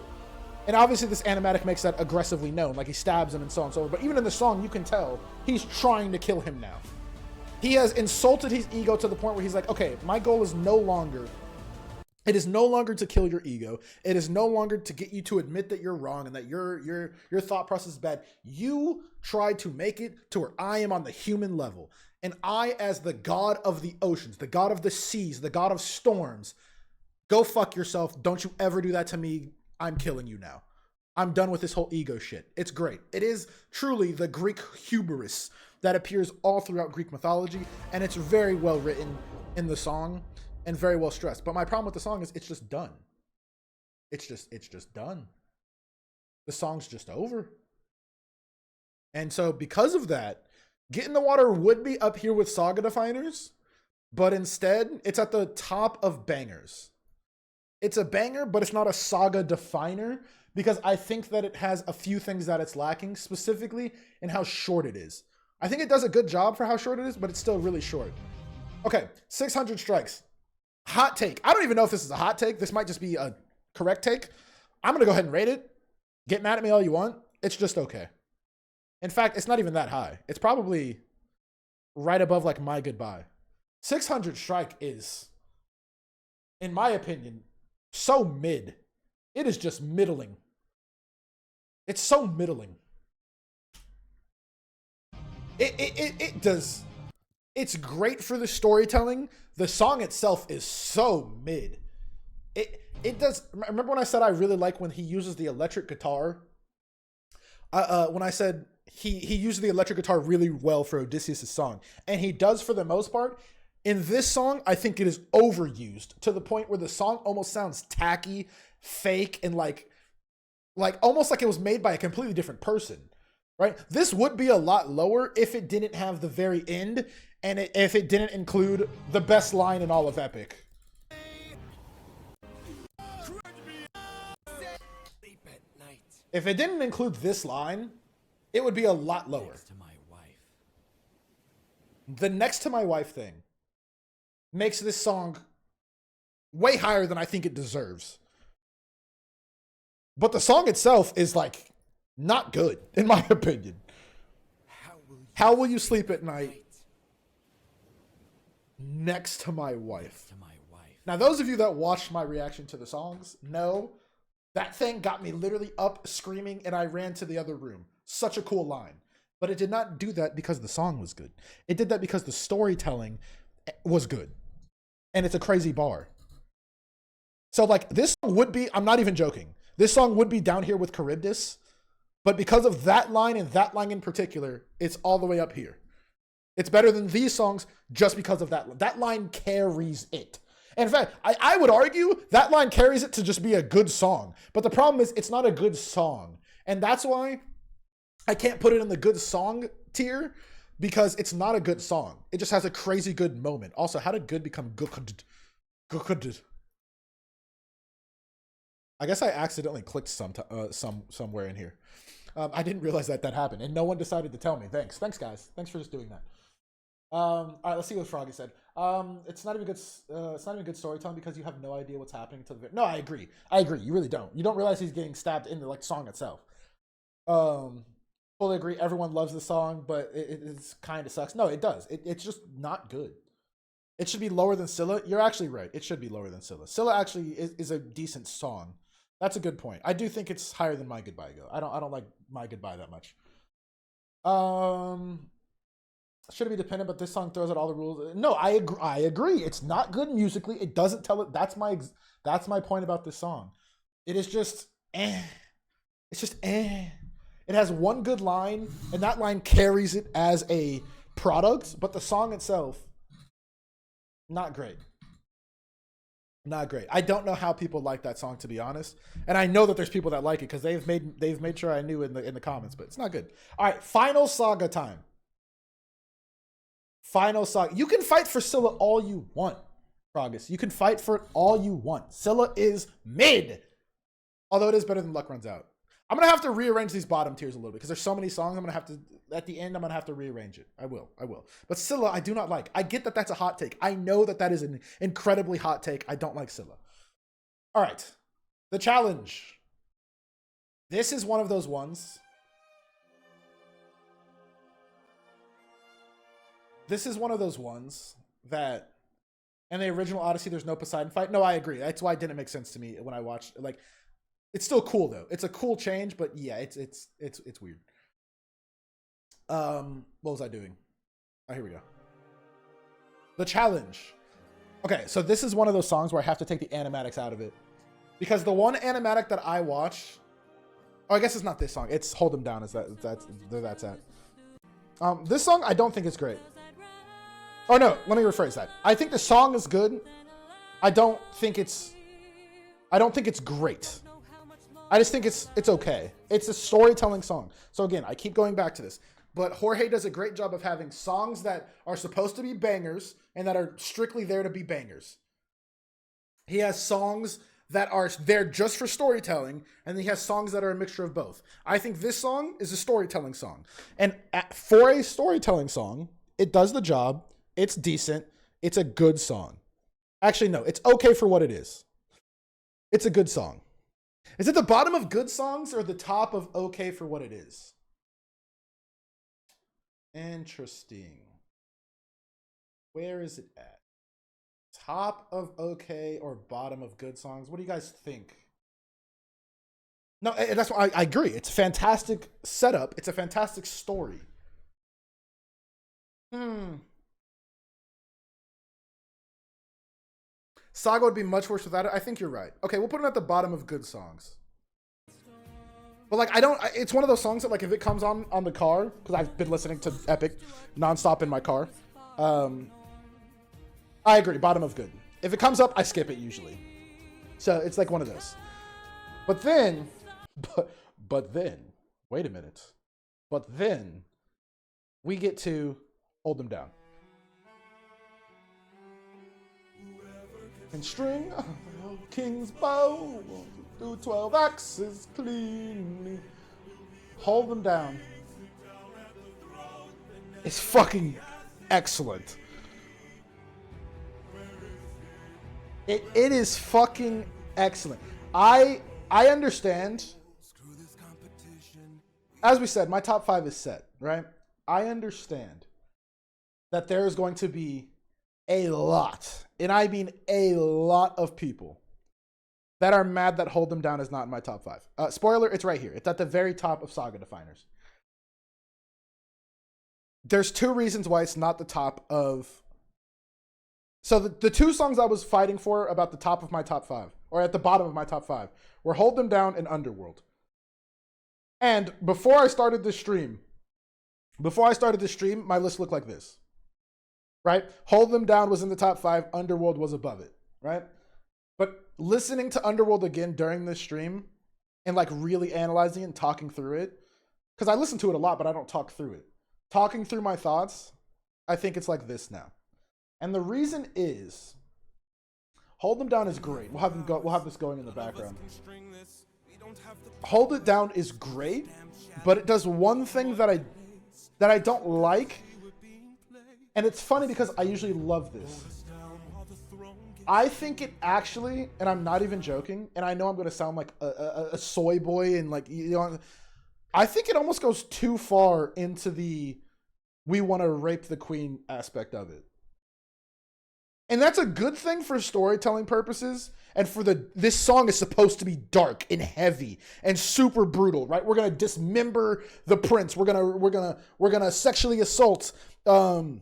And obviously this animatic makes that aggressively known, like he stabs him and so on and so forth. But even in the song, you can tell he's trying to kill him now. He has insulted his ego to the point where he's like, okay, my goal is no longer, it is no longer to kill your ego. It is no longer to get you to admit that you're wrong and that your thought process is bad. You tried to make it to where I am on the human level. And I, as the god of the oceans, the god of the seas, the god of storms, go fuck yourself. Don't you ever do that to me. I'm killing you now. I'm done with this whole ego shit. It's great. It is truly the Greek hubris that appears all throughout Greek mythology, and it's very well written in the song and very well stressed. But my problem with the song is it's just done. It's just done. The song's just over. And so because of that, Get in the Water would be up here with Saga Definers, but instead it's at the top of bangers. It's a banger, but it's not a saga definer because I think that it has a few things that it's lacking, specifically in how short it is. I think it does a good job for how short it is, but it's still really short. Okay, 600 strikes. Hot take. I don't even know if this is a hot take. This might just be a correct take. I'm going to go ahead and rate it. Get mad at me all you want. It's just okay. In fact, it's not even that high. It's probably right above like My Goodbye. 600 strike is, in my opinion, so mid. It is just middling. It's so middling. It does. It's great for the storytelling. The song itself is so mid. It does. Remember when I said I really like when he uses the electric guitar? When I said he uses the electric guitar really well for Odysseus' song, and he does for the most part. In this song, I think it is overused to the point where the song almost sounds tacky, fake, and like almost like it was made by a completely different person, right? This would be a lot lower if it didn't have the very end and if it didn't include the best line in all of Epic. If it didn't include this line, it would be a lot lower. To my wife. The next to my wife thing makes this song way higher than I think it deserves. But the song itself is like not good, in my opinion. How will you sleep at night next to my wife? To my wife. Now, those of you that watched my reaction to the songs know that thing got me literally up screaming and I ran to the other room. Such a cool line. But it did not do that because the song was good. It did that because the storytelling was good. And it's a crazy bar. So like this song would be, I'm not even joking, this song would be down here with Charybdis. But because of that line and that line in particular, it's all the way up here. It's better than these songs just because of that. That line carries it. And in fact, I would argue that line carries it to just be a good song. But the problem is it's not a good song. And that's why I can't put it in the good song tier, because it's not a good song. It just has a crazy good moment. Also, how did good become good? I guess I accidentally clicked somewhere in here. I didn't realize that happened, and no one decided to tell me. Thanks guys. Thanks for just doing that. All right, let's see what Froggy said. It's not even good. It's not even good storytelling because you have no idea what's happening to the. No, I agree. You really don't. You don't realize he's getting stabbed in the like song itself. Fully agree. Everyone loves the song, but it's kind of sucks. No, it does. It's just not good. It should be lower than Scylla. You're actually right. It should be lower than Scylla. Scylla actually is a decent song. That's a good point. I do think it's higher than My Goodbye Go. I don't like My Goodbye that much. Should it be dependent, but this song throws out all the rules. No, I agree. It's not good musically. It doesn't tell it. That's my point about this song. It is just eh. It's just eh. It has one good line, and that line carries it as a product, but the song itself, not great. Not great. I don't know how people like that song, to be honest. And I know that there's people that like it because they've made sure I knew in the comments, but it's not good. All right, final saga time. Final saga. You can fight for Scylla all you want, Frogus. You can fight for it all you want. Scylla is mid. Although it is better than Luck Runs Out. I'm going to have to rearrange these bottom tiers a little bit because there's so many songs. I'm going to have to, at the end, I'm going to have to rearrange it. I will. But Scylla, I do not like. I get that that's a hot take. I know that that is an incredibly hot take. I don't like Scylla. All right. The challenge. This is one of those ones. This is one of those ones that, in the original Odyssey, there's no Poseidon fight. No, I agree. That's why it didn't make sense to me when I watched. Like, it's still cool though. It's a cool change, but yeah, it's weird. What was I doing? Oh, here we go. The challenge. Okay, so this is one of those songs where I have to take the animatics out of it because the one animatic that I watch. Oh, I guess it's not this song. It's Hold 'Em Down. That's at. This song I don't think is great. Oh no, let me rephrase that. I think the song is good. I don't think it's great. I just think it's okay. It's a storytelling song. So again, I keep going back to this, but Jorge does a great job of having songs that are supposed to be bangers and that are strictly there to be bangers. He has songs that are there just for storytelling, and he has songs that are a mixture of both. I think this song is a storytelling song. And for a storytelling song, it does the job. It's decent. It's a good song. Actually, no, it's okay for what it is. It's a good song. Is it the bottom of good songs or the top of okay for what it is? Interesting. Where is it at? Top of okay or bottom of good songs? What do you guys think? No, that's why I agree. It's a fantastic setup. It's a fantastic story. Saga would be much worse without it. I think you're right. Okay, we'll put it at the bottom of good songs. But like, it's one of those songs that like, if it comes on the car, because I've been listening to Epic nonstop in my car. I agree, bottom of good. If it comes up, I skip it usually. So it's like one of those. But then, wait a minute. But then we get to Hold 'Em Down. and string a king's bow through 12 axes cleanly. Hold them down. It's fucking excellent. It is fucking excellent. I understand. As we said, my top 5 is set, right? I understand that there is going to be a lot, and I mean a lot of people that are mad that Hold Them Down is not in my top 5. Spoiler, it's right here. It's at the very top of Saga Definers. There's 2 reasons why it's not the top of... So the 2 songs I was fighting for about the top of my top 5, or at the bottom of my top 5, were Hold Them Down and Underworld. And before I started this stream, my list looked like this, right? Hold Them Down was in the top 5, Underworld was above it, right? But listening to Underworld again during this stream and like really analyzing it and talking through it, because I listen to it a lot, but I don't talk through it. Talking through my thoughts, I think it's like this now. And the reason is, Hold Them Down is great. We'll have this going in the background. Hold It Down is great, but it does one thing that I don't like, and it's funny because I usually love this. I think it actually, and I'm not even joking, and I know I'm going to sound like a soy boy, and like, you know, I think it almost goes too far into the we want to rape the queen aspect of it. And that's a good thing for storytelling purposes. And for this song is supposed to be dark and heavy and super brutal, right? We're gonna dismember the prince. We're gonna sexually assault the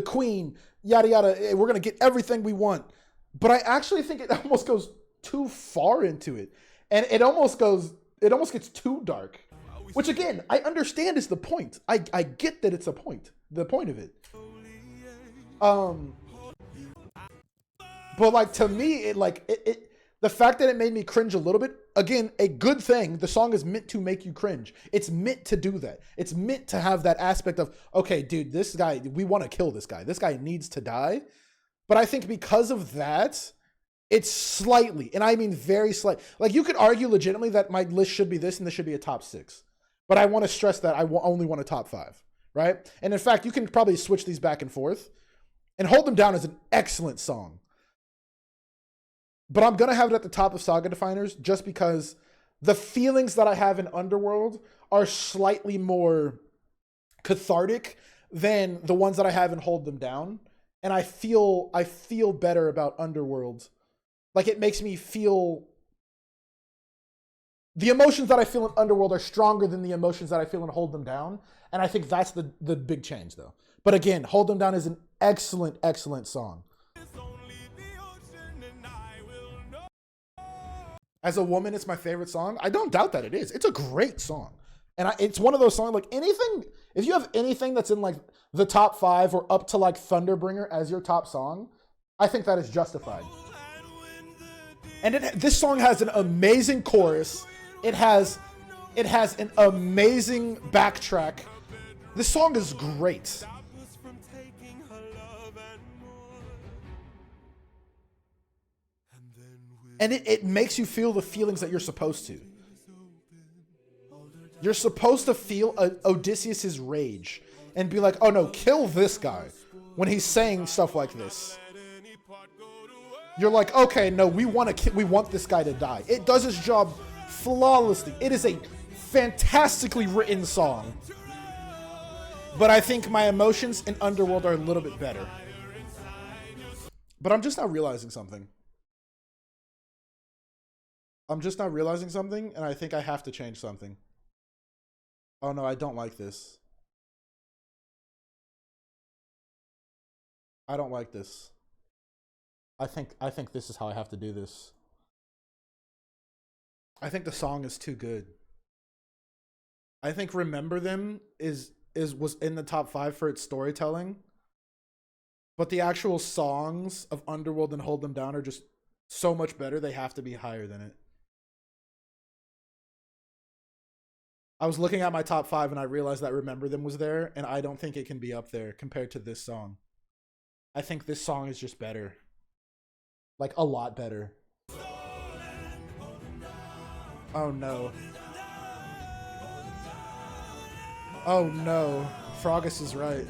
queen. Yada yada. We're gonna get everything we want. But I actually think it almost goes too far into it, and it almost gets too dark. Which again, I understand is the point. I get that it's a point. The point of it. But like to me, it the fact that it made me cringe a little bit, again, a good thing. The song is meant to make you cringe. It's meant to do that. It's meant to have that aspect of, okay, dude, this guy, we want to kill this guy. This guy needs to die. But I think because of that, it's slightly, and I mean very slight. Like you could argue legitimately that my list should be this and this should be a top 6. But I want to stress that I only want a top 5, right? And in fact, you can probably switch these back and forth. And Hold Them Down is an excellent song. But I'm going to have it at the top of Saga Definers just because the feelings that I have in Underworld are slightly more cathartic than the ones that I have in Hold Them Down. And I feel better about Underworld. Like it makes me feel... The emotions that I feel in Underworld are stronger than the emotions that I feel in Hold Them Down. And I think that's the big change though. But again, Hold Them Down is an excellent, excellent song. As a woman, it's my favorite song. I don't doubt that it is. It's a great song. And it's one of those songs, like anything, if you have anything that's in like the top 5 or up to like Thunderbringer as your top song, I think that is justified. And this song has an amazing chorus. It has an amazing backtrack. This song is great. And it makes you feel the feelings that you're supposed to. You're supposed to feel Odysseus's rage and be like, oh no, kill this guy when he's saying stuff like this. You're like, okay, no, we want this guy to die. It does its job flawlessly. It is a fantastically written song. But I think my emotions in Underworld are a little bit better. But I'm just now realizing something. And I think I have to change something. Oh no, I don't like this. I don't like this. I think this is how I have to do this. I think the song is too good. I think Remember Them was in the top 5 for its storytelling. But the actual songs of Underworld and Hold Them Down are just so much better, they have to be higher than it. I was looking at my top 5 and I realized that Remember Them was there, and I don't think it can be up there compared to this song. I think this song is just better. Like a lot better. Oh no. Oh no. Frogus is right.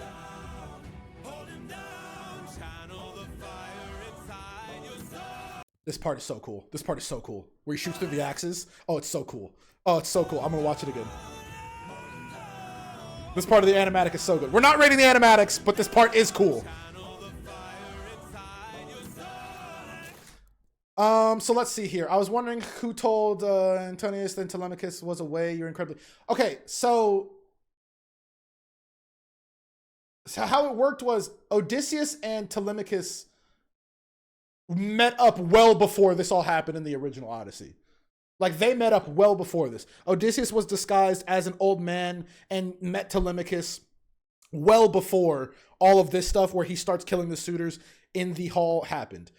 This part is so cool. This part is so cool. Where he shoots through the axes. Oh, it's so cool. Oh, it's so cool. I'm gonna watch it again. This part of the animatic is so good. We're not rating the animatics, but this part is cool. So let's see here. I was wondering who told Antonius that Telemachus was away. You're incredibly... Okay, so how it worked was Odysseus and Telemachus met up well before this all happened in the original Odyssey. Like, they met up well before this. Odysseus was disguised as an old man and met Telemachus well before all of this stuff where he starts killing the suitors in the hall happened.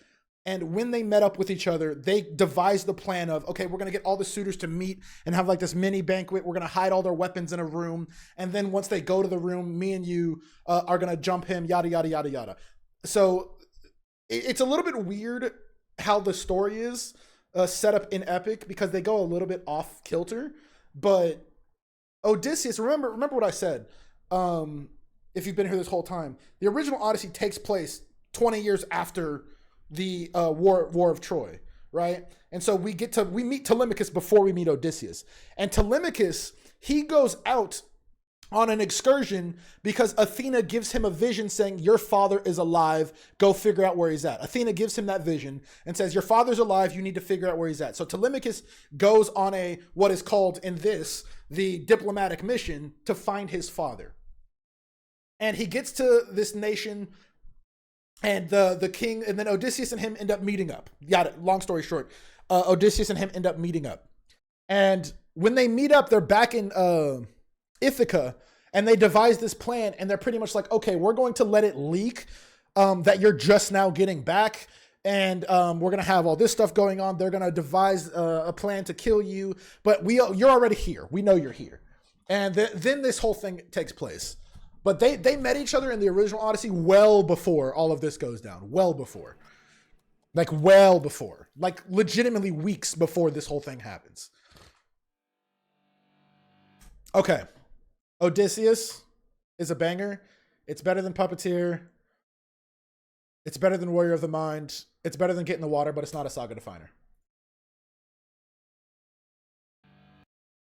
And when they met up with each other, they devised the plan of, okay, we're going to get all the suitors to meet and have like this mini banquet. We're going to hide all their weapons in a room. And then once they go to the room, me and you are going to jump him, yada, yada, yada, yada. So it's a little bit weird how the story is set up in Epic because they go a little bit off kilter. But Odysseus, remember what I said. If you've been here this whole time, the original Odyssey takes place 20 years after the War of Troy, right? And so we meet Telemachus before we meet Odysseus. And Telemachus, he goes out on an excursion because Athena gives him a vision saying, your father is alive, go figure out where he's at. Athena gives him that vision and says, your father's alive, you need to figure out where he's at. So Telemachus goes on what is called in this, the diplomatic mission to find his father. And he gets to this nation and the king, and then Odysseus and him end up meeting up. Long story short, Odysseus and him end up meeting up. And when they meet up, they're back in Ithaca, and they devise this plan, and they're pretty much like, okay, we're going to let it leak that you're just now getting back, and we're going to have all this stuff going on. They're going to devise a plan to kill you, but you're already here. We know you're here. And then this whole thing takes place. But they met each other in the original Odyssey well before all of this goes down. Well before. Like, well before. Like, legitimately weeks before this whole thing happens. Okay. Odysseus is a banger. It's better than Puppeteer. It's better than Warrior of the Mind. It's better than Get in the Water, but it's not a saga definer.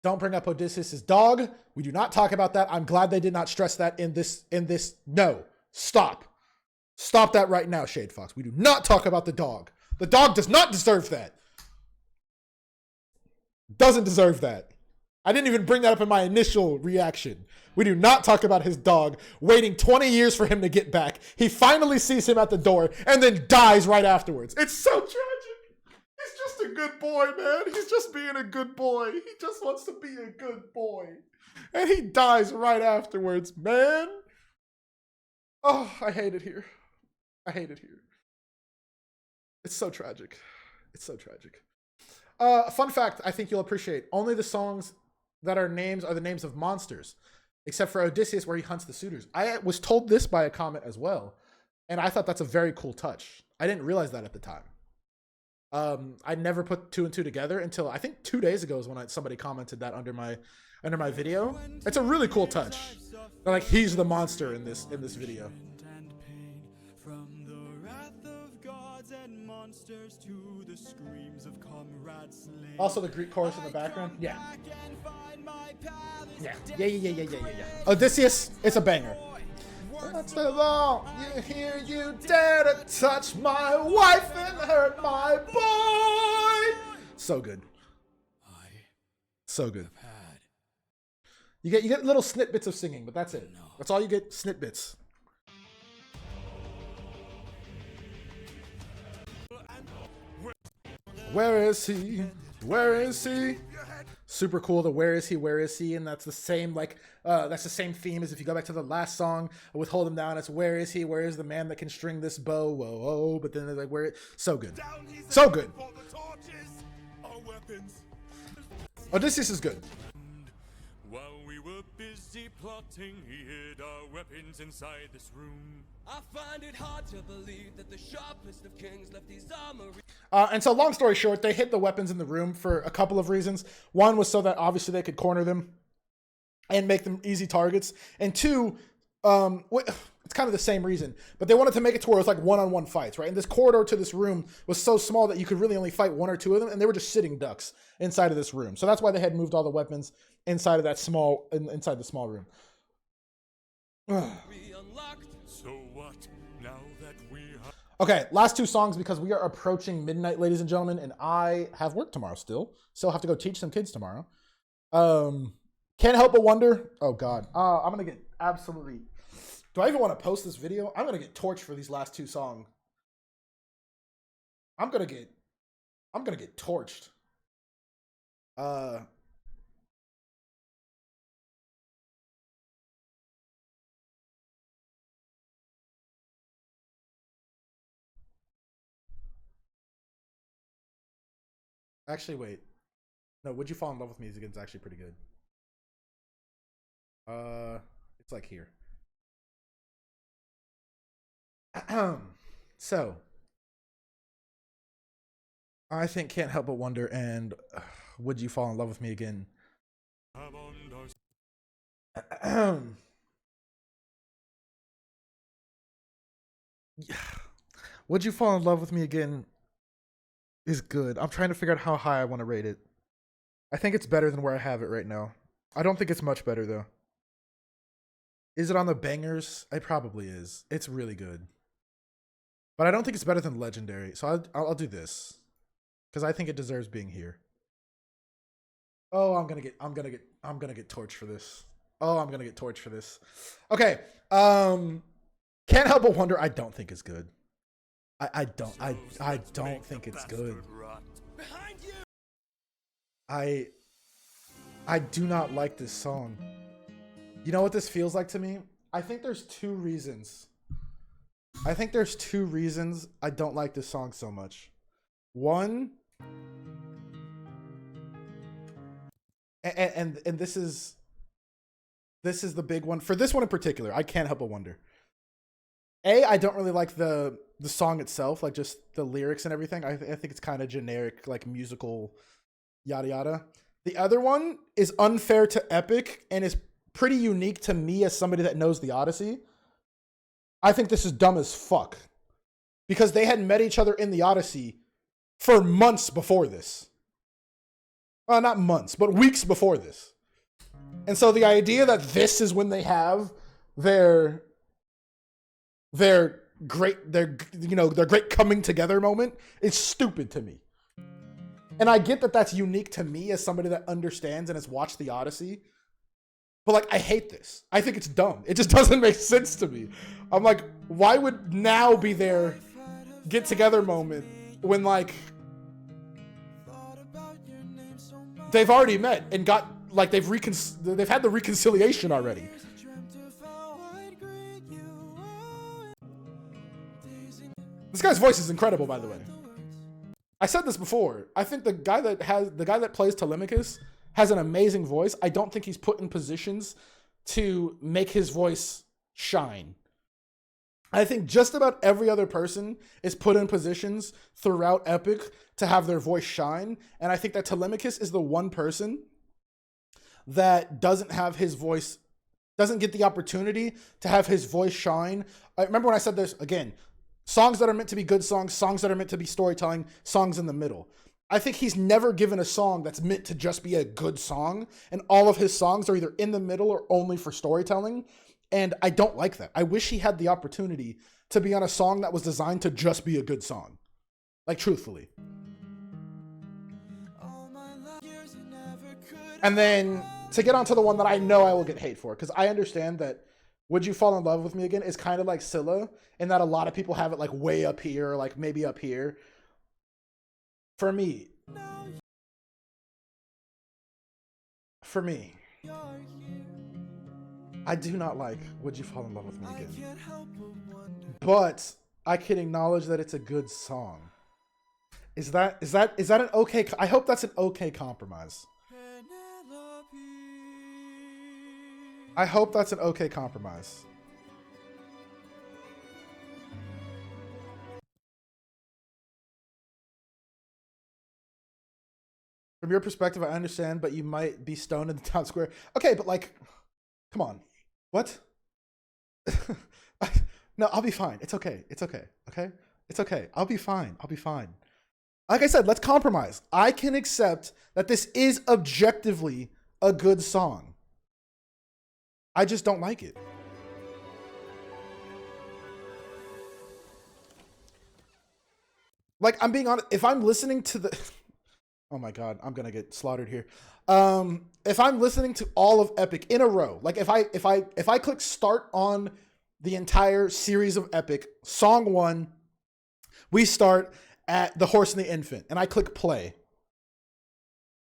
Don't bring up Odysseus' dog. We do not talk about that. I'm glad they did not stress that in this. No, stop. Stop that right now, Shade Fox. We do not talk about the dog. The dog does not deserve that. Doesn't deserve that. I didn't even bring that up in my initial reaction. We do not talk about his dog waiting 20 years for him to get back. He finally sees him at the door and then dies right afterwards. It's so tragic. He's just a good boy, man. He's just being a good boy. He just wants to be a good boy. And he dies right afterwards, man. Oh, I hate it here. I hate it here. It's so tragic. It's so tragic. Fun fact I think you'll appreciate. Only the songs that are the names of monsters, except for Odysseus where he hunts the suitors. I was told this by a comment as well, and I thought that's a very cool touch. I didn't realize that at the time. I never put two and two together until I think 2 days ago is when somebody commented that under my video. It's a really cool touch. They're like, he's the monster in this video. From the wrath of gods and monsters to the screams of comrades slain. Also the Greek chorus in the background. Yeah. Odysseus, it's a banger. That's the law. You hear you dare to touch my wife and hurt my boy. So good. So good. You get little snippets of singing, but that's it. That's all you get, snippets. Where is he? Where is he? Super cool. The where is he? Where is he? And that's the same that's the same theme as if you go back to the last song with Hold Him Down. It's where is he? Where is the man that can string this bow? Whoa, whoa. But then they're like, where? So good. So good. Odysseus is good. While we were busy plotting, he hid our weapons inside this room. I find it hard to believe that the sharpest of kings left his armory. And so long story short, they hid the weapons in the room for a couple of reasons. One was so that obviously they could corner them and make them easy targets. And two, it's kind of the same reason, but they wanted to make it to where it was like one-on-one fights, right? And this corridor to this room was so small that you could really only fight one or two of them, and they were just sitting ducks inside of this room. So that's why they had moved all the weapons inside of that inside the small room. So what, now that we are... Okay, last two songs because we are approaching midnight, ladies and gentlemen, and I have work tomorrow still. Still have to go teach some kids tomorrow. Can't help but wonder. Oh God, I'm gonna get absolutely. Do I even want to post this video? I'm gonna get torched for these last two songs. I'm gonna get torched. Actually, wait. No, Would You Fall in Love with Me is actually pretty good. It's like here. So, I think Can't Help But Wonder and Would You Fall in Love with Me Again. Would You Fall in Love with Me Again is good. I'm trying to figure out how high I want to rate it. I think it's better than where I have it right now. I don't think it's much better though. Is it on the bangers? It probably is. It's really good. But I don't think it's better than Legendary. So I'll do this because I think it deserves being here. Oh, I'm gonna get torched for this. Oh, I'm gonna get torched for this. Okay. Can't Help But Wonder. I don't think it's good. I don't think it's good. I do not like this song. You know what this feels like to me? I think there's two reasons. I don't like this song so much. One, and this is the big one. For this one in particular, I can't help but wonder. I don't really like the song itself, like just the lyrics and everything. I think it's kind of generic, like musical, yada yada. The other one is unfair to Epic and is pretty unique to me as somebody that knows the Odyssey. I think this is dumb as fuck because they had met each other in the Odyssey for months before this. Well, not months, but weeks before this. And so the idea that this is when they have their great coming together moment is stupid to me. And I get that that's unique to me as somebody that understands and has watched the Odyssey. But like, I hate this. I think it's dumb. It just doesn't make sense to me. I'm like, why would now be their get together moment when like they've already met and got like they've had the reconciliation already. This guy's voice is incredible, by the way. I said this before. I think the guy that plays Telemachus has an amazing voice. I don't think he's put in positions to make his voice shine. I think just about every other person is put in positions throughout Epic to have their voice shine. And I think that Telemachus is the one person that doesn't get the opportunity to have his voice shine. I remember when I said this again, songs that are meant to be good songs that are meant to be storytelling, songs in the middle. I think he's never given a song that's meant to just be a good song, and all of his songs are either in the middle or only for storytelling, and I don't like that. I wish he had the opportunity to be on a song that was designed to just be a good song. Like, truthfully. And then, to get onto the one that I know I will get hate for, because I understand that Would You Fall in Love with Me Again is kind of like Scylla, in that a lot of people have it like way up here, or like maybe up here. For me, I do not like Would You Fall in Love with Me Again. But I can acknowledge that it's a good song. Is that an okay? I hope that's an okay compromise. I hope that's an okay compromise. From your perspective, I understand, but you might be stoned in the town square. Okay, but like, come on. What? No, I'll be fine. It's okay. It's okay. Okay? It's okay. I'll be fine. I'll be fine. Like I said, let's compromise. I can accept that this is objectively a good song. I just don't like it. Like, I'm being honest, if I'm listening to the oh my god, I'm gonna get slaughtered here. If I'm listening to all of Epic in a row, like if I click start on the entire series of Epic, song 1, we start at The Horse and the Infant, and I click play.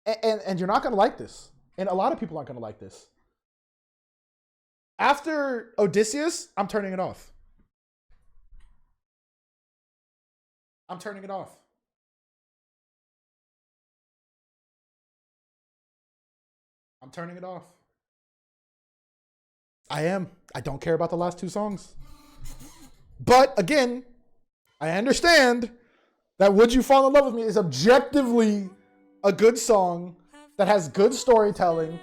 And you're not gonna like this. And a lot of people aren't gonna like this. After Odysseus, I'm turning it off. I'm turning it off. I'm turning it off. I am. I don't care about the last 2 songs. But again, I understand that Would You Fall in Love With Me is objectively a good song that has good storytelling.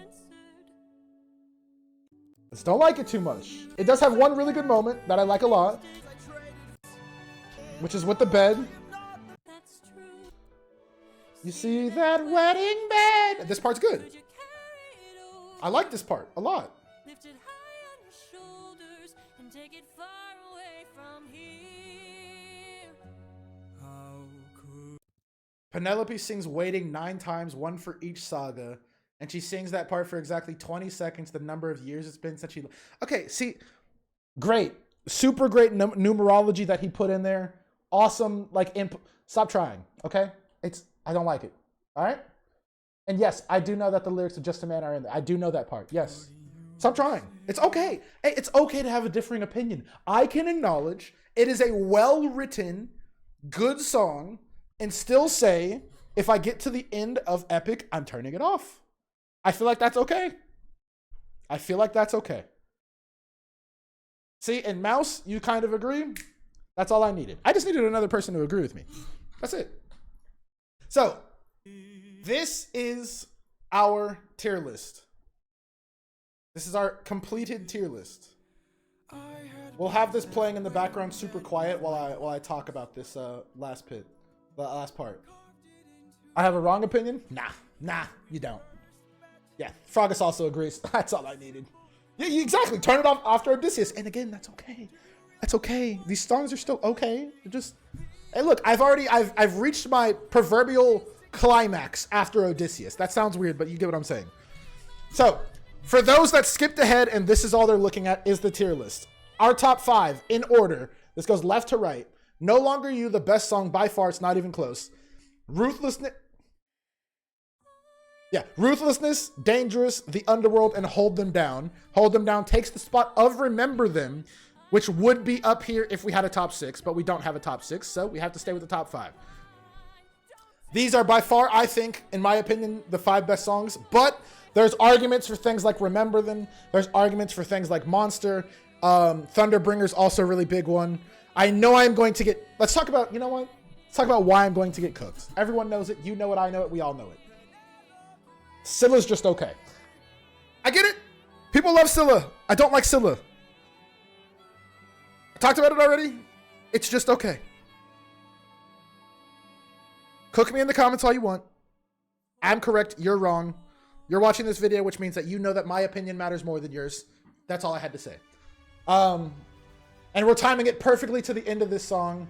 Just don't like it too much. It does have one really good moment that I like a lot, which is with the bed. You see that wedding bed? This part's good. I like this part a lot. Lift it high on your shoulders and take it far away from here. How could Penelope sings Waiting 9 times, 1 for each saga. And she sings that part for exactly 20 seconds, the number of years it's been since she... Okay, see, great. Super great numerology that he put in there. Awesome, like, stop trying, okay? I don't like it, all right? And yes, I do know that the lyrics of Just a Man are in there. I do know that part, yes. Stop trying. It's okay. Hey, it's okay to have a differing opinion. I can acknowledge it is a well-written, good song, and still say, if I get to the end of Epic, I'm turning it off. I feel like that's okay. I feel like that's okay. See, and Mouse, you kind of agree. That's all I needed. I just needed another person to agree with me. That's it. So, this is our tier list. This is our completed tier list. We'll have this playing in the background super quiet while I talk about this last part. I have a wrong opinion? Nah, you don't. Yeah, Frogus also agrees. That's all I needed. Yeah, exactly. Turn it off after Odysseus. And again, that's okay. That's okay. These songs are still okay. They're just... Hey, look, I've reached my proverbial climax after Odysseus. That sounds weird, but you get what I'm saying. So, for those that skipped ahead and this is all they're looking at is the tier list. Our top 5 in order. This goes left to right. No Longer You, the best song by far. It's not even close. Ruthlessness, Dangerous, The Underworld, and Hold Them Down. Hold Them Down takes the spot of Remember Them, which would be up here if we had a top 6, but we don't have a top 6, so we have to stay with the top 5. These are by far, I think, in my opinion, the 5 best songs, but there's arguments for things like Remember Them. There's arguments for things like Monster. Thunderbringer's also a really big one. I know I'm going to get... Let's talk about... You know what? Let's talk about why I'm going to get cooked. Everyone knows it. You know it. I know it. We all know it. Scylla's just okay. I get it. People love Scylla. I don't like Scylla. I talked about it already. It's just okay. Cook me in the comments all you want. I'm correct. You're wrong. You're watching this video, which means that you know that my opinion matters more than yours. That's all I had to say. And we're timing it perfectly to the end of this song.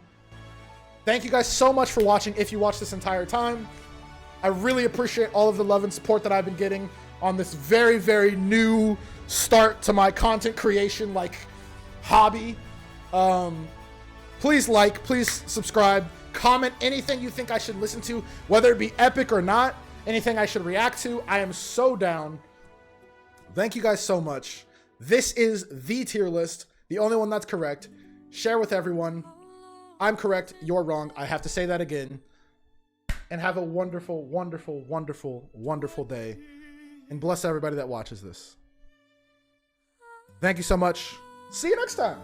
Thank you guys so much for watching if you watched this entire time. I really appreciate all of the love and support that I've been getting on this very, very new start to my content creation, like, hobby. Please like, please subscribe, comment anything you think I should listen to, whether it be epic or not, anything I should react to. I am so down. Thank you guys so much. This is the tier list, the only one that's correct. Share with everyone. I'm correct, you're wrong. I have to say that again. And have a wonderful, wonderful, wonderful, wonderful day. And bless everybody that watches this. Thank you so much. See you next time.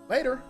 Later.